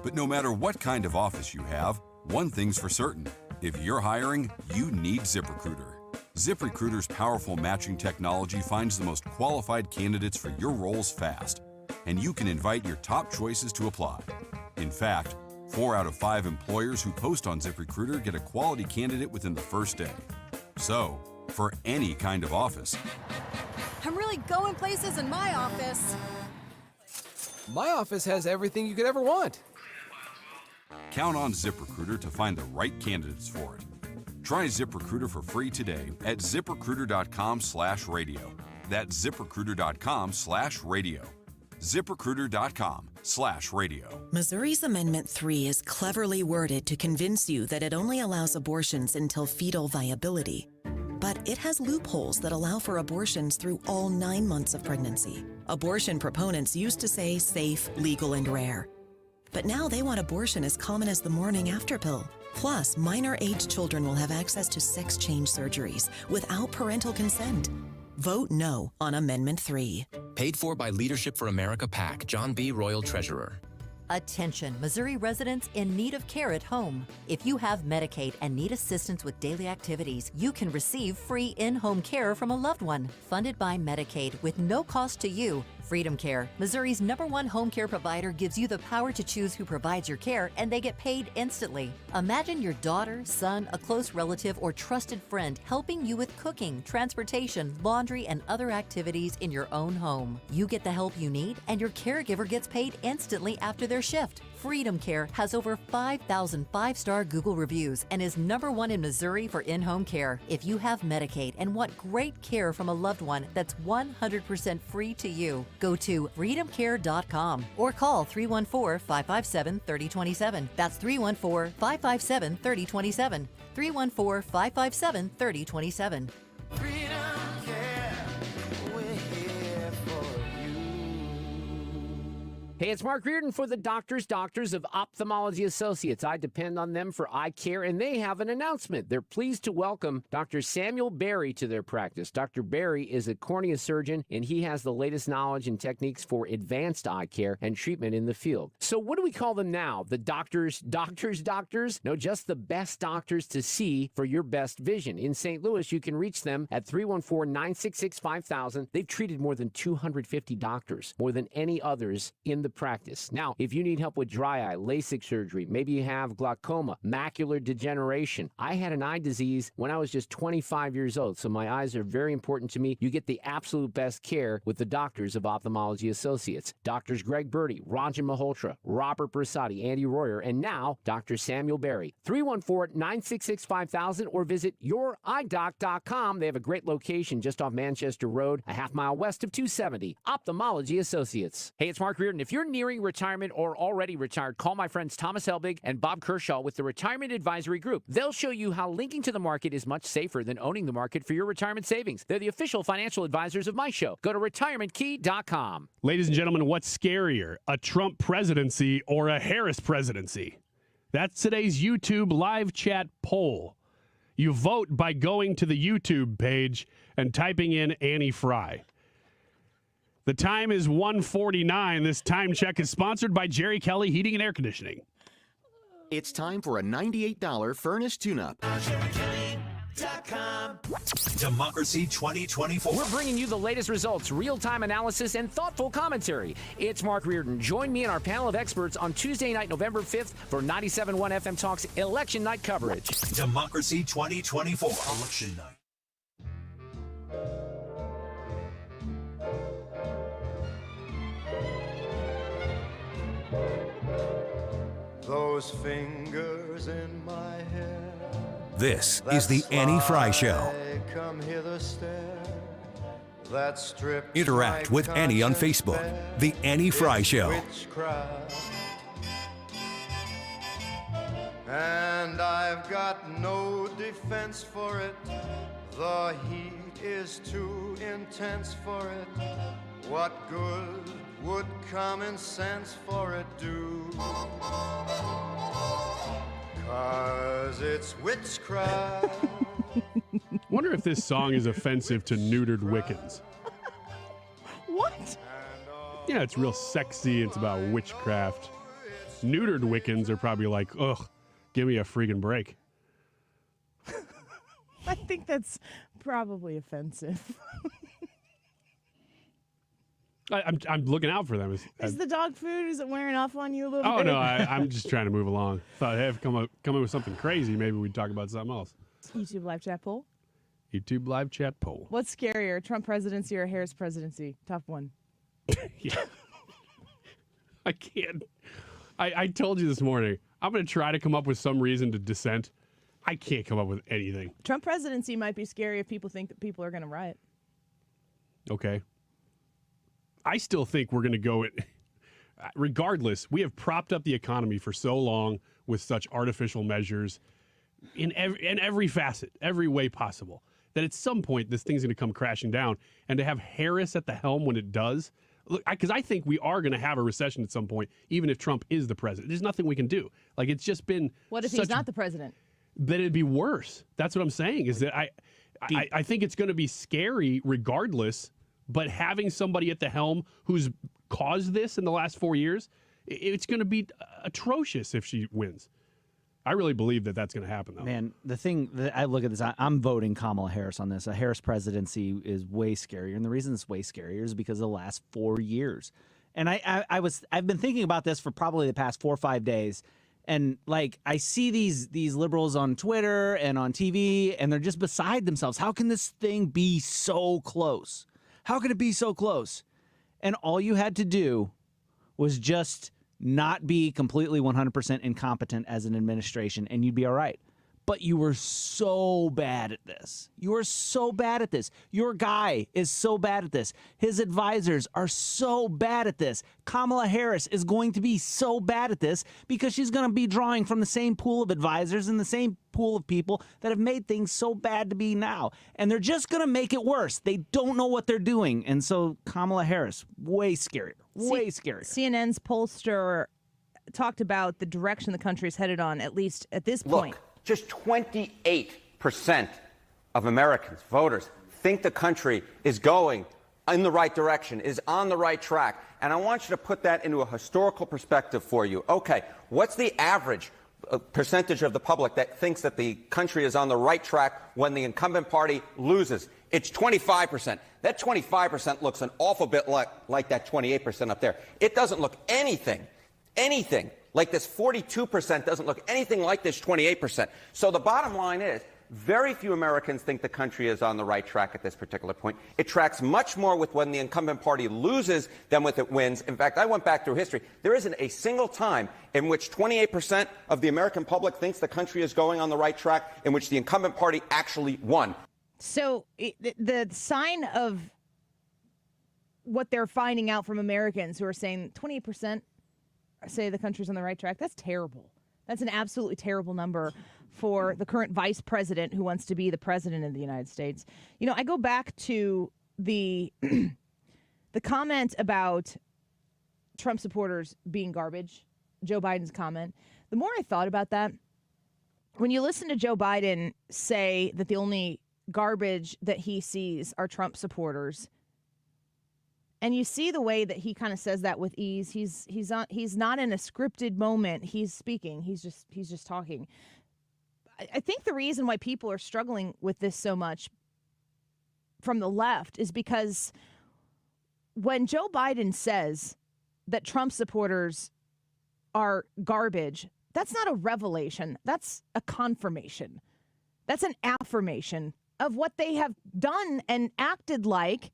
Speaker 4: But no matter what kind of office you have, one thing's for certain. If you're hiring, you need ZipRecruiter. ZipRecruiter's powerful matching technology finds the most qualified candidates for your roles fast, and you can invite your top choices to apply. In fact, 4 out of 5 employers who post on ZipRecruiter get a quality candidate within the first day. So, for any kind of office,
Speaker 5: I'm really going places in my office.
Speaker 12: My office has everything you could ever want.
Speaker 4: count on ZipRecruiter to find the right candidates for it. Try ZipRecruiter for free today at ZipRecruiter.com/radio. That's ZipRecruiter.com/radio. ZipRecruiter.com/radio.
Speaker 22: Missouri's Amendment 3 is cleverly worded to convince you that it only allows abortions until fetal viability. But it has loopholes that allow for abortions through all 9 months of pregnancy. Abortion proponents used to say safe, legal, and rare. But now they want abortion as common as the morning after pill. Plus, minor-age children will have access to sex change surgeries without parental consent. Vote no on Amendment 3.
Speaker 23: Paid for by Leadership for America PAC, John B. Royal Treasurer.
Speaker 25: Attention, Missouri residents in need of care at home. If you have Medicaid and need assistance with daily activities, you can receive free in-home care from a loved one, funded by Medicaid with no cost to you. Freedom Care, Missouri's #1 home care provider, gives you the power to choose who provides your care, and they get paid instantly. Imagine your daughter, son, a close relative, or trusted friend helping you with cooking, transportation, laundry, and other activities in your own home. You get the help you need, and your caregiver gets paid instantly after their shift. Freedom Care has over 5,000 5-star Google reviews and is #1 in Missouri for in-home care. If you have Medicaid and want great care from a loved one that's 100% free to you, go to freedomcare.com or call 314-557-3027. That's 314-557-3027. 314-557-3027.
Speaker 14: Freedom Care, we're here for you.
Speaker 7: Hey, it's Mark Reardon for the Doctors of Ophthalmology Associates. I depend on them for eye care, and they have an announcement. They're pleased to welcome Dr. Samuel Berry to their practice. Dr. Berry is a cornea surgeon, and he has the latest knowledge and techniques for advanced eye care and treatment in the field. So what do we call them now? The doctors? No, just the best doctors to see for your best vision. In St. Louis, you can reach them at 314-966-5000. They've treated more than 250 doctors, more than any others in the practice. Now, if you need help with dry eye, LASIK surgery, maybe you have glaucoma, macular degeneration. I had an eye disease when I was just 25 years old, so my eyes are very important to me. You get the absolute best care with the Doctors of Ophthalmology Associates. Doctors Greg Birdie, Ranjan Malhotra, Robert Brasati, Andy Royer, and now Dr. Samuel Berry. 314-966-5000 or visit youridoc.com. They have a great location just off Manchester Road, a half-mile west of 270. Ophthalmology Associates. Hey, it's Mark Reardon. If you're nearing retirement or already retired, call my friends Thomas Helbig and Bob Kershaw with the Retirement Advisory Group. They'll show you how linking to the market is much safer than owning the market for your retirement savings. They're the official financial advisors of my show. Go to retirementkey.com.
Speaker 3: Ladies and gentlemen, what's scarier, a Trump presidency or a Harris presidency? That's today's YouTube live chat poll. You vote by going to the YouTube page and typing in Annie Fry. The time is 1:49. This time check is sponsored by Jerry Kelly Heating and Air Conditioning.
Speaker 8: It's time for a $98 furnace tune-up.
Speaker 23: Democracy 2024.
Speaker 7: We're bringing you the latest results, real-time analysis, and thoughtful commentary. It's Mark Reardon. Join me and our panel of experts on Tuesday night, November 5th for 97.1 FM Talk's Election Night coverage.
Speaker 23: Democracy 2024. Election Night.
Speaker 14: Those fingers in my hair.
Speaker 24: This is the Annie Fry Show.
Speaker 14: Come hither stare. That strip.
Speaker 24: Interact with Annie on Facebook. The Annie Fry Show.
Speaker 14: And I've got no defense for it. The heat is too intense for it. What good would common sense for it do? 'Cause it's witchcraft.
Speaker 3: Wonder if this song is offensive to neutered Wiccans.
Speaker 26: What?
Speaker 3: Yeah, it's real sexy. It's about witchcraft. Neutered Wiccans are probably like, ugh, give me a freaking break.
Speaker 26: I think that's probably offensive.
Speaker 3: I'm looking out for them.
Speaker 26: Is the dog food, is it wearing off on you a little
Speaker 3: Oh,
Speaker 26: bit?
Speaker 3: no, I'm just trying to move along. Thought, hey, if come up with something crazy, maybe we'd talk about something else.
Speaker 26: YouTube live chat poll.
Speaker 3: YouTube live chat poll.
Speaker 26: What's scarier, Trump presidency or Harris presidency? Top one.
Speaker 3: Yeah. I can't. I told you this morning, I'm going to try to come up with some reason to dissent. I can't come up with anything.
Speaker 26: Trump presidency might be scary if people think that people are going to riot.
Speaker 3: Okay. I still think we're going to go it. Regardless, we have propped up the economy for so long with such artificial measures in every facet, every way possible, that at some point this thing's going to come crashing down. And to have Harris at the helm when it does, look, because I think we are going to have a recession at some point, even if Trump is the president. There's nothing we can do. Like, it's just been.
Speaker 26: What if he's not the president?
Speaker 3: Then it'd be worse. That's what I'm saying. Is that I think it's going to be scary regardless. But having somebody at the helm who's caused this in the last 4 years, it's going to be atrocious if she wins. I really believe that that's going to happen, though.
Speaker 1: Man, the thing that I look at this, I'm voting Kamala Harris on this. A Harris presidency is way scarier, and the reason it's way scarier is because of the last 4 years. And I've been thinking about this for probably the past 4 or 5 days, and like I see these liberals on Twitter and on TV, and they're just beside themselves. How can this thing be so close? How could it be so close? And all you had to do was just not be completely 100% incompetent as an administration, and you'd be all right. but you were so bad at this. You are so bad at this. Your guy is so bad at this. His advisors are so bad at this. Kamala Harris is going to be so bad at this because she's going to be drawing from the same pool of advisors and the same pool of people that have made things so bad to be now. And they're just going to make it worse. They don't know what they're doing. And so Kamala Harris, way scarier. Way scarier.
Speaker 26: CNN's pollster talked about the direction the country is headed on, at least at this point.
Speaker 9: Look, just 28% of Americans, voters, think the country is going in the right direction, is on the right track. And I want you to put that into a historical perspective for you. Okay, what's the average percentage of the public that thinks that the country is on the right track when the incumbent party loses? It's 25%. That 25% looks an awful bit like that 28% up there. It doesn't look anything like this 42% doesn't look anything like this 28%. So the bottom line is, very few Americans think the country is on the right track at this particular point. It tracks much more with when the incumbent party loses than with it wins. In fact, I went back through history. There isn't a single time in which 28% of the American public thinks the country is going on the right track in which the incumbent party actually won.
Speaker 26: So the sign of what they're finding out from Americans who are saying 28% say the country's on the right track, that's terrible. That's an absolutely terrible number for the current vice president who wants to be the president of the United States. You know, I go back to the the comment about Trump supporters being garbage, Joe Biden's comment. The more I thought about that, when you listen to Joe Biden say that the only garbage that he sees are Trump supporters, and you see the way that he kind of says that with ease. He's not in a scripted moment. He's speaking. He's just talking. I think the reason why people are struggling with this so much from the left is because when Joe Biden says that Trump supporters are garbage, that's not a revelation. That's a confirmation. That's an affirmation of what they have done and acted like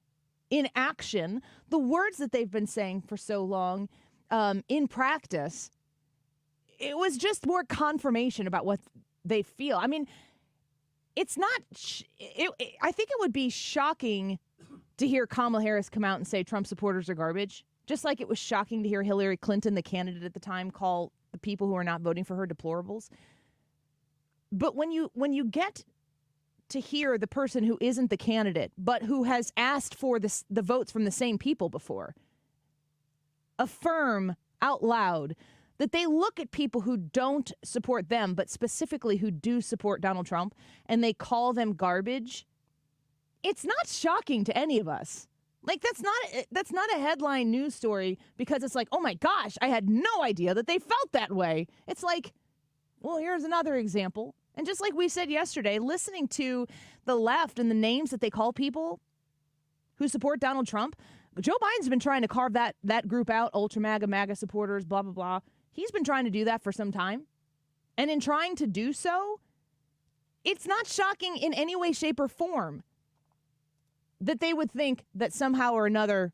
Speaker 26: in action, the words that they've been saying for so long in practice. It was just more confirmation about what they feel. I mean, it's not, I think it would be shocking to hear Kamala Harris come out and say Trump supporters are garbage, just like it was shocking to hear Hillary Clinton, the candidate at the time, call the people who are not voting for her deplorables. But when you get to hear the person who isn't the candidate, but who has asked for the votes from the same people before, affirm out loud that they look at people who don't support them, but specifically who do support Donald Trump, and they call them garbage, it's not shocking to any of us. Like, that's not a headline news story because it's like, oh my gosh, I had no idea that they felt that way. It's like, well, here's another example. And just like we said yesterday, listening to the left and the names that they call people who support Donald Trump, Joe Biden's been trying to carve that group out, ultra MAGA supporters, blah, blah, blah. He's been trying to do that for some time. And in trying to do so, it's not shocking in any way, shape, or form that they would think that somehow or another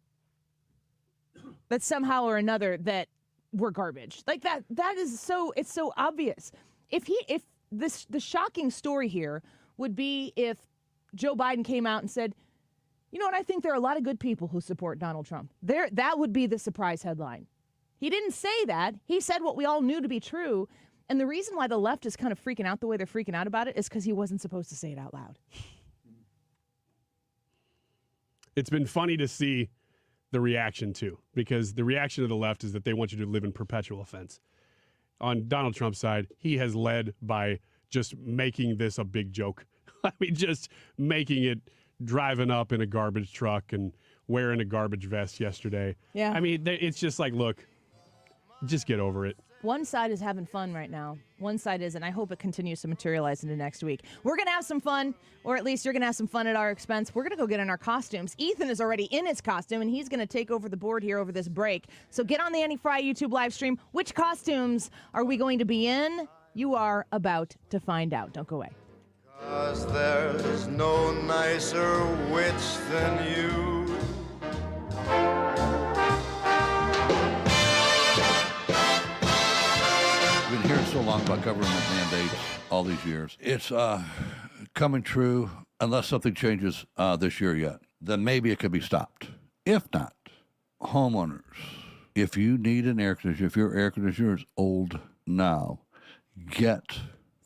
Speaker 26: that we're garbage. Like that is so, it's so obvious. The shocking story here would be if Joe Biden came out and said, you know what, I think there are a lot of good people who support Donald Trump. That would be the surprise headline. He didn't say that. He said what we all knew to be true. And the reason why the left is kind of freaking out the way they're freaking out about it is because he wasn't supposed to say it out loud.
Speaker 3: It's been funny to see the reaction, too, because the reaction of the left is that they want you to live in perpetual offense. On Donald Trump's side, he has led by just making this a big joke. I mean, just making it, driving up in a garbage truck and wearing a garbage vest yesterday.
Speaker 26: Yeah.
Speaker 3: I mean, it's just like, look, just get over it.
Speaker 26: One side is having fun right now. One side isn't. I hope it continues to materialize into next week. We're going to have some fun, or at least you're going to have some fun at our expense. We're going to go get in our costumes. Ethan is already in his costume, and he's going to take over the board here over this break. So get on the Annie Fry YouTube live stream. Which costumes are we going to be in? You are about to find out. Don't go away.
Speaker 14: 'Cause there's no nicer witch than you.
Speaker 10: We've been hearing so long about government mandates all these years. It's coming true unless something changes this year yet. Then maybe it could be stopped. If not, homeowners, if you need an air conditioner, if your air conditioner is old now, get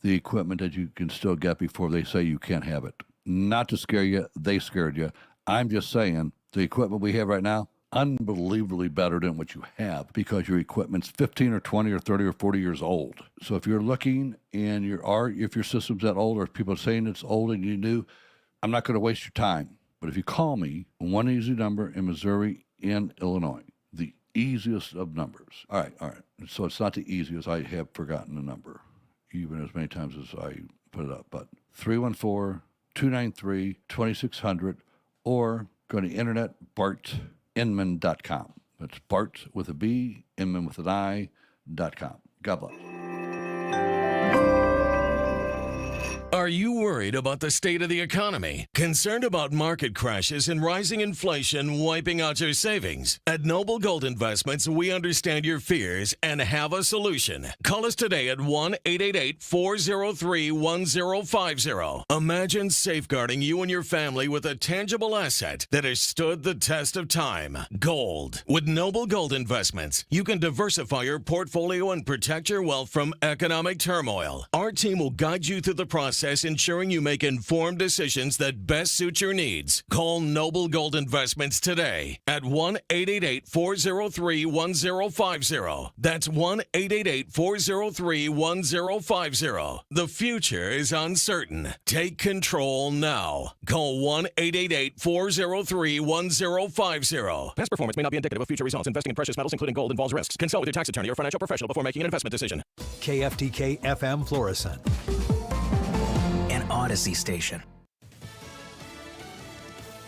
Speaker 10: the equipment that you can still get before they say you can't have it. Not to scare you, they scared you. I'm just saying the equipment we have right now, unbelievably better than what you have because your equipment's 15 or 20 or 30 or 40 years old. So if you're looking and if your system's that old or if people are saying it's old and you knew, I'm not going to waste your time. But if you call me, one easy number in Missouri and Illinois, the easiest of numbers. All right. So it's not the easiest. I have forgotten the number, even as many times as I put it up. But 314-293-2600 or go to the internet, bartinman.com. That's Bart with a B, Inman with an I.com. God bless.
Speaker 11: Are you worried about the state of the economy? Concerned about market crashes and rising inflation wiping out your savings? At Noble Gold Investments, we understand your fears and have a solution. Call us today at 1-888-403-1050. Imagine safeguarding you and your family with a tangible asset that has stood the test of time. Gold. With Noble Gold Investments, you can diversify your portfolio and protect your wealth from economic turmoil. Our team will guide you through the process, ensuring you make informed decisions that best suit your needs. Call Noble Gold Investments today at 1-888-403-1050. That's 1-888-403-1050. The future is uncertain. Take control now. Call 1-888-403-1050.
Speaker 23: Past performance may not be indicative of future results. Investing in precious metals, including gold, involves risks. Consult with your tax attorney or financial professional before making an investment decision.
Speaker 24: KFTK FM Florissant. An Odyssey station.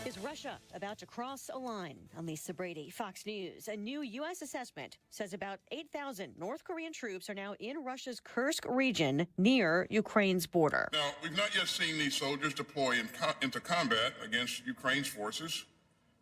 Speaker 13: Is Russia about to cross a line? I'm Lisa Brady, Fox News. A new U.S. assessment says about 8,000 North Korean troops are now in Russia's Kursk region near Ukraine's border.
Speaker 15: Now, we've not yet seen these soldiers deploy into combat against Ukraine's forces,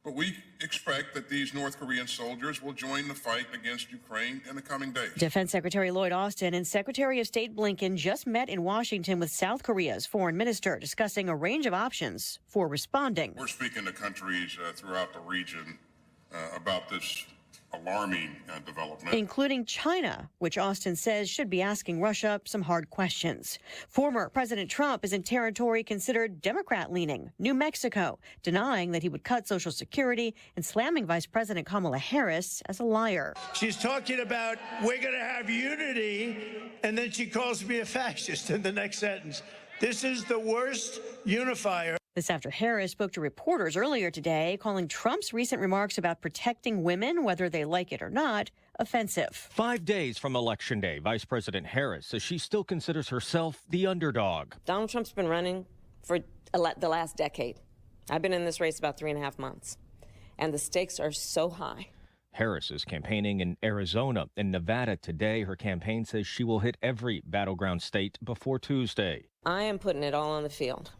Speaker 15: but we expect that these North Korean soldiers will join the fight against Ukraine in the coming days.
Speaker 13: Defense Secretary Lloyd Austin and Secretary of State Blinken just met in Washington with South Korea's foreign minister, discussing a range of options for responding.
Speaker 15: We're speaking to countries throughout the region about this alarming development,
Speaker 13: including China, which Austin says should be asking Russia some hard questions. Former President Trump is in territory considered Democrat-leaning, New Mexico, denying that he would cut Social Security and slamming Vice President Kamala Harris as a liar.
Speaker 16: She's talking about we're going to have unity, and then she calls me a fascist in the next sentence. This is the worst unifier.
Speaker 13: This after Harris spoke to reporters earlier today, calling Trump's recent remarks about protecting women, whether they like it or not, offensive.
Speaker 18: 5 days from Election Day, Vice President Harris says she still considers herself the underdog.
Speaker 27: Donald Trump's been running for the last decade. I've been in this race about 3.5 months, and the stakes are so high.
Speaker 18: Harris is campaigning in Arizona and Nevada today. Her campaign says she will hit every battleground state before Tuesday.
Speaker 27: I am putting it all on the field,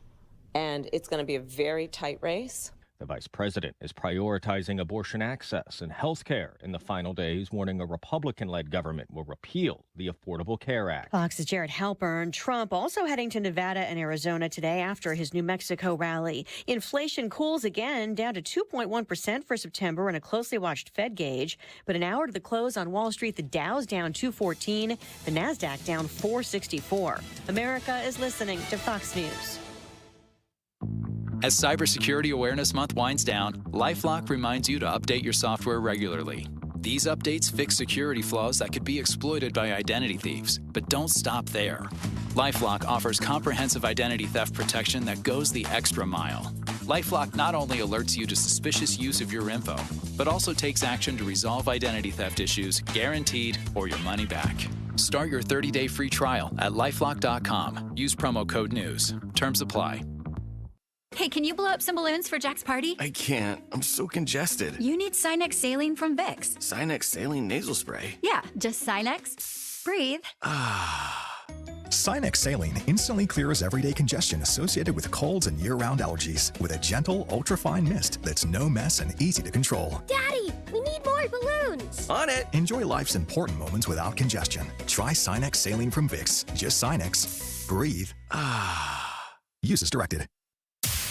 Speaker 27: and it's going to be a very tight race.
Speaker 18: The vice president is prioritizing abortion access and health care in the final days, warning a Republican-led government will repeal the Affordable Care Act.
Speaker 13: Fox's Jared Halpern. Trump also heading to Nevada and Arizona today after his New Mexico rally. Inflation cools again, down to 2.1% for September in a closely watched Fed gauge. But an hour to the close on Wall Street, the Dow's down 214, the NASDAQ down 464. America is listening to Fox News.
Speaker 28: As Cybersecurity Awareness Month winds down, LifeLock reminds you to update your software regularly. These updates fix security flaws that could be exploited by identity thieves. But don't stop there. LifeLock offers comprehensive identity theft protection that goes the extra mile. LifeLock not only alerts you to suspicious use of your info, but also takes action to resolve identity theft issues, guaranteed, or your money back. Start your 30-day free trial at LifeLock.com. Use promo code NEWS. Terms apply.
Speaker 29: Hey, can you blow up some balloons for Jack's party?
Speaker 30: I can't. I'm so congested.
Speaker 29: You need Sinex Saline from Vicks.
Speaker 30: Sinex Saline nasal spray?
Speaker 29: Yeah, just Sinex. Breathe.
Speaker 31: Sinex Saline instantly clears everyday congestion associated with colds and year-round allergies with a gentle, ultra-fine mist that's no mess and easy to control.
Speaker 29: Daddy, we need more
Speaker 2: more balloons.
Speaker 23: On it.
Speaker 31: Enjoy life's important moments without congestion. Try Sinex Saline from Vicks. Just Sinex. Breathe. Use as directed.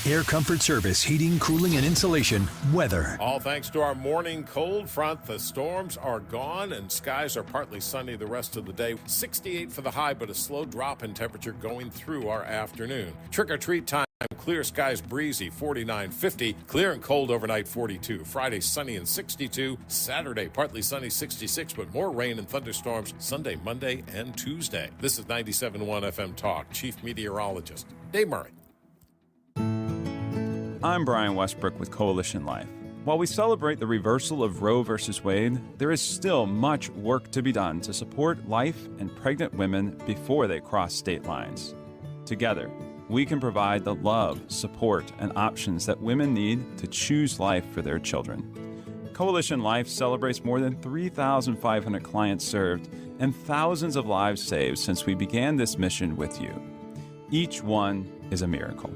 Speaker 24: Air Comfort Service, heating, cooling, and insulation, weather.
Speaker 4: All thanks to our morning cold front. The storms are gone and skies are partly sunny the rest of the day. 68 for the high, but a slow drop in temperature going through our afternoon. Trick-or-treat time. Clear skies breezy, 49, 50. Clear and cold overnight, 42. Friday, sunny and 62. Saturday, partly sunny, 66, but more rain and thunderstorms Sunday, Monday, and Tuesday. This is 97.1 FM Talk. Chief Meteorologist Dave Murray.
Speaker 5: I'm Brian Westbrook with Coalition Life. While we celebrate the reversal of Roe v. Wade, there is still much work to be done to support life and pregnant women before they cross state lines. Together, we can provide the love, support, and options that women need to choose life for their children. Coalition Life celebrates more than 3,500 clients served and thousands of lives saved since we began this mission with you. Each one is a miracle.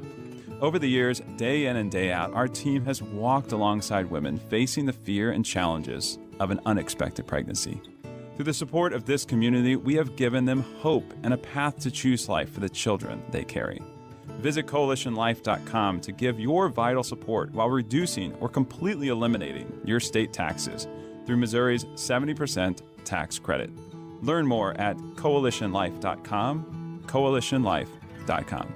Speaker 5: Over the years, day in and day out, our team has walked alongside women facing the fear and challenges of an unexpected pregnancy. Through the support of this community, we have given them hope and a path to choose life for the children they carry. Visit coalitionlife.com to give your vital support while reducing or completely eliminating your state taxes through Missouri's 70% tax credit. Learn more at coalitionlife.com, coalitionlife.com.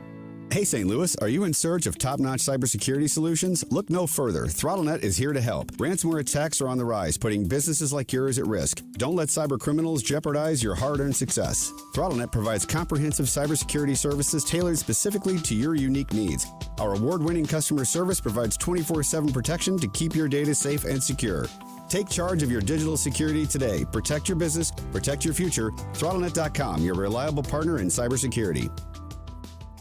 Speaker 6: Hey, St. Louis, are you in search of top-notch cybersecurity solutions? Look no further. ThrottleNet is here to help. Ransomware attacks are on the rise, putting businesses like yours at risk. Don't let cyber criminals jeopardize your hard-earned success. ThrottleNet provides comprehensive cybersecurity services tailored specifically to your unique needs. Our award-winning customer service provides 24/7 protection to keep your data safe and secure. Take charge of your digital security today. Protect your business, protect your future. ThrottleNet.com, your reliable partner in cybersecurity.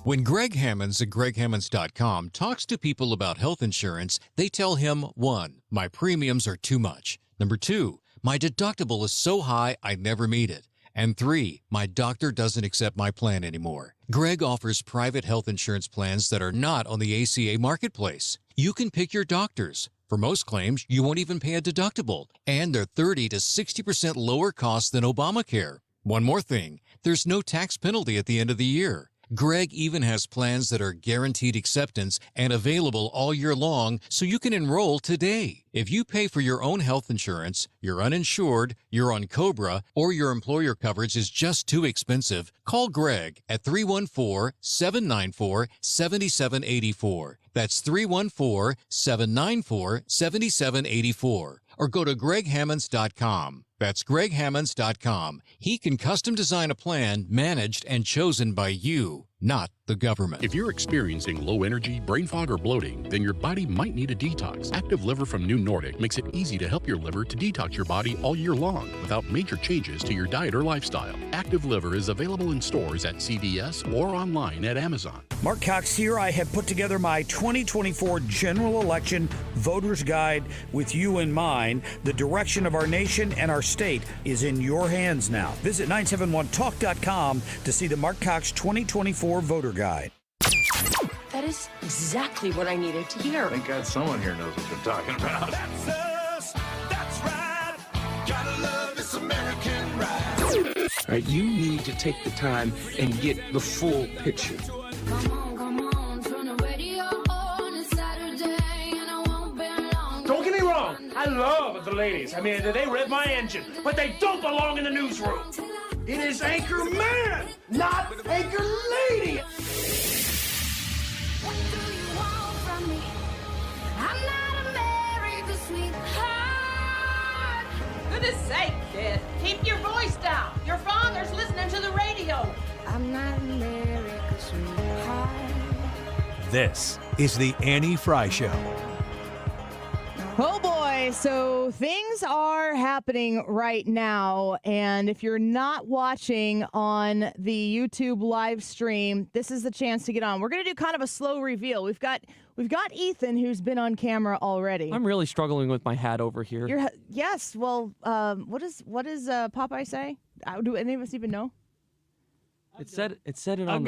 Speaker 12: When Greg Hammonds at GregHammonds.com talks to people about health insurance, they tell him, 1, my premiums are too much. 2, my deductible is so high I never meet it. And 3, my doctor doesn't accept my plan anymore. Greg offers private health insurance plans that are not on the ACA marketplace. You can pick your doctors. For most claims, you won't even pay a deductible, and they're 30 to 60% lower cost than Obamacare. One more thing, there's no tax penalty at the end of the year. Greg even has plans that are guaranteed acceptance and available all year long, so you can enroll today. If you pay for your own health insurance, you're uninsured, you're on COBRA, or your employer coverage is just too expensive, call Greg at 314-794-7784. That's 314-794-7784. Or go to GregHammonds.com. That's GregHammonds.com. He can custom design a plan managed and chosen by you, not the government.
Speaker 17: If you're experiencing low energy, brain fog, or bloating, then your body might need a detox. Active Liver from New Nordic makes it easy to help your liver to detox your body all year long without major changes to your diet or lifestyle. Active Liver is available in stores at CVS or online at Amazon.
Speaker 19: Mark Cox here. I have put together my 2024 general election voter's guide with you in mind. The direction of our nation and our state is in your hands now. Visit 971talk.com to see the Mark Cox 2024 voter guide.
Speaker 2: That is exactly what I needed to hear.
Speaker 10: Thank God someone here knows what they're talking about.
Speaker 14: That's us. That's right. Gotta love this American ride.
Speaker 20: All right, you need to take the time and get the full picture.
Speaker 16: Don't get me wrong, I love the ladies. I mean, they rev my engine, but they don't belong in the newsroom. It is Anchor Man, not Anchor Lady.
Speaker 2: What do you want from me? I'm not America's sweetheart.
Speaker 21: Goodness sake, kid. Keep your voice down. Your father's listening to the radio.
Speaker 2: I'm not America's sweetheart.
Speaker 24: This is the Annie Fry Show.
Speaker 26: Oh boy, so things are happening right now, and if you're not watching on the YouTube live stream, this is the chance to get on. We're going to do kind of a slow reveal. We've got Ethan, who's been on camera already.
Speaker 22: I'm really struggling with my hat over here.
Speaker 26: Yes, well, what does Popeye say? Do any of us even know?
Speaker 22: It said it on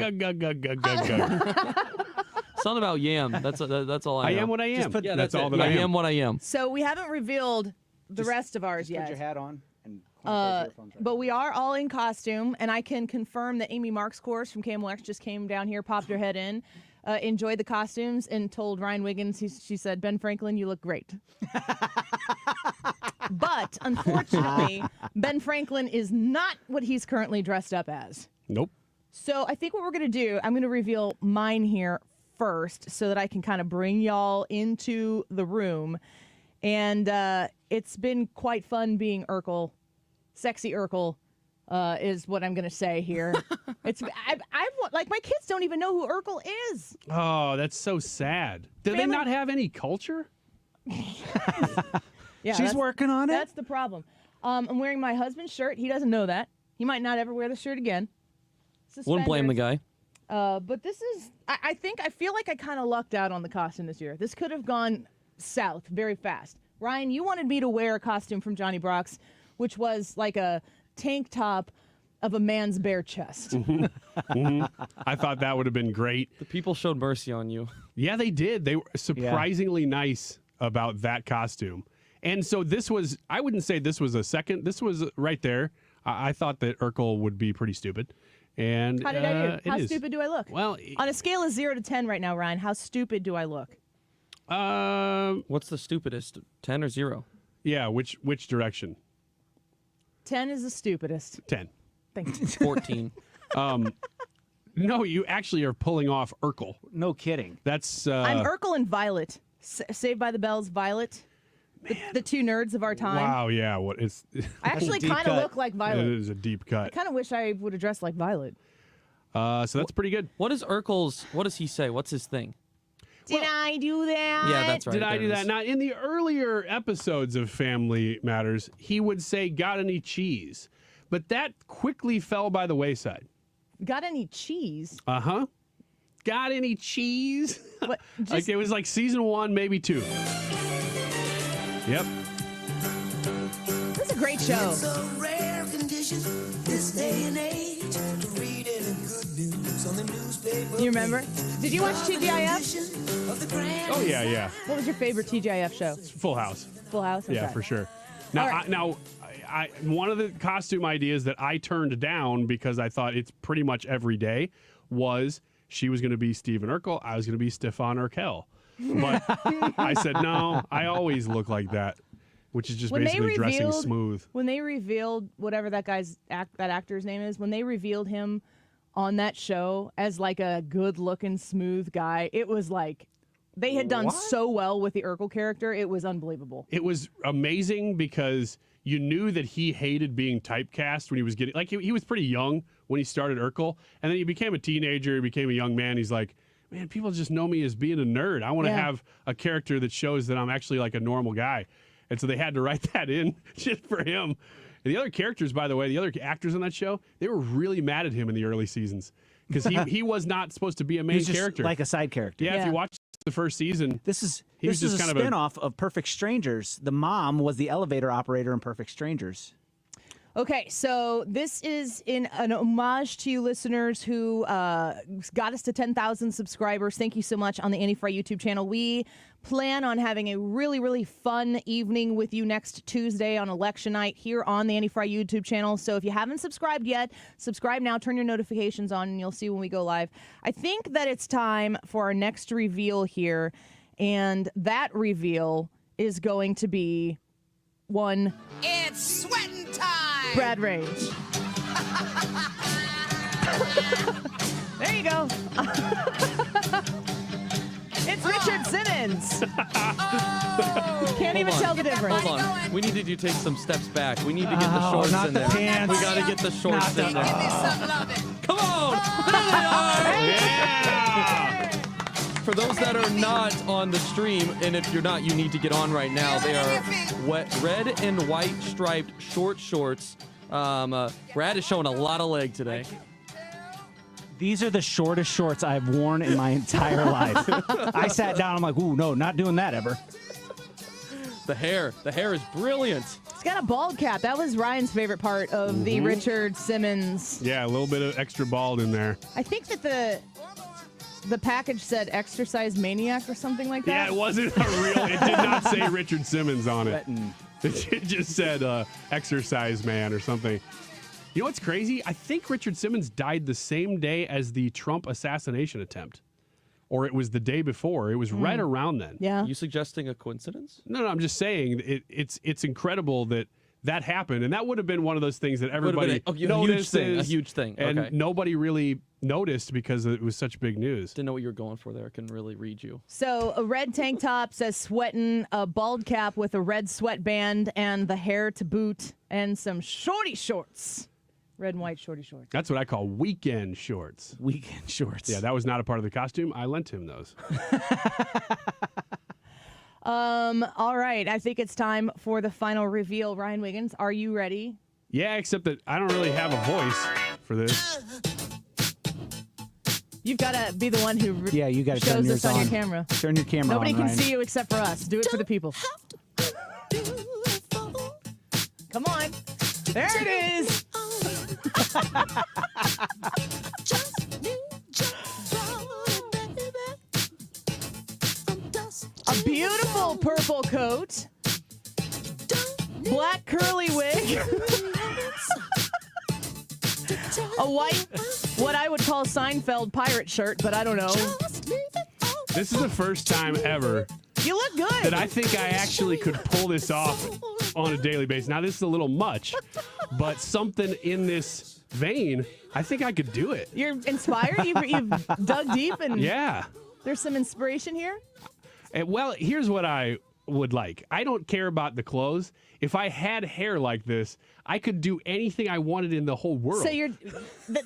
Speaker 22: something about yam. That's all I know.
Speaker 3: I am what I am.
Speaker 22: Yeah,
Speaker 3: that's all that I am.
Speaker 22: I am what I am.
Speaker 26: So we haven't revealed the rest of ours,
Speaker 1: Put
Speaker 26: yes.
Speaker 1: your hat on and clamp those earphones right
Speaker 26: But we are all in costume, and I can confirm that Amy Marks course from KMLX just came down here, popped her head in, enjoyed the costumes, and told Ryan Wiggins, she said, Ben Franklin, you look great. But unfortunately, Ben Franklin is not what he's currently dressed up as.
Speaker 3: Nope.
Speaker 26: So I think what we're going to do, I'm going to reveal mine here first so that I can kind of bring y'all into the room. And it's been quite fun being Urkel. Sexy Urkel is what I'm going to say here. Like, my kids don't even know who Urkel is.
Speaker 3: Oh, that's so sad. Do they not have any culture?
Speaker 26: Yeah,
Speaker 1: She's working on it.
Speaker 26: That's the problem. I'm wearing my husband's shirt. He doesn't know that. He might not ever wear the shirt again.
Speaker 22: Wouldn't blame the guy.
Speaker 26: But this is, I feel like I kind of lucked out on the costume this year. This could have gone south very fast. Ryan, you wanted me to wear a costume from Johnny Brock's, which was like a tank top of a man's bare chest.
Speaker 3: I thought that would have been great.
Speaker 22: The people showed mercy on you.
Speaker 3: Yeah, they did. They were surprisingly nice about that costume. And so this was, I wouldn't say this was a second. This was right there. I thought that Urkel would be pretty stupid. And
Speaker 26: How did I do? How
Speaker 3: is.
Speaker 26: stupid do I look?
Speaker 3: Well,
Speaker 26: on a scale of 0 to 10 right now, Ryan, how stupid do I look?
Speaker 22: What's the stupidest? 10 or 0?
Speaker 3: Yeah, which direction?
Speaker 26: 10 is the stupidest.
Speaker 3: 10.
Speaker 26: Thank you.
Speaker 22: 14.
Speaker 3: No, you actually are pulling off Urkel.
Speaker 1: No kidding.
Speaker 3: That's
Speaker 26: I'm Urkel and Violet. Saved by the Bell's Violet. The two nerds of our time.
Speaker 3: Wow, yeah. What is?
Speaker 26: I actually kind of look like Violet.
Speaker 3: It is a deep cut.
Speaker 26: I kind of wish I would have dressed like Violet.
Speaker 3: So that's pretty good.
Speaker 22: What is Urkel's? What does he say? What's his thing?
Speaker 26: Did I do that?
Speaker 22: Yeah, that's right.
Speaker 3: Did I
Speaker 22: There
Speaker 3: do
Speaker 22: it
Speaker 3: that?
Speaker 22: is.
Speaker 3: Now, in the earlier episodes of Family Matters, he would say, "Got any cheese?" But that quickly fell by the wayside.
Speaker 26: Got any cheese?
Speaker 3: Uh-huh. Got any cheese?
Speaker 26: What,
Speaker 3: Like it was like season 1, maybe 2. Yep.
Speaker 26: This is a great show.
Speaker 2: It's a rare condition this day and age to read any good news on the newspaper.
Speaker 26: You remember? Did you watch TGIF?
Speaker 3: Oh, yeah, yeah.
Speaker 26: What was your favorite TGIF show?
Speaker 3: Full House.
Speaker 26: Full House?
Speaker 3: Yeah,
Speaker 26: Okay.
Speaker 3: for sure. Now,
Speaker 26: All right.
Speaker 3: I one of the costume ideas that I turned down because I thought it's pretty much every day was she was going to be Stephen Urkel. I was going to be Stefan Urkel. But I said, no, I always look like that, which is just basically dressing smooth.
Speaker 26: When they revealed whatever that actor's name is, when they revealed him on that show as like a good-looking, smooth guy, it was like they had done so well with the Urkel character. It was unbelievable.
Speaker 3: It was amazing because you knew that he hated being typecast when he was getting, like he was pretty young when he started Urkel, and then he became a teenager, he became a young man. He's like, man, people just know me as being a nerd. I want to have a character that shows that I'm actually like a normal guy. And so they had to write that in just for him. And the other characters, by the way, the other actors on that show, they were really mad at him in the early seasons because he was not supposed to be a main
Speaker 1: He's just
Speaker 3: character.
Speaker 1: like a side character.
Speaker 3: Yeah, if you watch the first season,
Speaker 1: this is
Speaker 3: was just
Speaker 1: a
Speaker 3: kind of a
Speaker 1: spinoff of Perfect Strangers. The mom was the elevator operator in Perfect Strangers.
Speaker 26: Okay, so this is in an homage to you listeners who got us to 10,000 subscribers. Thank you so much on the Annie Fry YouTube channel. We plan on having a really, really fun evening with you next Tuesday on election night here on the Annie Fry YouTube channel. So if you haven't subscribed yet, subscribe now, turn your notifications on, and you'll see when we go live. I think that it's time for our next reveal here, and that reveal is going to be one...
Speaker 2: It's sweating time!
Speaker 26: Brad Range. There you go. It's Richard Simmons. Can't even tell the difference.
Speaker 22: Hold on. We needed you to take some steps back. We need to get the shorts
Speaker 1: not
Speaker 22: in
Speaker 1: the
Speaker 22: there.
Speaker 1: pants.
Speaker 22: We got to get the shorts in there. Come on.
Speaker 3: Yeah!
Speaker 22: For those that are not on the stream, and if you're not, you need to get on right now. They are red and white striped short shorts. Brad is showing a lot of leg today.
Speaker 1: These are the shortest shorts I've worn in my entire life. I sat down. I'm like, ooh, no, not doing that ever.
Speaker 22: The hair is brilliant.
Speaker 26: It's got a bald cap. That was Ryan's favorite part of the Richard Simmons.
Speaker 3: Yeah, a little bit of extra bald in there.
Speaker 26: I think that the package said exercise maniac or something like that.
Speaker 3: Yeah, it wasn't a real, it did not say Richard Simmons on it. It just said exercise man or something. You know what's crazy? I think Richard Simmons died the same day as the Trump assassination attempt. Or it was the day before. It was right around then.
Speaker 26: Yeah.
Speaker 22: Are you suggesting a coincidence?
Speaker 3: No, I'm just saying it's incredible that happened. And that would have been one of those things that everybody noticed.
Speaker 22: A huge thing.
Speaker 3: And
Speaker 22: Okay.
Speaker 3: nobody really noticed because it was such big news.
Speaker 22: Didn't know what you were going for there. I couldn't really read you.
Speaker 26: So a red tank top says sweating, a bald cap with a red sweatband, and the hair to boot, and some shorty shorts. Red and white shorty shorts.
Speaker 3: That's what I call weekend shorts.
Speaker 1: Weekend shorts.
Speaker 3: Yeah, that was not a part of the costume. I lent him those.
Speaker 26: All right. I think it's time for the final reveal. Ryan Wiggins, are you ready?
Speaker 3: Yeah, except that I don't really have a voice for this.
Speaker 26: You've got to be the one who
Speaker 1: you got to turn
Speaker 26: shows
Speaker 1: yours
Speaker 26: us on your
Speaker 1: on.
Speaker 26: camera.
Speaker 1: Turn your camera
Speaker 26: Nobody
Speaker 1: on,
Speaker 26: can
Speaker 1: Ryan.
Speaker 26: see you except for us. Do it for the people. Come on. There it is. A beautiful purple coat. Black curly wig. A white, what I would call Seinfeld pirate shirt, but I don't know.
Speaker 3: This is the first time ever
Speaker 26: You look good.
Speaker 3: that I think I actually could pull this off on a daily basis. Now, this is a little much, but something in this vein, I think I could do it.
Speaker 26: You're inspired? You've dug deep and
Speaker 3: Yeah.
Speaker 26: there's some inspiration here?
Speaker 3: Well, here's what I would like. I don't care about the clothes. If I had hair like this, I could do anything I wanted in the whole world.
Speaker 26: So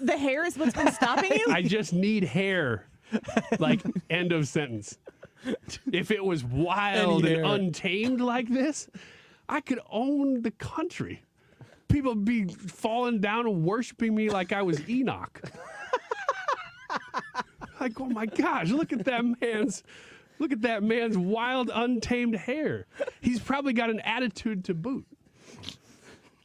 Speaker 26: the hair is what's been stopping you?
Speaker 3: I just need hair. Like, end of sentence. If it was wild and untamed like this, I could own the country. People would be falling down and worshiping me like I was Enoch. Like, oh my gosh, look at that man's wild, untamed hair. He's probably got an attitude to boot.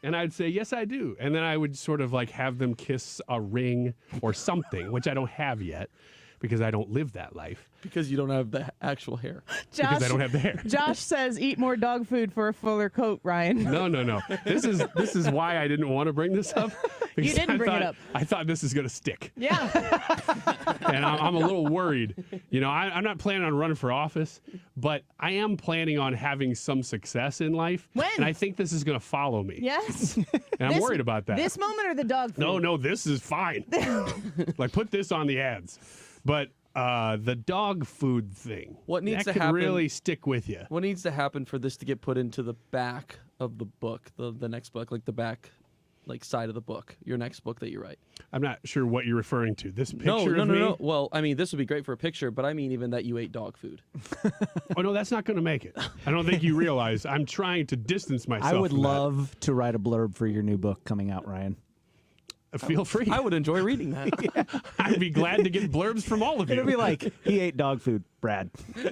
Speaker 3: And I'd say, yes, I do. And then I would sort of like have them kiss a ring or something, which I don't have yet because I don't live that life.
Speaker 22: Because you don't have the actual hair.
Speaker 3: Because I don't have the hair.
Speaker 26: Josh says, eat more dog food for a fuller coat, Ryan.
Speaker 3: No. This is why I didn't want to bring this up.
Speaker 26: You didn't bring it up.
Speaker 3: I thought this is going to stick.
Speaker 26: Yeah.
Speaker 3: And I'm a little worried. You know, I'm not planning on running for office, but I am planning on having some success in life.
Speaker 26: When?
Speaker 3: And I think this is going to follow me.
Speaker 26: Yes.
Speaker 3: And I'm worried about that.
Speaker 26: This moment or the dog food?
Speaker 3: No, this is fine. Like, put this on the ads. But the dog food thing.
Speaker 22: What needs
Speaker 3: that
Speaker 22: to
Speaker 3: could
Speaker 22: happen?
Speaker 3: really stick with you.
Speaker 22: What needs to happen for this to get put into the back of the book, the next book, like the back, like side of the book, your next book that you write?
Speaker 3: I'm not sure what you're referring to. This picture
Speaker 22: No.
Speaker 3: of me?
Speaker 22: Well, I mean, this would be great for a picture, but I mean even that you ate dog food.
Speaker 3: Oh, no, that's not going to make it. I don't think you realize I'm trying to distance myself.
Speaker 1: I would
Speaker 3: from that.
Speaker 1: love to write a blurb for your new book coming out, Ryan.
Speaker 3: Feel free.
Speaker 22: I would enjoy reading that.
Speaker 3: I'd be glad to get blurbs from all of you.
Speaker 1: It'll be like, he ate dog food, Brad.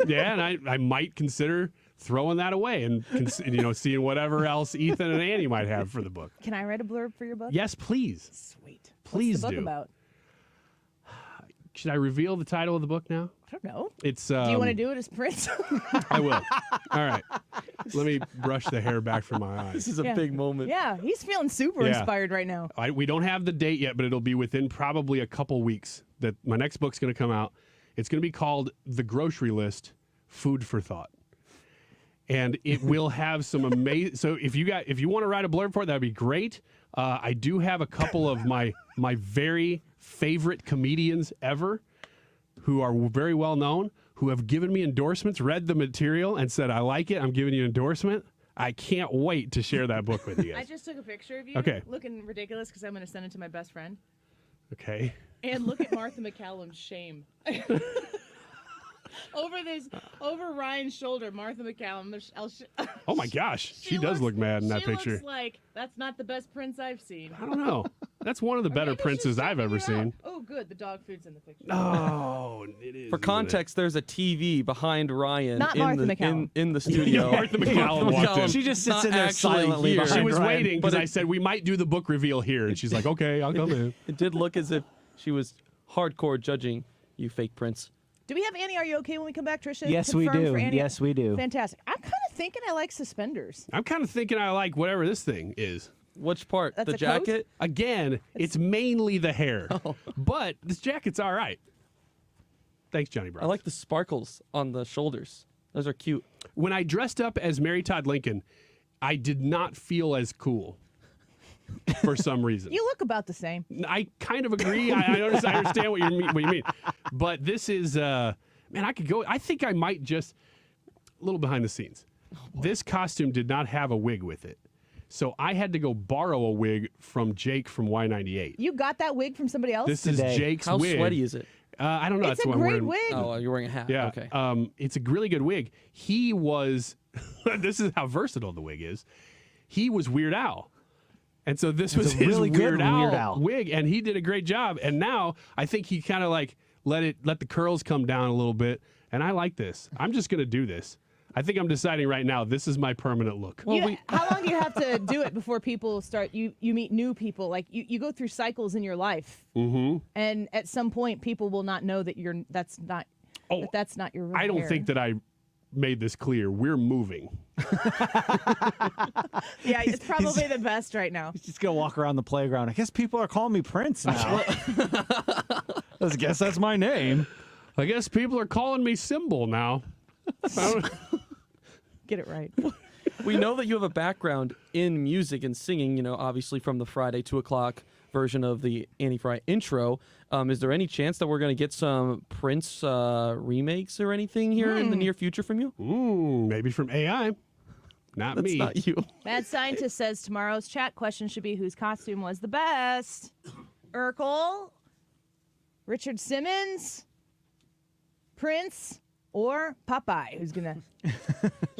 Speaker 3: Yeah, and I might consider throwing that away and seeing whatever else Ethan and Annie might have for the book.
Speaker 26: Can I write a blurb for your book?
Speaker 3: Yes, please.
Speaker 26: Sweet.
Speaker 3: Please
Speaker 26: What's the book
Speaker 3: do.
Speaker 26: about?
Speaker 3: Should I reveal the title of the book now?
Speaker 26: I don't know.
Speaker 3: It's.
Speaker 26: Do you want to do it as Prince?
Speaker 3: I will. All right. Let me brush the hair back from my eyes.
Speaker 22: This is a big moment.
Speaker 26: Yeah, he's feeling super
Speaker 3: Yeah.
Speaker 26: inspired right now.
Speaker 3: We don't have the date yet, but it'll be within probably a couple weeks that my next book's going to come out. It's going to be called The Grocery List: Food for Thought. And it will have some amazing. So if you want to write a blurb for it, that'd be great. I do have a couple of my very favorite comedians ever, who are very well known, who have given me endorsements, read the material, and said, "I like it. I'm giving you an endorsement." I can't wait to share that book with you
Speaker 26: I
Speaker 3: guys.
Speaker 26: just took a picture of you
Speaker 3: Okay.
Speaker 26: looking ridiculous because I'm going to send it to my best friend.
Speaker 3: Okay.
Speaker 26: And look at Martha McCallum's shame. Over Ryan's shoulder, Martha McCallum.
Speaker 3: Oh my gosh, she does look mad in that
Speaker 26: she
Speaker 3: picture.
Speaker 26: looks like that's not the best Prince I've seen.
Speaker 3: I don't know. That's one of the better princes I've ever seen.
Speaker 26: Oh, good. The dog food's in the picture.
Speaker 3: Oh, it is.
Speaker 22: For context, there's a TV behind Ryan
Speaker 26: Not Martha McCallum.
Speaker 22: in the studio.
Speaker 3: Martha McCallum walked in.
Speaker 1: She just sits
Speaker 22: Not
Speaker 1: in there
Speaker 22: actually
Speaker 1: silently
Speaker 22: here.
Speaker 1: behind
Speaker 3: She was
Speaker 1: Ryan.
Speaker 3: waiting because
Speaker 22: But
Speaker 3: I
Speaker 22: it-
Speaker 3: said we might do the book reveal here, and she's like, "Okay, I'll come in."
Speaker 22: It did look as if she was hardcore judging you, fake Prince.
Speaker 26: Do we have Annie? Are you okay when we come back, Trisha?
Speaker 1: Yes, we
Speaker 26: Confirmed
Speaker 1: do.
Speaker 26: for Annie?
Speaker 1: Yes, we do.
Speaker 26: Fantastic. I'm kind of thinking I like suspenders.
Speaker 3: I'm kind of thinking I like whatever this thing is.
Speaker 22: Which part?
Speaker 26: That's
Speaker 22: the
Speaker 26: a coat?
Speaker 22: jacket?
Speaker 3: Again, it's mainly the hair. But this jacket's all right. Thanks, Johnny Brown.
Speaker 22: I like the sparkles on the shoulders. Those are cute.
Speaker 3: When I dressed up as Mary Todd Lincoln, I did not feel as cool for some reason.
Speaker 26: You look about the same.
Speaker 3: I kind of agree. I understand what you mean. But this is, man, I could go. I think I might just, a little behind the scenes. This costume did not have a wig with it. So I had to go borrow a wig from Jake from Y98.
Speaker 26: You got that wig from somebody else?
Speaker 3: This is Jake's
Speaker 22: How
Speaker 3: wig.
Speaker 22: sweaty is it?
Speaker 3: I don't know.
Speaker 26: It's
Speaker 3: That's
Speaker 26: a
Speaker 3: what I'm
Speaker 26: great
Speaker 3: wearing.
Speaker 26: wig.
Speaker 22: Oh, you're wearing a hat.
Speaker 3: Yeah.
Speaker 22: Okay.
Speaker 3: It's a really good wig. He was, this is how versatile the wig is. He was Weird Al. And so this was his
Speaker 1: really
Speaker 3: Weird
Speaker 1: good Weird Al
Speaker 3: wig, and he did a great job. And now I think he kind of like let the curls come down a little bit. And I like this. I'm just going to do this. I think I'm deciding right now this is my permanent look.
Speaker 26: Well, how long do you have to do it before people start? You meet new people. Like you go through cycles in your life, and at some point, people will not know that that's not your real
Speaker 3: I don't
Speaker 26: hair.
Speaker 3: think that I made this clear. We're moving.
Speaker 26: Yeah, it's probably the best right now.
Speaker 1: He's just gonna walk around the playground. I guess people are calling me Prince now. I guess that's my name.
Speaker 3: I guess people are calling me Symbol now.
Speaker 26: Get it right.
Speaker 22: We know that you have a background in music and singing, obviously from the Friday 2 o'clock version of the Annie Fry intro. Is there any chance that we're going to get some Prince remakes or anything here in the near future from you?
Speaker 3: Maybe from AI. Not
Speaker 22: That's
Speaker 3: me.
Speaker 22: not you.
Speaker 26: Mad Scientist says tomorrow's chat question should be whose costume was the best. Urkel, Richard Simmons, Prince, or Popeye, who's going to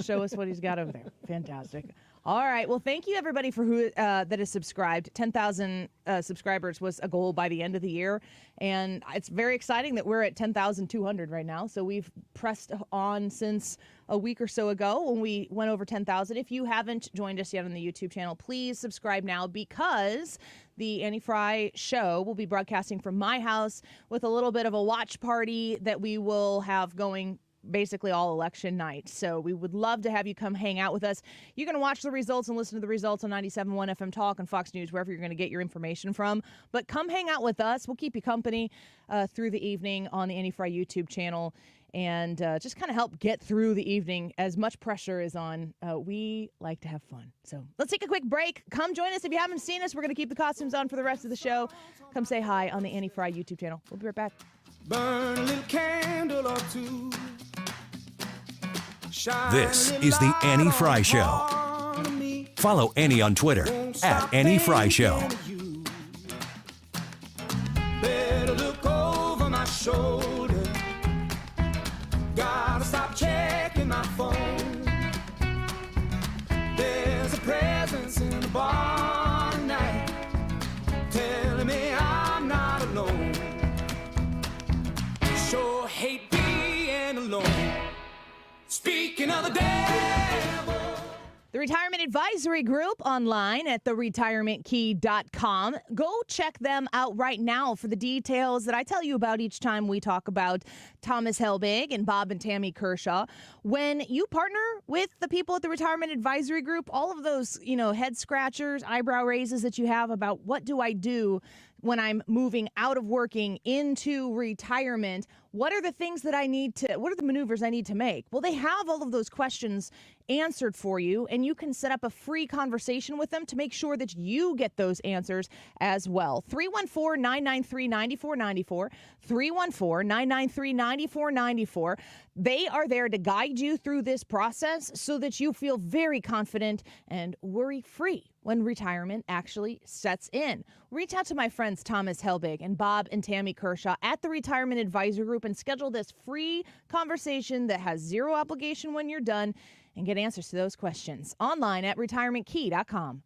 Speaker 26: show us what he's got over there. Fantastic. All right. Well, thank you, everybody, for who that is subscribed. 10,000 subscribers was a goal by the end of the year. And it's very exciting that we're at 10,200 right now. So we've pressed on since a week or so ago when we went over 10,000. If you haven't joined us yet on the YouTube channel, please subscribe now because the Annie Fry show will be broadcasting from my house with a little bit of a watch party that we will have going basically all election night. So we would love to have you come hang out with us. You're going to watch the results and listen to the results on 97.1 FM Talk and Fox News, wherever you're going to get your information from. But come hang out with us. We'll keep you company through the evening on the Annie Fry YouTube channel and just kind of help get through the evening as much pressure is on. We like to have fun. So let's take a quick break. Come join us. If you haven't seen us, we're going to keep the costumes on for the rest of the show. Come say hi on the Annie Fry YouTube channel. We'll be right back.
Speaker 2: Burn a little candle or two.
Speaker 24: This is the Annie Fry Show. Follow Annie on Twitter at Annie Fry Show.
Speaker 2: Better look over my shoulder. Gotta stop checking my phone. There's a presence in the bar tonight, telling me I'm not alone. Sure hate being alone. Speaking of the devil.
Speaker 26: The Retirement Advisory Group online at theretirementkey.com. Go check them out right now for the details that I tell you about each time we talk about Thomas Helbig and Bob and Tammy Kershaw. When you partner with the people at the Retirement Advisory Group, all of those, head scratchers, eyebrow raises that you have about what do I do when I'm moving out of working into retirement, what are the things that what are the maneuvers I need to make? Well, they have all of those questions answered for you, and you can set up a free conversation with them to make sure that you get those answers as well. 314-993-9494, 314-993-9494. They are there to guide you through this process so that you feel very confident and worry-free when retirement actually sets in. Reach out to my friends Thomas Helbig and Bob and Tammy Kershaw at the Retirement Advisor Group and schedule this free conversation that has zero obligation when you're done and get answers to those questions online at retirementkey.com.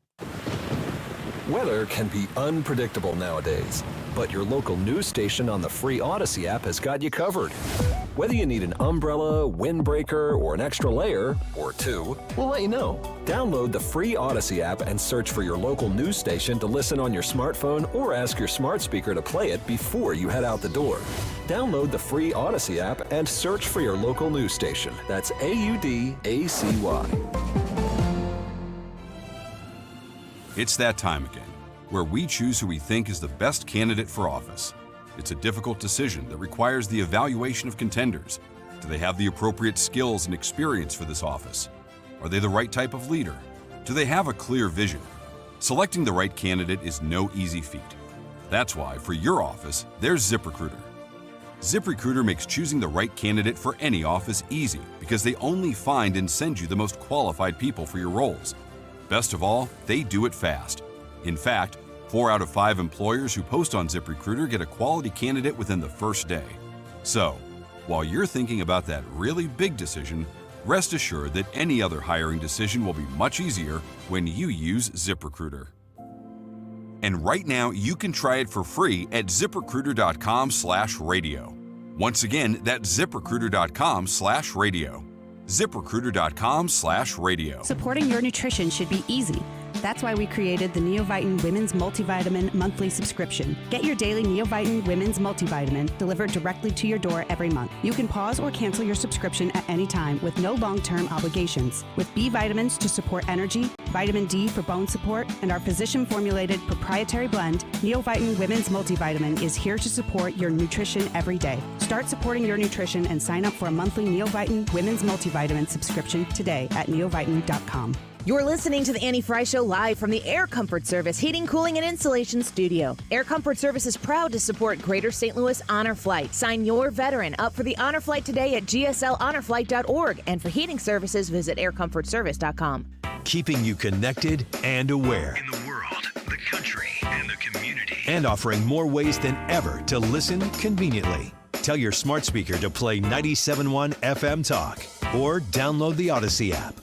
Speaker 23: Weather can be unpredictable nowadays, but your local news station on the free Odyssey app has got you covered. Whether you need an umbrella, windbreaker, or an extra layer, or two, we'll let you know. Download the free Odyssey app and search for your local news station to listen on your smartphone or ask your smart speaker to play it before you head out the door. Download the free Odyssey app and search for your local news station. That's AUDACY.
Speaker 7: It's that time again, where we choose who we think is the best candidate for office. It's a difficult decision that requires the evaluation of contenders. Do they have the appropriate skills and experience for this office? Are they the right type of leader? Do they have a clear vision? Selecting the right candidate is no easy feat. That's why, for your office, there's ZipRecruiter. ZipRecruiter makes choosing the right candidate for any office easy because they only find and send you the most qualified people for your roles. Best of all, they do it fast. In fact, 4 out of 5 employers who post on ZipRecruiter get a quality candidate within the first day. So, while you're thinking about that really big decision, rest assured that any other hiring decision will be much easier when you use ZipRecruiter. And right now, you can try it for free at ZipRecruiter.com/radio. Once again, that's ZipRecruiter.com/radio. ZipRecruiter.com/radio.
Speaker 8: Supporting your nutrition should be easy. That's why we created the Neovitamin Women's Multivitamin monthly subscription. Get your daily Neovitamin Women's Multivitamin delivered directly to your door every month. You can pause or cancel your subscription at any time with no long-term obligations. With B vitamins to support energy, vitamin D for bone support, and our physician-formulated proprietary blend, Neovitamin Women's Multivitamin is here to support your nutrition every day. Start supporting your nutrition and sign up for a monthly Neovitamin Women's Multivitamin subscription today at neovitamin.com.
Speaker 26: You're listening to the Annie Fry Show live from the Air Comfort Service Heating, Cooling, and Insulation Studio. Air Comfort Service is proud to support Greater St. Louis Honor Flight. Sign your veteran up for the Honor Flight today at gslhonorflight.org. And for heating services, visit aircomfortservice.com.
Speaker 24: Keeping you connected and aware. In the world, the country, and the community. And offering more ways than ever to listen conveniently. Tell your smart speaker to play 97.1 FM Talk or download the Odyssey app.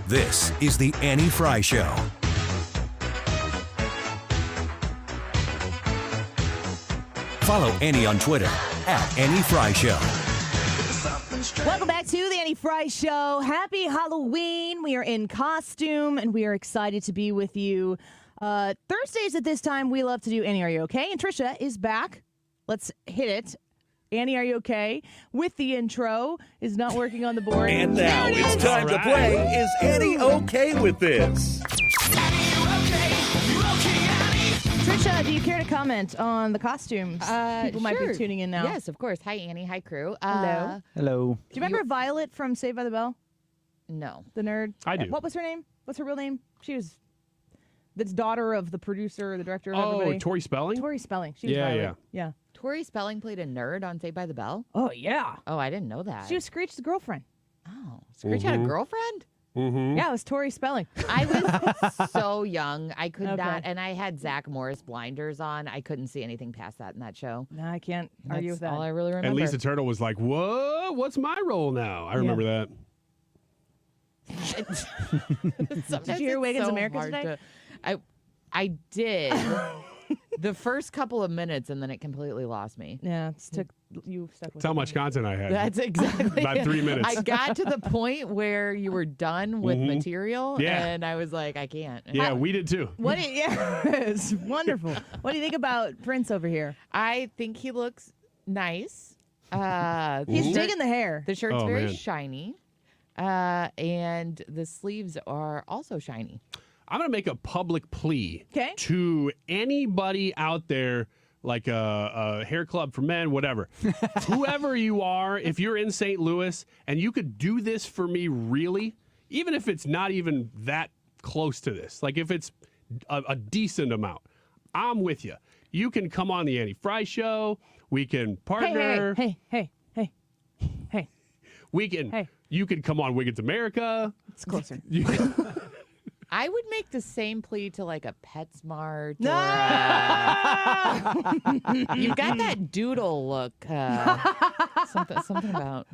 Speaker 24: This is the Annie Fry Show. Follow Annie on Twitter at Annie Fry Show.
Speaker 26: Welcome back to the Annie Fry Show. Happy Halloween. We are in costume, and we are excited to be with you. Thursdays at this time, we love to do Annie, Are You Okay? And Trisha is back. Let's hit it. Annie, are you okay? With the intro is not working on the board.
Speaker 9: And now it's time to play Is Annie Okay With This?
Speaker 26: Trisha, do you care to comment on the costumes? People might be tuning in now.
Speaker 11: Yes, of course. Hi, Annie. Hi, crew.
Speaker 26: Hello.
Speaker 1: Hello.
Speaker 26: Do you remember Violet from Saved by the Bell?
Speaker 11: No.
Speaker 26: The nerd?
Speaker 3: I do.
Speaker 26: What was her name? What's her real name? She was the daughter of the producer, the director of everybody.
Speaker 3: Oh, Tori Spelling?
Speaker 26: Tori Spelling. She was Violet. Yeah.
Speaker 11: Tori Spelling played a nerd on Saved by the Bell?
Speaker 26: Oh, yeah.
Speaker 11: Oh, I didn't know that.
Speaker 26: She was Screech's girlfriend.
Speaker 11: Oh, Screech had a girlfriend?
Speaker 3: Mm-hmm.
Speaker 26: Yeah, it was Tori Spelling.
Speaker 11: I was so young. I could
Speaker 26: Okay.
Speaker 11: not. And I had Zach Morris blinders on. I couldn't see anything past that in that show.
Speaker 26: No, I can't argue with that.
Speaker 11: All I really remember.
Speaker 3: And Lisa Turtle was like, "Whoa, what's my role now?" I remember that.
Speaker 26: Did you hear Wiggins America today?
Speaker 11: I did. The first couple of minutes, and then it completely lost me.
Speaker 26: Yeah, you stuck with
Speaker 3: That's how much content I had.
Speaker 11: That's exactly
Speaker 3: About 3 minutes.
Speaker 11: I got to the point where you were done with material,
Speaker 3: Yeah.
Speaker 11: and I was like, I can't.
Speaker 3: Yeah, we did too.
Speaker 26: What? Yes, wonderful. What do you think about Prince over here?
Speaker 11: I think he looks nice.
Speaker 26: He's digging the hair.
Speaker 11: The shirt's
Speaker 3: Oh,
Speaker 11: very
Speaker 3: man.
Speaker 11: shiny, and the sleeves are also shiny.
Speaker 3: I'm going to make a public plea
Speaker 26: Okay.
Speaker 3: to anybody out there, like a hair club for men, whatever. Whoever you are, if you're in St. Louis and you could do this for me really, even if it's not even that close to this, like if it's a decent amount, I'm with you. You can come on the Annie Fry Show. We can partner.
Speaker 26: Hey.
Speaker 3: We can.
Speaker 26: Hey.
Speaker 3: You can come on Wiggins America.
Speaker 26: It's closer.
Speaker 11: I would make the same plea to like a PetSmart.
Speaker 26: No!
Speaker 11: Or you got that doodle look. Something about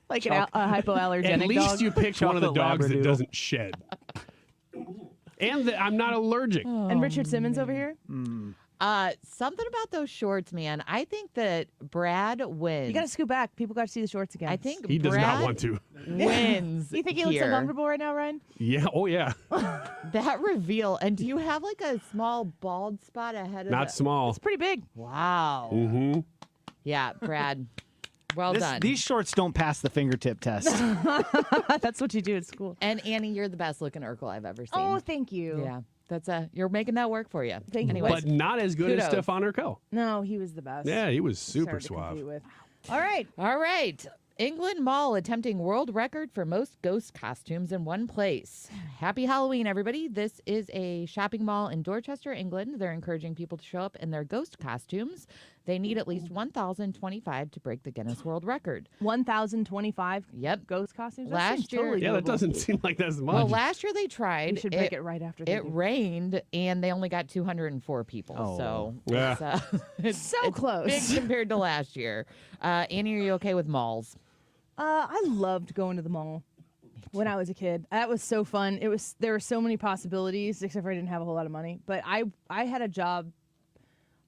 Speaker 26: like a hypoallergenic
Speaker 3: At least
Speaker 26: dog.
Speaker 3: you picked one of the
Speaker 1: Chocolate
Speaker 3: dogs that
Speaker 1: Labradoodle.
Speaker 3: doesn't shed. And I'm not allergic.
Speaker 26: And Richard Simmons over here?
Speaker 11: Something about those shorts, man. I think that Brad wins.
Speaker 26: You got to scoot back. People got to see the shorts again.
Speaker 11: I think
Speaker 3: He does
Speaker 11: Brad
Speaker 3: not want to.
Speaker 11: wins.
Speaker 26: You think he looks
Speaker 11: here.
Speaker 26: uncomfortable right now, Ryan?
Speaker 3: Yeah. Oh, yeah.
Speaker 11: That reveal. And do you have like a small bald spot ahead of
Speaker 3: Not small.
Speaker 26: It's pretty big.
Speaker 11: Wow.
Speaker 3: Mm-hmm.
Speaker 11: Yeah, Brad. Well done.
Speaker 1: These shorts don't pass the fingertip test.
Speaker 26: That's what you do at school.
Speaker 11: And Annie, you're the best looking Urkel I've ever seen.
Speaker 26: Oh, thank you.
Speaker 11: Yeah. You're making that work for you.
Speaker 26: Thank you.
Speaker 11: Anyways,
Speaker 3: But not as good as
Speaker 11: kudos.
Speaker 3: Stefan Urkel.
Speaker 26: No, he was the best.
Speaker 3: Yeah, he was
Speaker 26: It's
Speaker 3: super
Speaker 26: hard to
Speaker 3: suave.
Speaker 26: compete with. All right.
Speaker 11: All right. England Mall attempting world record for most ghost costumes in one place. Happy Halloween, everybody. This is a shopping mall in Dorchester, England. They're encouraging people to show up in their ghost costumes. They need at least 1,025 to break the Guinness World Record.
Speaker 26: 1,025
Speaker 11: Yep.
Speaker 26: ghost costumes? That
Speaker 11: Last
Speaker 26: seems
Speaker 11: year-
Speaker 26: totally
Speaker 3: Yeah, that
Speaker 26: doable.
Speaker 3: doesn't seem like that's much.
Speaker 11: Well, last year they tried.
Speaker 26: We should break it right after they
Speaker 11: It
Speaker 26: do.
Speaker 11: rained, and they only got 204 people.
Speaker 1: Oh.
Speaker 11: So
Speaker 3: Yeah.
Speaker 11: it's
Speaker 26: So close.
Speaker 11: big compared to last year. Annie, are you okay with malls?
Speaker 26: I loved going to the mall when I was a kid. That was so fun. There were so many possibilities, except for I didn't have a whole lot of money. But I had a job.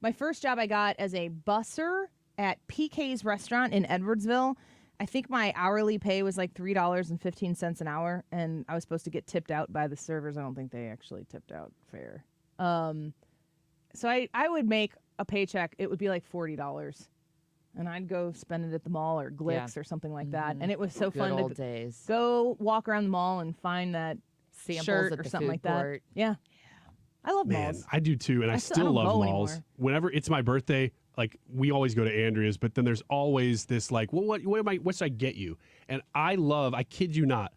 Speaker 26: My first job I got as a busser at PK's restaurant in Edwardsville. I think my hourly pay was like $3.15 an hour, and I was supposed to get tipped out by the servers. I don't think they actually tipped out fair. So I would make a paycheck. It would be like $40. And I'd go spend it at the mall or Glicks or something like that. And it was so
Speaker 11: Good
Speaker 26: fun
Speaker 11: old
Speaker 26: to
Speaker 11: days.
Speaker 26: go walk around the mall and find that
Speaker 11: Samples
Speaker 26: shirt
Speaker 11: at
Speaker 26: or
Speaker 11: the
Speaker 26: something
Speaker 11: food
Speaker 26: like that.
Speaker 11: court.
Speaker 26: Yeah. I love
Speaker 3: Man,
Speaker 26: malls.
Speaker 3: I do too, and I still
Speaker 26: don't
Speaker 3: love
Speaker 26: go
Speaker 3: malls.
Speaker 26: anymore.
Speaker 3: Whenever it's my birthday, like we always go to Andrea's, but then there's always this like, well, what should I get you? And I kid you not,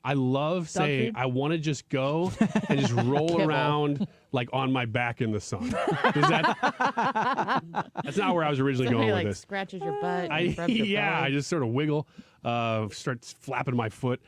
Speaker 3: I love saying
Speaker 26: food?
Speaker 3: I want to just go and just roll around like on my back in the sun. That's not where I was originally
Speaker 11: Somebody
Speaker 3: going
Speaker 11: like
Speaker 3: with this.
Speaker 11: scratches your butt. And rubs your
Speaker 3: Yeah, I
Speaker 11: belly.
Speaker 3: just sort of wiggle, start flapping my foot.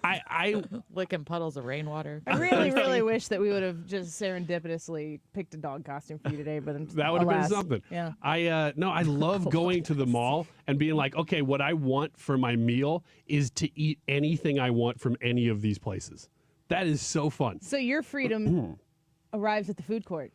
Speaker 3: I
Speaker 11: licking puddles of rainwater.
Speaker 26: I really, really wish that we would have just serendipitously picked a dog costume for you today, but
Speaker 3: that would have been
Speaker 26: alas,
Speaker 3: something.
Speaker 26: Yeah.
Speaker 3: I love going to the mall and being like, okay, what I want for my meal is to eat anything I want from any of these places. That is so fun.
Speaker 26: So your freedom arrives at the food court.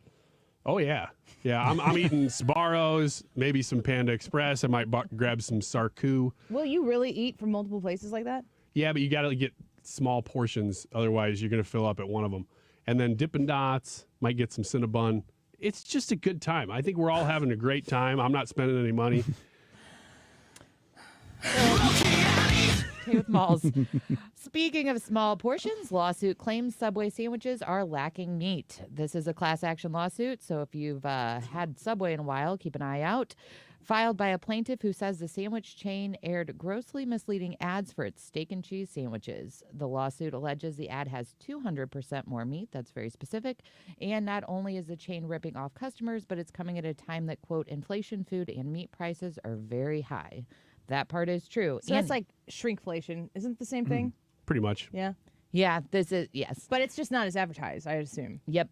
Speaker 3: Oh yeah, I'm eating Sbarro's, maybe some Panda Express. I might grab some Sarku.
Speaker 26: Will you really eat from multiple places like that?
Speaker 3: Yeah, but you got to get small portions, otherwise you're gonna fill up at one of them. And then Dippin' Dots, might get some Cinnabon. It's just a good time. I think we're all having a great time. I'm not spending any money.
Speaker 11: Okay with malls. Speaking of small portions, lawsuit claims Subway sandwiches are lacking meat. This is a class action lawsuit, so if you've had Subway in a while, keep an eye out. Filed by a plaintiff who says the sandwich chain aired grossly misleading ads for its steak and cheese sandwiches. The lawsuit alleges the ad has 200% more meat. That's very specific. And not only is the chain ripping off customers, but it's coming at a time that, quote, inflation, food, and meat prices are very high. That part is true.
Speaker 26: So that's like shrinkflation. Isn't it the same thing?
Speaker 3: Pretty much.
Speaker 26: Yeah.
Speaker 11: Yeah, this is, yes.
Speaker 26: But it's just not as advertised, I assume.
Speaker 11: Yep.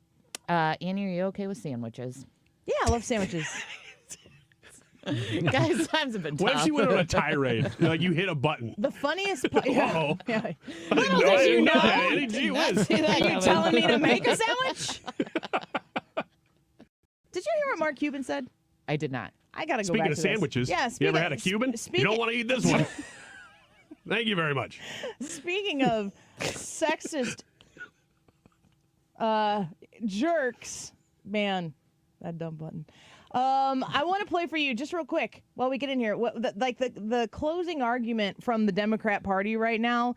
Speaker 11: Annie, are you okay with sandwiches?
Speaker 26: Yeah, I love sandwiches.
Speaker 11: Guys, times have been tough.
Speaker 3: What if she went on a tirade? Like you hit a button.
Speaker 26: The funniest part. Yeah.
Speaker 3: Whoa.
Speaker 26: Yeah.
Speaker 3: Little
Speaker 26: did you know?
Speaker 3: Eddie, gee whiz.
Speaker 26: Are you telling me to make a sandwich? Did you hear what Mark Cuban said?
Speaker 11: I did not.
Speaker 26: I gotta go
Speaker 3: Speaking
Speaker 26: back
Speaker 3: of
Speaker 26: to this.
Speaker 3: sandwiches,
Speaker 26: Yeah,
Speaker 3: you ever had a Cuban? You don't want to eat this one. Thank you very much.
Speaker 26: Speaking of sexist jerks, man, that dumb button. I want to play for you just real quick while we get in here. The closing argument from the Democrat Party right now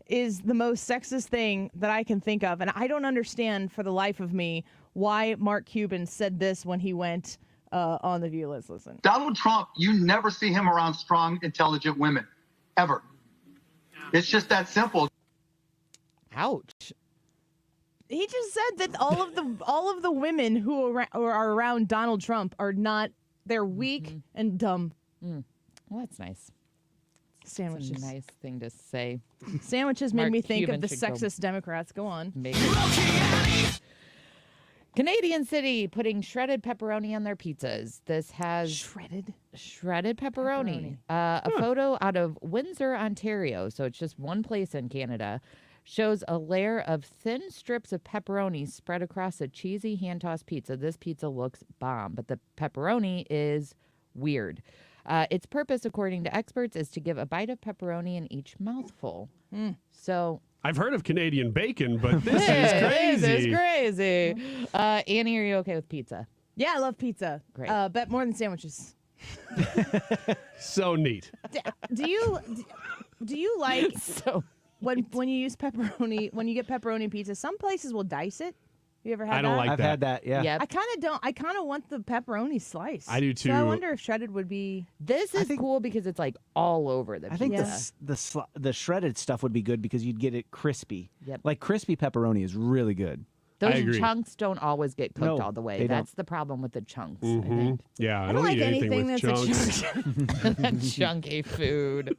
Speaker 26: is the most sexist thing that I can think of, and I don't understand for the life of me why Mark Cuban said this when he went on The View. Let's listen.
Speaker 4: Donald Trump, you never see him around strong, intelligent women, ever. It's just that simple.
Speaker 11: Ouch.
Speaker 26: He just said that all of the women who are around Donald Trump are not. They're weak and dumb.
Speaker 11: Well, that's nice.
Speaker 26: Sandwiches.
Speaker 11: That's a nice thing to say.
Speaker 26: Sandwiches made
Speaker 11: Mark
Speaker 26: me think
Speaker 11: Cuban
Speaker 26: of the
Speaker 11: should go
Speaker 26: sexist Democrats. Go on.
Speaker 11: Maybe. Canadian City putting shredded pepperoni on their pizzas. This has shredded pepperoni. A photo out of Windsor, Ontario. So it's just one place in Canada. shows a layer of thin strips of pepperoni spread across a cheesy hand-tossed pizza. This pizza looks bomb, but the pepperoni is weird. Its purpose, according to experts, is to give a bite of pepperoni in each mouthful. So
Speaker 3: I've heard of Canadian bacon, but this is crazy.
Speaker 11: This is crazy. Annie, are you okay with pizza?
Speaker 26: Yeah, I love pizza.
Speaker 11: Great.
Speaker 26: Bet more than sandwiches.
Speaker 3: So neat.
Speaker 26: Do you like when you use pepperoni, when you get pepperoni pizza, some places will dice it. You ever had that?
Speaker 3: I don't like
Speaker 1: I've
Speaker 3: that.
Speaker 1: had that, yeah.
Speaker 11: Yep.
Speaker 26: I kind of don't. I kind of want the pepperoni slice.
Speaker 3: I do too.
Speaker 26: So I wonder if shredded would be.
Speaker 11: This is cool because it's like all over the
Speaker 1: I think
Speaker 11: pizza.
Speaker 1: the shredded stuff would be good because you'd get it crispy.
Speaker 11: Yep.
Speaker 1: Like crispy pepperoni is really good.
Speaker 11: Those chunks don't always get cooked
Speaker 1: No,
Speaker 11: all the way.
Speaker 1: they
Speaker 11: That's
Speaker 1: don't.
Speaker 11: the problem with the chunks. I
Speaker 3: Mm-hmm.
Speaker 11: think.
Speaker 3: Yeah, I
Speaker 26: don't
Speaker 3: don't
Speaker 26: like
Speaker 3: eat anything with
Speaker 26: that's
Speaker 3: chunks.
Speaker 26: a chunk.
Speaker 11: Chunky food.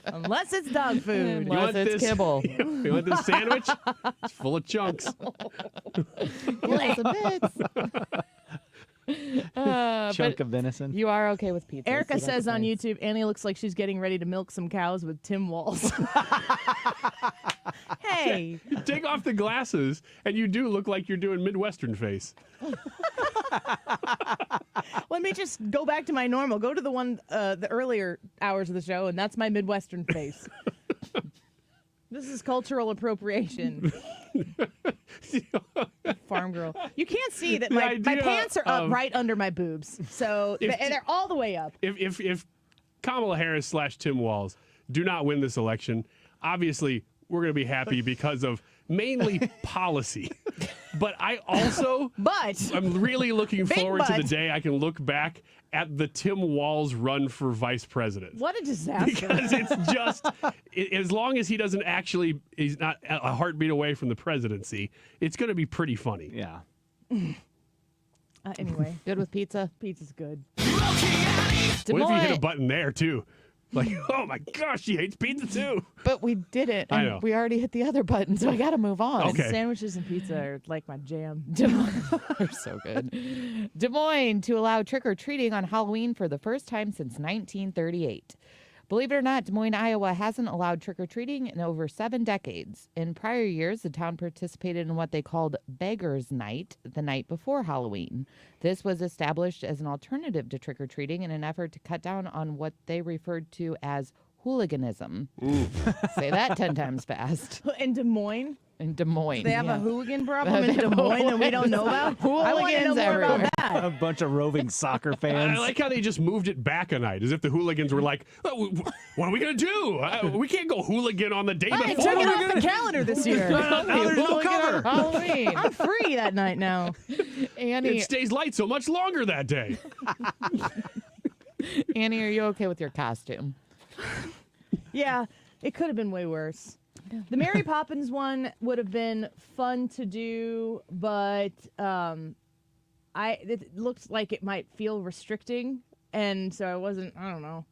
Speaker 26: Unless it's dog food.
Speaker 11: Unless it's kibble.
Speaker 3: You want this sandwich? It's full of chunks.
Speaker 11: Lots of bits.
Speaker 1: Chunk
Speaker 11: but
Speaker 1: of venison.
Speaker 11: You are okay with pizza.
Speaker 26: Erica
Speaker 11: so
Speaker 26: says
Speaker 11: that's
Speaker 26: on
Speaker 11: nice.
Speaker 26: YouTube, Annie looks like she's getting ready to milk some cows with Tim Walz. Hey.
Speaker 3: Take off the glasses, and you do look like you're doing Midwestern face.
Speaker 26: Let me just go back to my normal. Go to the one, the earlier hours of the show, and that's my Midwestern face. This is cultural appropriation. Farm girl. You can't see that
Speaker 3: The
Speaker 26: my
Speaker 3: idea
Speaker 26: pants are up
Speaker 3: of-
Speaker 26: right under my boobs. So they're all the way up.
Speaker 3: If Kamala Harris / Tim Walz do not win this election, obviously we're going to be happy because of mainly policy. But I also I'm really looking
Speaker 26: Big
Speaker 3: forward to the
Speaker 26: but.
Speaker 3: day I can look back at the Tim Walz run for vice president.
Speaker 26: What a disaster.
Speaker 3: Because it's just, as long as he's not a heartbeat away from the presidency, it's going to be pretty funny.
Speaker 1: Yeah.
Speaker 26: Anyway.
Speaker 11: Good with pizza?
Speaker 26: Pizza's good.
Speaker 3: What if you hit a button there, too? Like, oh my gosh, she hates pizza, too.
Speaker 11: But we did it,
Speaker 3: I
Speaker 11: and
Speaker 3: know.
Speaker 11: we already hit the other button, so I got to move on.
Speaker 3: Okay.
Speaker 26: Sandwiches and pizza are like my jam.
Speaker 11: They're so good. Des Moines to allow trick-or-treating on Halloween for the first time since 1938. Believe it or not, Des Moines, Iowa hasn't allowed trick-or-treating in over 7 decades. In prior years, the town participated in what they called Beggar's Night, the night before Halloween. This was established as an alternative to trick-or-treating in an effort to cut down on what they referred to as hooliganism. Say that 10 times fast.
Speaker 26: In Des Moines?
Speaker 11: In Des Moines.
Speaker 26: They have
Speaker 11: yeah.
Speaker 26: a hooligan problem
Speaker 11: They
Speaker 26: in Des
Speaker 11: have
Speaker 26: Moines that we don't know about? I want to know
Speaker 11: Hooligans
Speaker 26: more
Speaker 11: everywhere.
Speaker 26: about that.
Speaker 1: A bunch of roving soccer
Speaker 3: I
Speaker 1: fans.
Speaker 3: like how they just moved it back a night, as if the hooligans were like, oh, what are we going to do? We can't go hooligan on the day
Speaker 26: Hey,
Speaker 3: before.
Speaker 26: check it off the calendar this year.
Speaker 3: Now there's no
Speaker 11: Hooligan on
Speaker 3: cover.
Speaker 11: Halloween.
Speaker 26: I'm free that night now.
Speaker 11: Annie,
Speaker 3: It stays light so much longer that day.
Speaker 11: Annie, are you okay with your costume?
Speaker 26: Yeah, it could have been way worse. The Mary Poppins one would have been fun to do, but it looked like it might feel restricting, and so I don't know.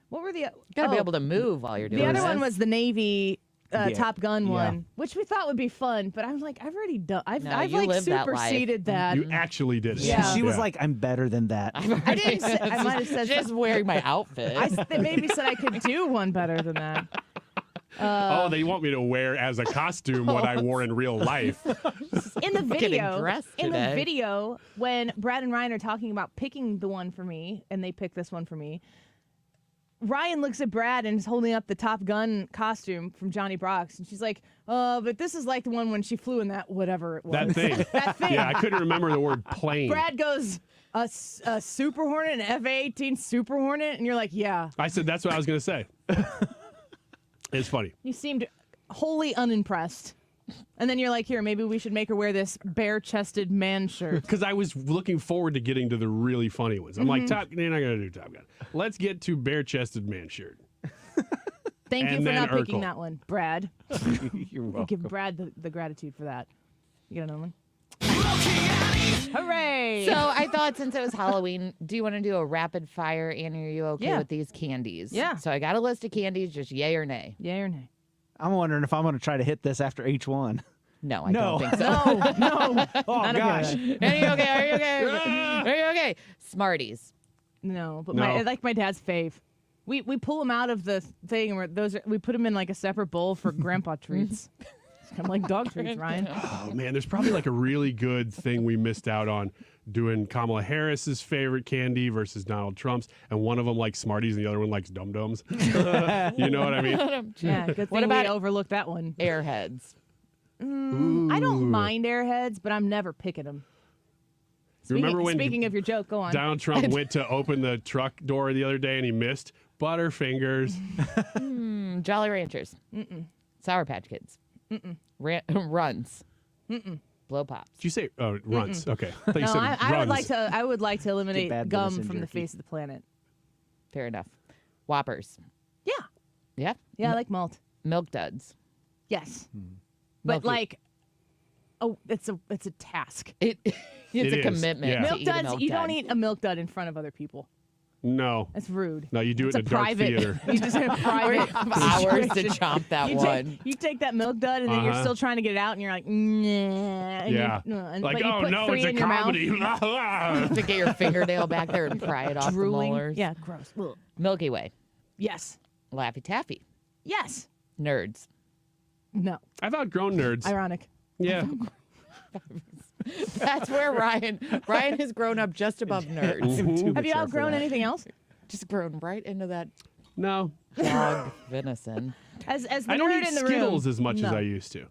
Speaker 26: What were the...
Speaker 11: Got to be able to move while you're doing
Speaker 26: The other
Speaker 11: this.
Speaker 26: one was the Navy
Speaker 1: Yeah.
Speaker 26: Top Gun
Speaker 1: Yeah.
Speaker 26: one, which we thought would be fun, but I'm like, I've already done... I've
Speaker 11: you
Speaker 26: like
Speaker 11: lived that life.
Speaker 26: superseded that.
Speaker 3: You actually did it.
Speaker 26: Yeah.
Speaker 1: She was like, I'm better than that.
Speaker 26: I didn't say... I might have said...
Speaker 11: just wearing my outfit.
Speaker 26: I maybe said I could do one better than that.
Speaker 3: They want me to wear as a costume what I wore in real life.
Speaker 26: In the video,
Speaker 11: dressed
Speaker 26: in the
Speaker 11: today.
Speaker 26: video, when Brad and Ryan are talking about picking the one for me, and they pick this one for me, Ryan looks at Brad and is holding up the Top Gun costume from Johnny Brox, and she's like, but this is like the one when she flew in that whatever it was.
Speaker 3: That thing.
Speaker 26: That thing.
Speaker 3: Yeah, I couldn't remember the word plane.
Speaker 26: Brad goes, a Super Hornet, an F-18 Super Hornet, and you're like, yeah.
Speaker 3: I said that's what I was going to say. It's funny.
Speaker 26: You seemed wholly unimpressed. And then you're like, here, maybe we should make her wear this bare-chested man shirt.
Speaker 3: Because I was looking forward to getting to the really funny ones. I'm like, you're not going to do Top Gun. Let's get to bare-chested man shirt.
Speaker 26: Thank you
Speaker 3: And
Speaker 26: for
Speaker 3: then
Speaker 26: not picking
Speaker 3: Urkel.
Speaker 26: that one, Brad.
Speaker 1: You're
Speaker 26: We'll
Speaker 1: welcome.
Speaker 26: give Brad the gratitude for that. You got another one? Hooray!
Speaker 11: So I thought since it was Halloween, do you want to do a rapid fire, Annie? Are you okay
Speaker 26: Yeah.
Speaker 11: with these candies?
Speaker 26: Yeah.
Speaker 11: So I got a list of candies, just yay or nay.
Speaker 26: Yay or nay?
Speaker 1: I'm wondering if I'm going to try to hit this after each one.
Speaker 11: No, I
Speaker 1: No.
Speaker 11: don't think so.
Speaker 26: No.
Speaker 1: Oh,
Speaker 26: Not
Speaker 1: gosh.
Speaker 26: okay.
Speaker 11: Are you okay? Are you okay? Are you okay? Smarties.
Speaker 26: No, but
Speaker 3: No.
Speaker 26: I like my dad's fave. We pull them out of the thing where we put them in like a separate bowl for grandpa treats. It's kind of like dog treats, Ryan.
Speaker 3: Oh man, there's probably like a really good thing we missed out on doing Kamala Harris's favorite candy versus Donald Trump's, and one of them likes Smarties and the other one likes Dum Dums. You know what I mean?
Speaker 26: Yeah, good thing
Speaker 11: What about
Speaker 26: we overlooked that one.
Speaker 11: Airheads?
Speaker 26: I don't mind Airheads, but I'm never picking them.
Speaker 3: Remember when
Speaker 26: Speaking of your joke, go on.
Speaker 3: Donald Trump went to open the truck door the other day and he missed? Butterfingers.
Speaker 11: Jolly Ranchers. Sour Patch Kids. Runs. Blow Pops.
Speaker 3: Did you say runs? Okay. I thought you
Speaker 26: No,
Speaker 3: said runs.
Speaker 26: I would like to eliminate
Speaker 1: bad
Speaker 26: gum
Speaker 1: venison
Speaker 26: from the
Speaker 1: jerky.
Speaker 26: face of the planet.
Speaker 11: Fair enough. Whoppers.
Speaker 26: Yeah.
Speaker 11: Yeah.
Speaker 26: Yeah, I like malt.
Speaker 11: Milk Duds.
Speaker 26: Yes. But
Speaker 11: Milky.
Speaker 26: it's a task.
Speaker 11: It's
Speaker 3: It
Speaker 11: a
Speaker 3: is,
Speaker 11: commitment.
Speaker 3: yeah.
Speaker 11: to
Speaker 26: Milk
Speaker 11: eat a
Speaker 26: duds,
Speaker 11: milk
Speaker 26: you
Speaker 11: dud.
Speaker 26: don't eat a milk dud in front of other people.
Speaker 3: No.
Speaker 26: That's rude.
Speaker 3: No, you do
Speaker 26: It's
Speaker 3: it in a dark
Speaker 26: private,
Speaker 3: theater.
Speaker 26: You just have private
Speaker 11: Hours to
Speaker 26: situation.
Speaker 11: chomp that
Speaker 26: you
Speaker 11: one.
Speaker 26: You take that milk dud, and then you're
Speaker 3: Uh-huh.
Speaker 26: still trying to get it out, and you're like, nah. And
Speaker 3: Yeah.
Speaker 26: but you
Speaker 3: oh
Speaker 26: put
Speaker 3: no,
Speaker 26: 3
Speaker 3: it's a
Speaker 26: in your mouth.
Speaker 3: comedy.
Speaker 11: To get your fingernail back there and pry it off
Speaker 26: Drooling.
Speaker 11: the molars.
Speaker 26: Yeah, gross. Ugh.
Speaker 11: Milky Way.
Speaker 26: Yes.
Speaker 11: Laffy Taffy.
Speaker 26: Yes.
Speaker 11: Nerds.
Speaker 26: No.
Speaker 3: I've outgrown nerds.
Speaker 26: Ironic.
Speaker 3: Yeah.
Speaker 11: That's where Ryan has grown up just above nerds.
Speaker 26: Have you outgrown anything else?
Speaker 11: Just grown right into that
Speaker 3: No.
Speaker 11: dog venison.
Speaker 26: As the
Speaker 3: I don't
Speaker 26: nerd
Speaker 3: eat
Speaker 26: in the
Speaker 3: Skittles
Speaker 26: room,
Speaker 3: as much as
Speaker 26: no.
Speaker 3: I used to.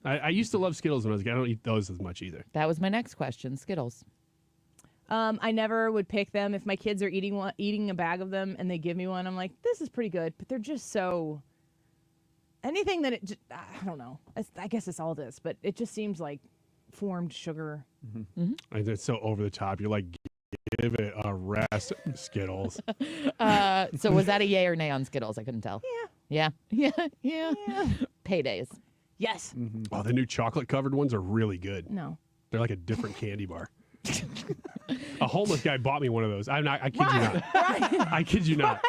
Speaker 3: I used to love Skittles when I was a kid. I don't eat those as much either.
Speaker 11: That was my next question. Skittles.
Speaker 26: I never would pick them. If my kids are eating a bag of them and they give me one, I'm like, this is pretty good. But they're just so... Anything that I don't know. I guess it's all this, but it just seems like formed sugar.
Speaker 3: And it's so over the top. You're like, give it a rest, Skittles.
Speaker 11: So was that a yay or nay on Skittles? I couldn't tell. Yeah. Yeah. Paydays.
Speaker 26: Yes.
Speaker 3: Oh, the new chocolate covered ones are really good.
Speaker 26: No.
Speaker 3: They're like a different candy bar. A homeless guy bought me one of those. I kid you not. I kid you not.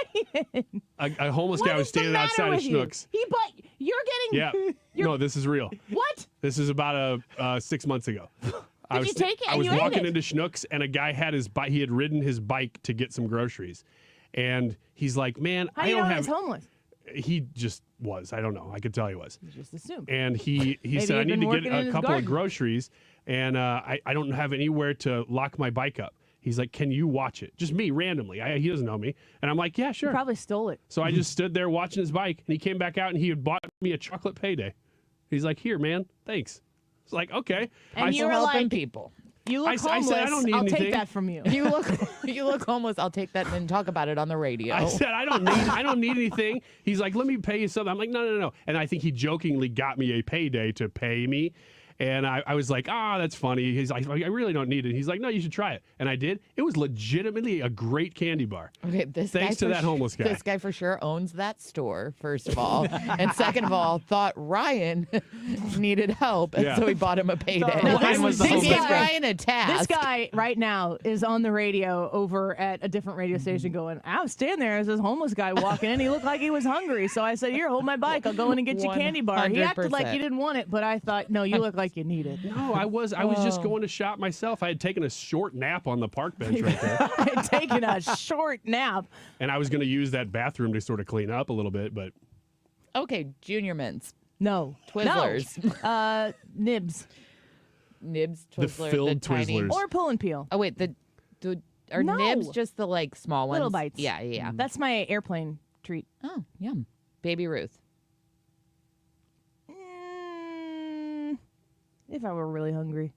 Speaker 3: A homeless guy was standing outside of Schnucks.
Speaker 26: You're getting...
Speaker 3: Yeah. No, this is real.
Speaker 26: What?
Speaker 3: This is about 6 months ago. I was
Speaker 26: you take it
Speaker 3: I
Speaker 26: and
Speaker 3: was
Speaker 26: you ate
Speaker 3: walking
Speaker 26: it?
Speaker 3: into Schnucks and a guy had his bike. He had ridden his bike to get some groceries, and he's like, "Man,
Speaker 26: How
Speaker 3: I
Speaker 26: do you
Speaker 3: don't
Speaker 26: know
Speaker 3: have."
Speaker 26: he's homeless?
Speaker 3: He just was. I don't know. I could tell he was.
Speaker 26: You just assume.
Speaker 3: And he
Speaker 26: Maybe
Speaker 3: said, "I
Speaker 26: he'd
Speaker 3: need
Speaker 26: been
Speaker 3: to get
Speaker 26: working in
Speaker 3: a
Speaker 26: his
Speaker 3: couple of
Speaker 26: garden."
Speaker 3: groceries, and I don't have anywhere to lock my bike up." He's like, "Can you watch it?" Just me, randomly. He doesn't know me, and I'm like, "Yeah, sure."
Speaker 26: You probably stole it.
Speaker 3: So I just stood there watching his bike, and he came back out, and he had bought me a chocolate payday. He's like, "Here, man, thanks." It's like, okay.
Speaker 26: And you were
Speaker 11: helping
Speaker 26: like,
Speaker 11: people.
Speaker 26: You look
Speaker 3: I
Speaker 26: homeless.
Speaker 3: said, I don't need
Speaker 26: I'll
Speaker 3: anything.
Speaker 26: take that from you.
Speaker 11: You look homeless. I'll take that and talk about it on the radio.
Speaker 3: I said, I don't need anything. He's like, let me pay you something. I'm like, no. And I think he jokingly got me a payday to pay me. And I was like, that's funny. He's like, I really don't need it. He's like, no, you should try it. And I did. It was legitimately a great candy bar.
Speaker 11: Okay,
Speaker 3: Thanks
Speaker 11: guy
Speaker 3: to
Speaker 11: for
Speaker 3: that homeless guy.
Speaker 11: This guy for sure owns that store, first of all. And second of all, thought Ryan needed help. And so he bought him a payday.
Speaker 1: Ryan was the
Speaker 11: He
Speaker 1: homeless
Speaker 11: gave
Speaker 1: guy.
Speaker 11: Ryan a task.
Speaker 26: This guy right now is on the radio over at a different radio station going, I was standing there as this homeless guy walking in. He looked like he was hungry. So I said, here, hold my bike. I'll go in and get you a candy bar. He acted like he
Speaker 11: 100%.
Speaker 26: didn't want it, but I thought, no, you look like you need it.
Speaker 3: No, I was just going to shop myself. I had taken a short nap on the park bench right there.
Speaker 26: I had taken a short nap.
Speaker 3: And I was going to use that bathroom to sort of clean up a little bit, but
Speaker 11: Okay, Junior Mints.
Speaker 26: No.
Speaker 11: Twizzlers.
Speaker 26: No. Nibs.
Speaker 11: Nibs,
Speaker 3: The
Speaker 11: Twizzlers.
Speaker 3: filled
Speaker 11: tiny.
Speaker 3: Twizzlers.
Speaker 26: Or pull and peel.
Speaker 11: Oh, wait. Are
Speaker 26: No.
Speaker 11: nibs just the like small ones?
Speaker 26: Little bites.
Speaker 11: Yeah.
Speaker 26: That's my airplane treat.
Speaker 11: Oh, yum. Baby Ruth.
Speaker 26: If I were really hungry.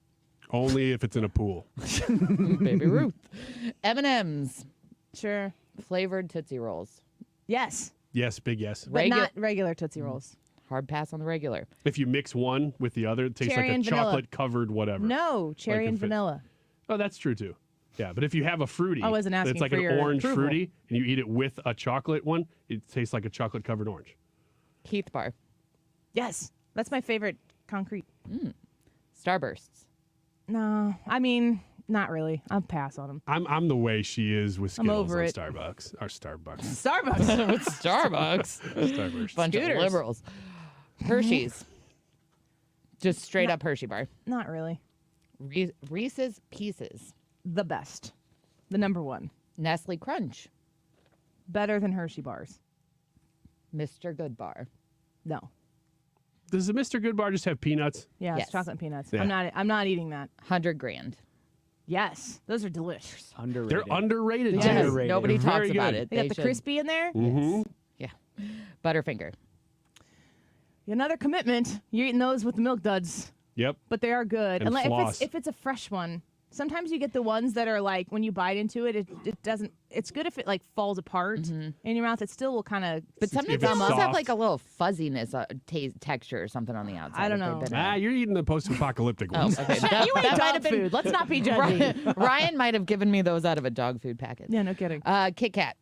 Speaker 3: only if it's in a pool.
Speaker 11: Baby Ruth. M&M's.
Speaker 26: Sure.
Speaker 11: Flavored Tootsie Rolls.
Speaker 26: Yes.
Speaker 3: Yes, big yes.
Speaker 26: But not regular Tootsie Rolls.
Speaker 11: Hard pass on the regular.
Speaker 3: If you mix one with the other, it tastes
Speaker 26: Cherry
Speaker 3: like a
Speaker 26: and vanilla.
Speaker 3: chocolate-covered whatever.
Speaker 26: No, cherry
Speaker 3: Like
Speaker 26: and
Speaker 3: if it-
Speaker 26: vanilla.
Speaker 3: Oh, that's true too. Yeah, but if you have a fruity,
Speaker 26: I wasn't asking
Speaker 3: that's like
Speaker 26: for
Speaker 3: an
Speaker 26: your
Speaker 3: orange
Speaker 26: approval.
Speaker 3: fruity, and you eat it with a chocolate one, it tastes like a chocolate-covered orange.
Speaker 11: Keith Bar.
Speaker 26: Yes. That's my favorite concrete.
Speaker 11: Starbursts.
Speaker 26: No, I mean, not really. I'll pass on them.
Speaker 3: I'm the way she is with
Speaker 26: I'm
Speaker 3: Skittles
Speaker 26: over
Speaker 3: on
Speaker 26: it.
Speaker 3: Starbucks. Or Starbucks.
Speaker 26: Starbucks.
Speaker 11: With Starbucks.
Speaker 3: Starburst.
Speaker 11: Bunch
Speaker 26: Scooters.
Speaker 11: of liberals. Hershey's. Just straight up Hershey bar.
Speaker 26: Not really.
Speaker 11: Reese's Pieces.
Speaker 26: The best. The number one.
Speaker 11: Nestle Crunch.
Speaker 26: Better than Hershey bars.
Speaker 11: Mr. Good Bar.
Speaker 26: No.
Speaker 3: Does the Mr. Good Bar just have peanuts?
Speaker 26: Yeah,
Speaker 11: Yes.
Speaker 26: it's chocolate and peanuts.
Speaker 3: Yeah.
Speaker 26: I'm not eating that.
Speaker 11: 100 grand.
Speaker 26: Yes, those are delicious.
Speaker 1: Underrated.
Speaker 3: They're underrated.
Speaker 11: Yes.
Speaker 3: too.
Speaker 1: Underrated.
Speaker 11: Nobody
Speaker 3: They're
Speaker 11: talks
Speaker 3: very
Speaker 11: about
Speaker 3: good.
Speaker 11: it.
Speaker 26: They got the
Speaker 11: should.
Speaker 26: crispy in there.
Speaker 3: Mm-hmm.
Speaker 11: Yeah. Butterfinger.
Speaker 26: Another commitment. You're eating those with the milk duds,
Speaker 3: Yep.
Speaker 26: but they are good.
Speaker 3: And
Speaker 26: Unless
Speaker 3: floss.
Speaker 26: if it's a fresh one. Sometimes you get the ones that are like when you bite into it, it doesn't. It's good if it like falls apart in your mouth. It still will kind of.
Speaker 11: But sometimes
Speaker 3: If
Speaker 11: they
Speaker 3: it's
Speaker 11: almost have
Speaker 3: soft.
Speaker 11: like a little fuzziness, texture or something on the outside.
Speaker 26: I don't
Speaker 11: if they've
Speaker 26: know.
Speaker 11: been
Speaker 3: Ah, you're eating the post-apocalyptic
Speaker 11: Oh,
Speaker 3: ones.
Speaker 11: okay.
Speaker 26: You ate
Speaker 11: might
Speaker 26: dog
Speaker 11: have been-
Speaker 26: food. Let's not be judgy.
Speaker 11: Ryan might have given me those out of a dog food packet.
Speaker 26: Yeah, no kidding.
Speaker 11: Kit Kat.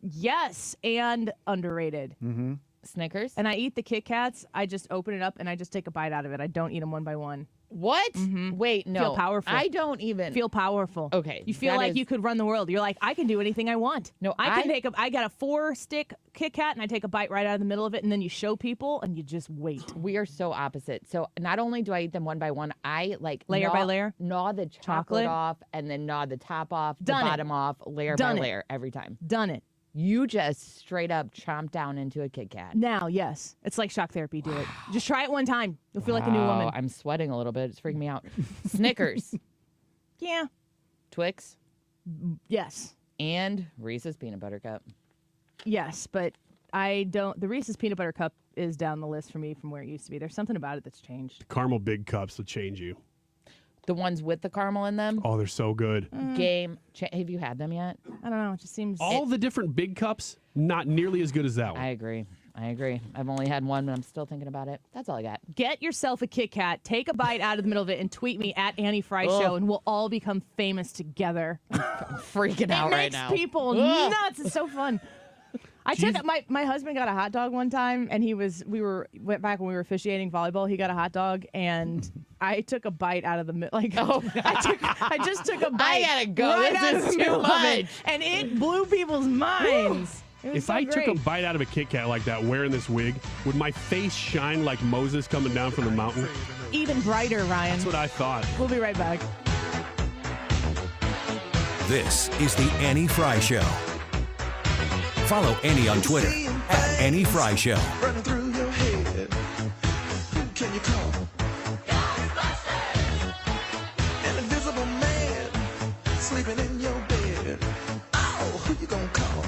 Speaker 26: Yes, and underrated.
Speaker 1: Mm-hmm.
Speaker 11: Snickers.
Speaker 26: And I eat the Kit Kats. I just open it up and I just take a bite out of it. I don't eat them one by one.
Speaker 11: What? Wait, no.
Speaker 26: Feel powerful.
Speaker 11: I don't even.
Speaker 26: Feel powerful.
Speaker 11: Okay,
Speaker 26: You feel
Speaker 11: that
Speaker 26: like
Speaker 11: is-
Speaker 26: you could run the world. You're like, I can do anything I want.
Speaker 11: No,
Speaker 26: I got a 4-stick Kit Kat and I take a bite right out of the middle of it and then you show people and you just wait.
Speaker 11: We are so opposite. So not only do I eat them one by one, I like
Speaker 26: Layer by layer?
Speaker 11: gnaw the chocolate
Speaker 26: Chocolate?
Speaker 11: off and then gnaw the top off,
Speaker 26: Done
Speaker 11: the
Speaker 26: it.
Speaker 11: bottom off, layer
Speaker 26: Done
Speaker 11: by
Speaker 26: it.
Speaker 11: layer every time.
Speaker 26: Done it.
Speaker 11: You just straight up chomp down into a Kit Kat.
Speaker 26: Now, yes. It's like shock therapy. Do it. Just try it one time. You'll feel like a new
Speaker 11: Wow,
Speaker 26: woman.
Speaker 11: I'm sweating a little bit. It's freaking me out. Snickers,
Speaker 26: Yeah.
Speaker 11: Twix,
Speaker 26: Yes.
Speaker 11: and Reese's Peanut Butter Cup.
Speaker 26: Yes, but I don't. The Reese's Peanut Butter Cup is down the list for me from where it used to be. There's something about it that's changed.
Speaker 3: Caramel big cups will change you.
Speaker 11: The ones with the caramel in them.
Speaker 3: Oh, they're so good.
Speaker 11: Have you had them yet?
Speaker 26: I don't know. It just seems.
Speaker 3: All the different big cups, not nearly as good as that one.
Speaker 11: I agree. I've only had one, but I'm still thinking about it. That's all I got.
Speaker 26: Get yourself a Kit Kat, take a bite out of the middle of it, and tweet me at Annie Fry Show, and we'll all become famous together.
Speaker 11: I'm freaking out right now.
Speaker 26: It makes people nuts. It's so fun. I took my husband got a hot dog one time, and went back when we were officiating volleyball. He got a hot dog, and I took a bite out of the I just took a bite.
Speaker 11: I gotta go.
Speaker 26: Right
Speaker 11: This
Speaker 26: out
Speaker 11: is
Speaker 26: of the
Speaker 11: too
Speaker 26: middle of it,
Speaker 11: much.
Speaker 26: and it blew people's minds. It was
Speaker 3: If
Speaker 26: so
Speaker 3: I took a
Speaker 26: great.
Speaker 3: bite out of a Kit Kat like that, wearing this wig, would my face shine like Moses coming down from the mountain?
Speaker 26: Even brighter, Ryan.
Speaker 3: That's what I thought.
Speaker 26: We'll be right back.
Speaker 24: This is the Annie Fry Show. Follow Annie on Twitter at Annie Fry Show.
Speaker 2: Running through your head. Who can you call? An invisible man sleeping in your bed. Oh, who you gonna call?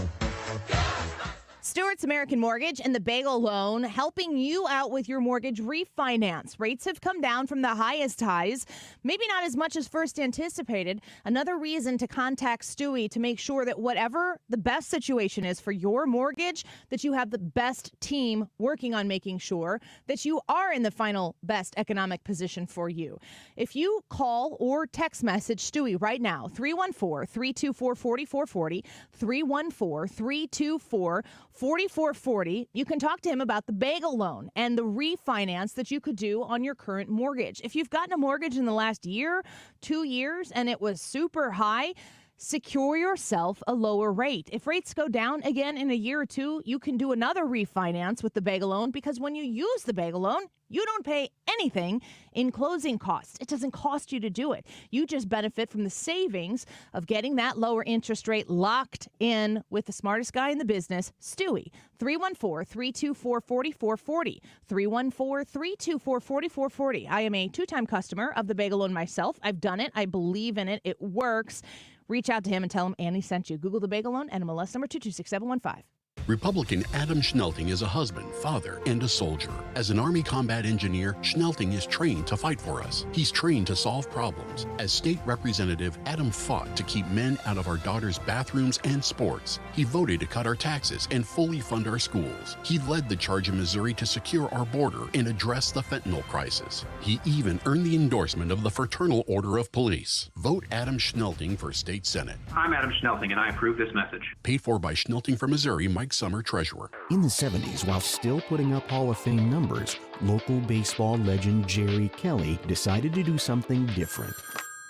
Speaker 26: Stewart's American Mortgage and the Bagel Loan helping you out with your mortgage refinance. Rates have come down from the highest highs, maybe not as much as first anticipated. Another reason to contact Stewie to make sure that whatever the best situation is for your mortgage, that you have the best team working on making sure that you are in the final best economic position for you. If you call or text message Stewie right now, 314-324-4440, 314-324-4440, you can talk to him about the bagel loan and the refinance that you could do on your current mortgage. If you've gotten a mortgage in the last year, 2 years, and it was super high, secure yourself a lower rate. If rates go down again in a year or two, you can do another refinance with the bagel loan, because when you use the bagel loan, you don't pay anything in closing costs. It doesn't cost you to do it. You just benefit from the savings of getting that lower interest rate locked in with the smartest guy in the business, Stewie. 314-324-4440. 314-324-4440. I am a 2-time customer of the bagel loan myself. I've done it. I believe in it. It works. Reach out to him and tell him Annie sent you. Google the bagel loan, NMLS number 226715.
Speaker 17: Republican Adam Schnelting is a husband, father, and a soldier. As an Army combat engineer, Schnelting is trained to fight for us. He's trained to solve problems. As state representative, Adam fought to keep men out of our daughters' bathrooms and sports. He voted to cut our taxes and fully fund our schools. He led the charge in Missouri to secure our border and address the fentanyl crisis. He even earned the endorsement of the Fraternal Order of Police. Vote Adam Schnelting for State Senate.
Speaker 5: I'm Adam Schnelting, and I approve this message.
Speaker 17: Paid for by Schnelting for Missouri, Mike Summer, Treasurer.
Speaker 6: In the 70s, while still putting up Hall of Fame numbers, local baseball legend Jerry Kelly decided to do something different.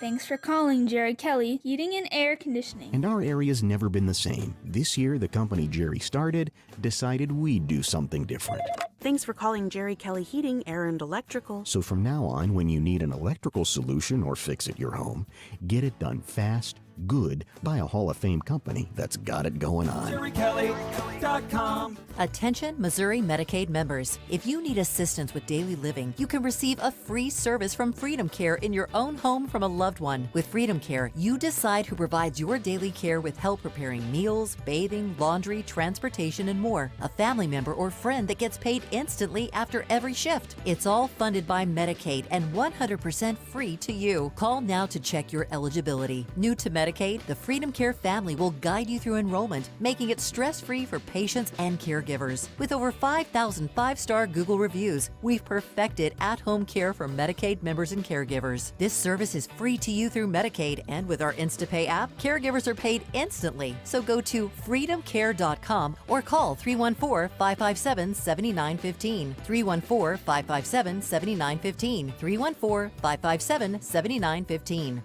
Speaker 13: Thanks for calling Jerry Kelly, Heating and Air Conditioning.
Speaker 6: And our area's never been the same. This year, the company Jerry started decided we'd do something different.
Speaker 8: Thanks for calling Jerry Kelly Heating, Air, and Electrical.
Speaker 6: So from now on, when you need an electrical solution or fix at your home, get it done fast, good, by a Hall of Fame company that's got it going on.
Speaker 10: JerryKelly.com. Attention Missouri Medicaid members. If you need assistance with daily living, you can receive a free service from Freedom Care in your own home from a loved one. With Freedom Care, you decide who provides your daily care with help preparing meals, bathing, laundry, transportation, and more. A family member or friend that gets paid instantly after every shift. It's all funded by Medicaid and 100% free to you. Call now to check your eligibility. New to Medicaid, the Freedom Care family will guide you through enrollment, making it stress-free for patients and caregivers. With over 5,000 five-star Google reviews, we've perfected at-home care for Medicaid members and caregivers. This service is free to you through Medicaid, and with our InstaPay app, caregivers are paid instantly. So go to freedomcare.com or call 314-557-7915. 314-557-7915. 314-557-7915.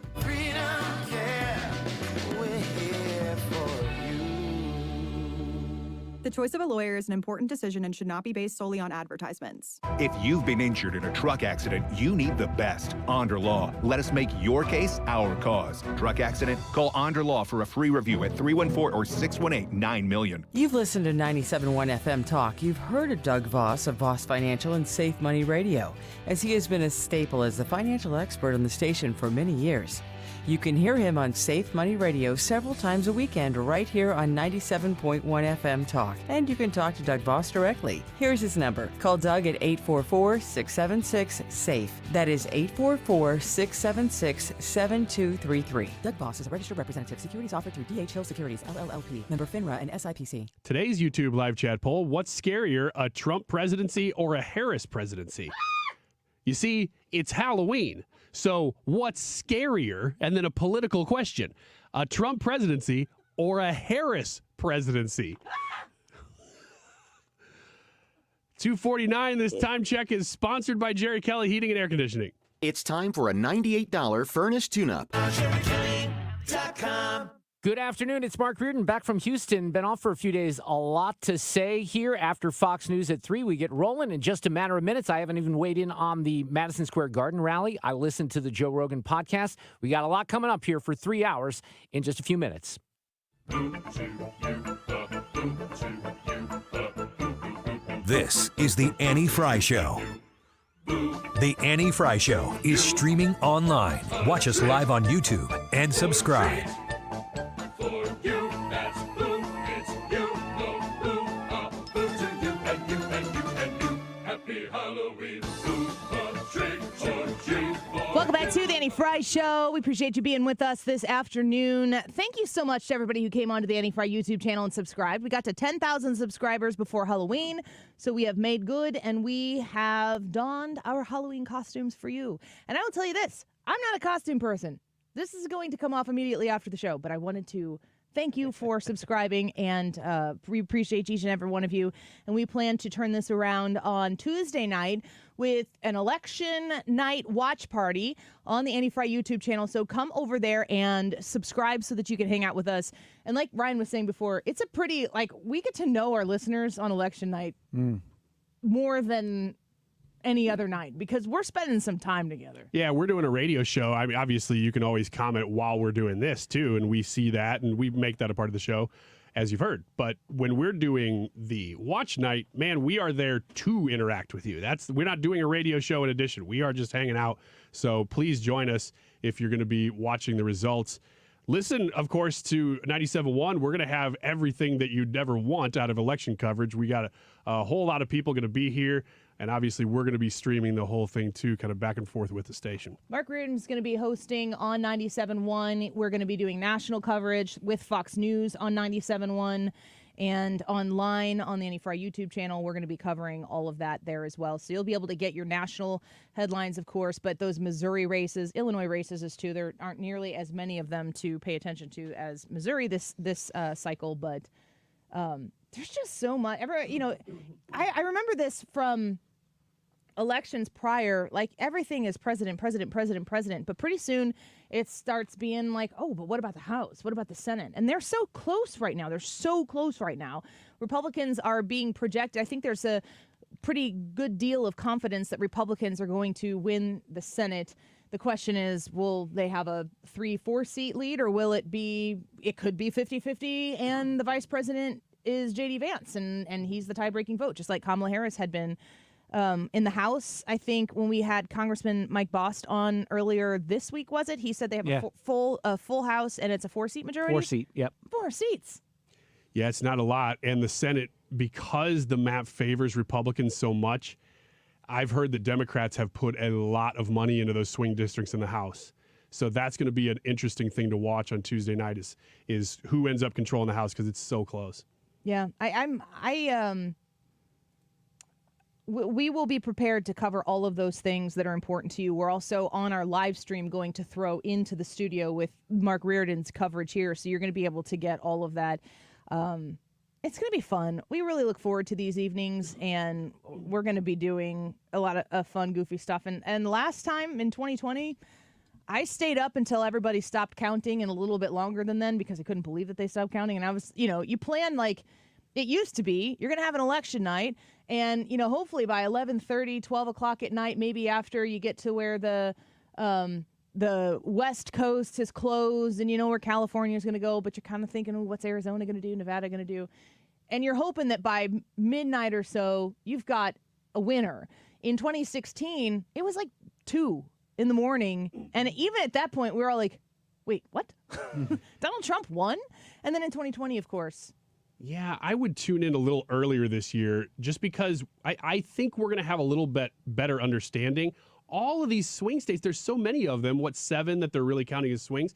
Speaker 12: The choice of a lawyer is an important decision and should not be based solely on advertisements.
Speaker 15: If you've been injured in a truck accident, you need the best. Onder Law. Let us make your case our cause. Truck accident? Call Onder Law for a free review at 314 or 618-9000000.
Speaker 18: You've listened to 97.1 FM Talk. You've heard of Doug Voss of Voss Financial and Safe Money Radio, as he has been a staple as the financial expert on the station for many years. You can hear him on Safe Money Radio several times a weekend right here on 97.1 FM Talk. And you can talk to Doug Voss directly. Here's his number. Call Doug at 844-676-SAFE. That is 844-676-7233. Doug Voss is a registered representative. Securities offered through D.H. Hill Securities, LLP. Member FINRA and SIPC.
Speaker 3: Today's YouTube live chat poll, what's scarier, a Trump presidency or a Harris presidency? You see, it's Halloween. So what's scarier? And then a political question. A Trump presidency or a Harris presidency? 2:49, this time check is sponsored by Jerry Kelly Heating and Air Conditioning.
Speaker 6: It's time for a $98 furnace tune-up.
Speaker 2: JerryKelly.com.
Speaker 19: Good afternoon. It's Mark Reardon back from Houston. Been off for a few days. A lot to say here after Fox News at 3. We get rolling in just a matter of minutes. I haven't even weighed in on the Madison Square Garden rally. I listened to the Joe Rogan podcast. We got a lot coming up here for 3 hours in just a few minutes.
Speaker 24: This is The Annie Fry Show. The Annie Fry Show is streaming online. Watch us live on YouTube and subscribe.
Speaker 26: Welcome back to the Annie Fry Show. We appreciate you being with us this afternoon. Thank you so much to everybody who came onto the Annie Fry YouTube channel and subscribed. We got to 10,000 subscribers before Halloween, so we have made good, and we have donned our Halloween costumes for you. And I will tell you this, I'm not a costume person. This is going to come off immediately after the show, but I wanted to thank you for subscribing, and we appreciate each and every one of you. And we plan to turn this around on Tuesday night with an election night watch party on the Annie Fry YouTube channel. So come over there and subscribe so that you can hang out with us. And like Ryan was saying before, it's a pretty, we get to know our listeners on election night more than any other night because we're spending some time together.
Speaker 3: Yeah, we're doing a radio show. I mean, obviously, you can always comment while we're doing this, too, and we see that, and we make that a part of the show, as you've heard. But when we're doing the watch night, man, we are there to interact with you. We're not doing a radio show in addition. We are just hanging out. So please join us if you're going to be watching the results. Listen, of course, to 97.1. We're going to have everything that you'd ever want out of election coverage. We got a whole lot of people going to be here. And obviously, we're going to be streaming the whole thing, too, kind of back and forth with the station.
Speaker 26: Mark Reardon's going to be hosting on 97.1. We're going to be doing national coverage with Fox News on 97.1. And online on the Annie Fry YouTube channel, we're going to be covering all of that there as well. So you'll be able to get your national headlines, of course, but those Missouri races, Illinois races is too. There aren't nearly as many of them to pay attention to as Missouri this cycle, but there's just so much. I remember this from elections prior, everything is president. But pretty soon it starts being like, oh, but what about the House? What about the Senate? And they're so close right now. Republicans are being projected. I think there's a pretty good deal of confidence that Republicans are going to win the Senate. The question is, will they have a 3-4 seat lead, or will it could be 50-50 and the vice president is J.D. Vance and he's the tie-breaking vote, just like Kamala Harris had been in the House. I think when we had Congressman Mike Bost on earlier this week, was it? He said they have a full House and it's a 4-seat majority?
Speaker 1: 4-seat, yep.
Speaker 26: 4 seats.
Speaker 3: Yeah, it's not a lot. And the Senate, because the map favors Republicans so much, I've heard that Democrats have put a lot of money into those swing districts in the House. So that's going to be an interesting thing to watch on Tuesday night is who ends up controlling the House, because it's so close.
Speaker 26: Yeah, we will be prepared to cover all of those things that are important to you. We're also on our live stream going to throw into the studio with Mark Reardon's coverage here, so you're going to be able to get all of that. It's going to be fun. We really look forward to these evenings, and we're going to be doing a lot of fun, goofy stuff. And last time in 2020, I stayed up until everybody stopped counting and a little bit longer than then because I couldn't believe that they stopped counting. And I was, you plan like it used to be. You're going to have an election night, and, hopefully by 11:30, 12 o'clock at night, maybe after you get to where the West Coast is closed and you know where California is going to go, but you're kind of thinking, what's Arizona going to do, Nevada going to do? And you're hoping that by midnight or so, you've got a winner. In 2016, it was like 2 in the morning. And even at that point, we were all like, wait, what? Donald Trump won? And then in 2020, of course.
Speaker 3: Yeah, I would tune in a little earlier this year just because I think we're going to have a little bit better understanding. All of these swing states, there's so many of them, 7 that they're really counting as swings.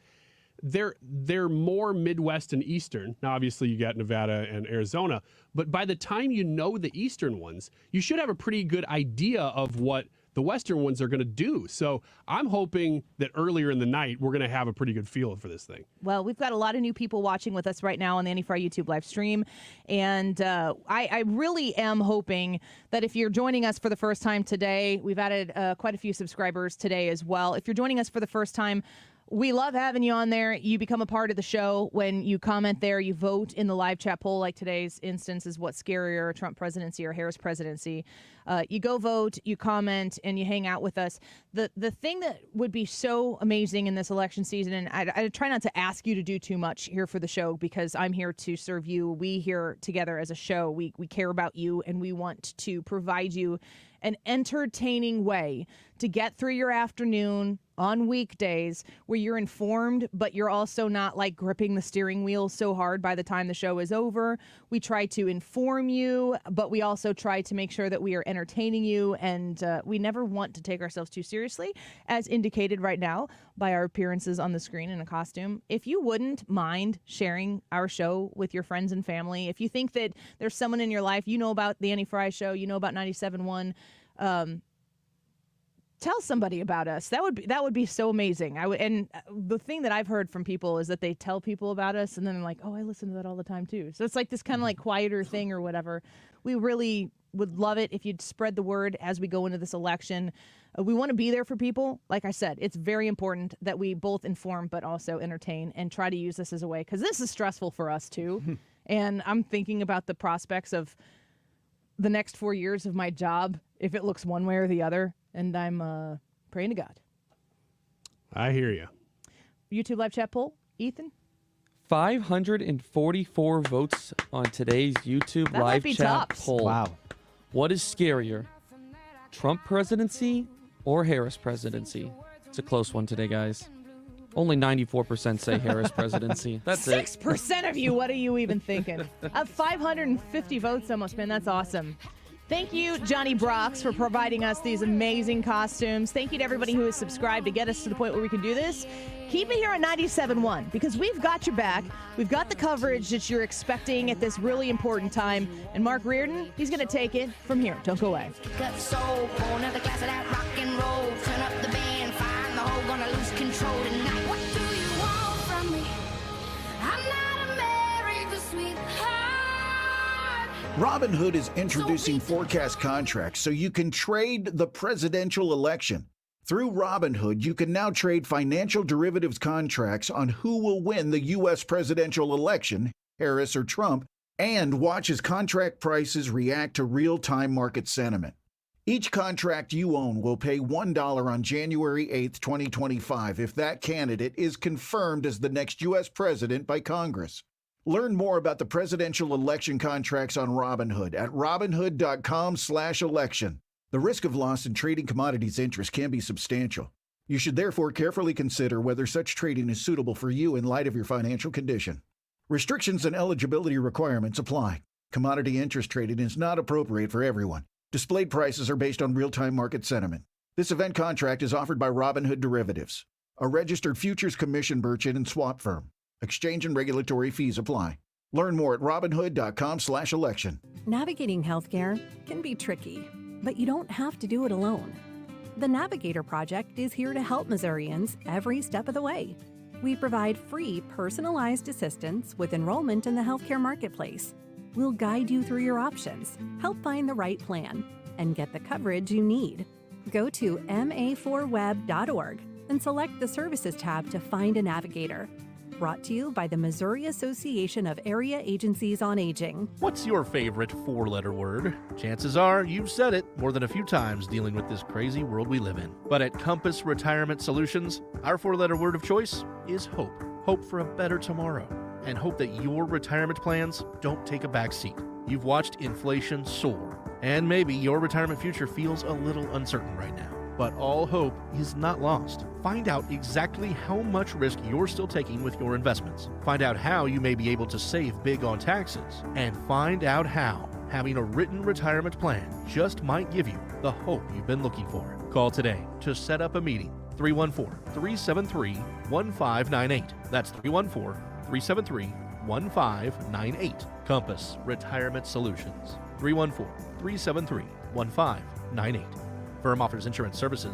Speaker 3: They're more Midwest and Eastern. Now, obviously, you got Nevada and Arizona. But by the time you know the Eastern ones, you should have a pretty good idea of what the Western ones are going to do. So I'm hoping that earlier in the night, we're going to have a pretty good feel for this thing.
Speaker 26: Well, we've got a lot of new people watching with us right now on the Annie Frey YouTube live stream. And I really am hoping that if you're joining us for the first time today, we've added quite a few subscribers today as well. If you're joining us for the first time, we love having you on there. You become a part of the show when you comment there. You vote in the live chat poll, like today's instance is what Scarier, Trump presidency or Harris presidency. You go vote, you comment, and you hang out with us. The thing that would be so amazing in this election season, and I try not to ask you to do too much here for the show because I'm here to serve you. We here together as a show, we care about you, and we want to provide you an entertaining way to get through your afternoon on weekdays where you're informed, but you're also not like gripping the steering wheel so hard by the time the show is over. We try to inform you, but we also try to make sure that we are entertaining you, and we never want to take ourselves too seriously, as indicated right now by our appearances on the screen in a costume. If you wouldn't mind sharing our show with your friends and family, if you think that there's someone in your life, you know about the Annie Frey Show, you know about 97.1, tell somebody about us. That would be so amazing. And the thing that I've heard from people is that they tell people about us, and then they're like, oh, I listen to that all the time too. So it's like this kind of like quieter thing or whatever. We really would love it if you'd spread the word as we go into this election. We want to be there for people. Like I said, it's very important that we both inform but also entertain and try to use this as a way, because this is stressful for us too. And I'm thinking about the prospects of the next 4 years of my job, if it looks one way or the other. And I'm praying to God.
Speaker 3: I hear you.
Speaker 26: YouTube live chat poll, Ethan?
Speaker 14: 544 votes on today's YouTube
Speaker 26: That might
Speaker 14: live
Speaker 26: be
Speaker 14: chat
Speaker 26: tops.
Speaker 14: poll.
Speaker 1: Wow.
Speaker 14: What is scarier, Trump presidency or Harris presidency? It's a close one today, guys. Only 94% say Harris presidency. That's it.
Speaker 26: 6% of you, what are you even thinking? 550 votes almost, man. That's awesome. Thank you, Johnny Brox, for providing us these amazing costumes. Thank you to everybody who has subscribed to get us to the point where we can do this. Keep it here on 97.1 because we've got your back. We've got the coverage that you're expecting at this really important time. And Mark Reardon, he's going to take it from here. Don't go away.
Speaker 2: Soul, pour another glass of that rock and roll. Turn up the band, find the hole, gonna lose control tonight. What do you want from me? I'm not America's sweetheart.
Speaker 16: Robinhood is introducing forecast contracts so you can trade the presidential election. Through Robinhood, you can now trade financial derivatives contracts on who will win the U.S. presidential election, Harris or Trump, And watch as contract prices react to real-time market sentiment. Each contract you own will pay $1 on January 8th, 2025 if that candidate is confirmed as the next U.S. president by Congress. Learn more about the presidential election contracts on Robinhood at robinhood.com/election. The risk of loss in trading commodities interest can be substantial. You should therefore carefully consider whether such trading is suitable for you in light of your financial condition. Restrictions and eligibility requirements apply. Commodity interest trading is not appropriate for everyone. Displayed prices are based on real-time market sentiment. This event contract is offered by Robinhood Derivatives, a registered futures commission merchant and swap firm. Exchange and regulatory fees apply. Learn more at robinhood.com/election.
Speaker 7: Navigating healthcare can be tricky, but you don't have to do it alone. The Navigator Project is here to help Missourians every step of the way. We provide free, personalized assistance with enrollment in the healthcare marketplace. We'll guide you through your options, help find the right plan, and get the coverage you need. Go to ma4web.org and select the Services tab to find a navigator. Brought to you by the Missouri Association of Area Agencies on Aging.
Speaker 20: What's your favorite four-letter word? Chances are you've said it more than a few times dealing with this crazy world we live in. But at Compass Retirement Solutions, our four-letter word of choice is hope. Hope for a better tomorrow. And hope that your retirement plans don't take a back seat. You've watched inflation soar, and maybe your retirement future feels a little uncertain right now. But all hope is not lost. Find out exactly how much risk you're still taking with your investments. Find out how you may be able to save big on taxes. And find out how having a written retirement plan just might give you the hope you've been looking for. Call today to set up a meeting. 314-373-1598. That's 314-373-1598. Compass Retirement Solutions. 314-373-1598. Firm offers insurance services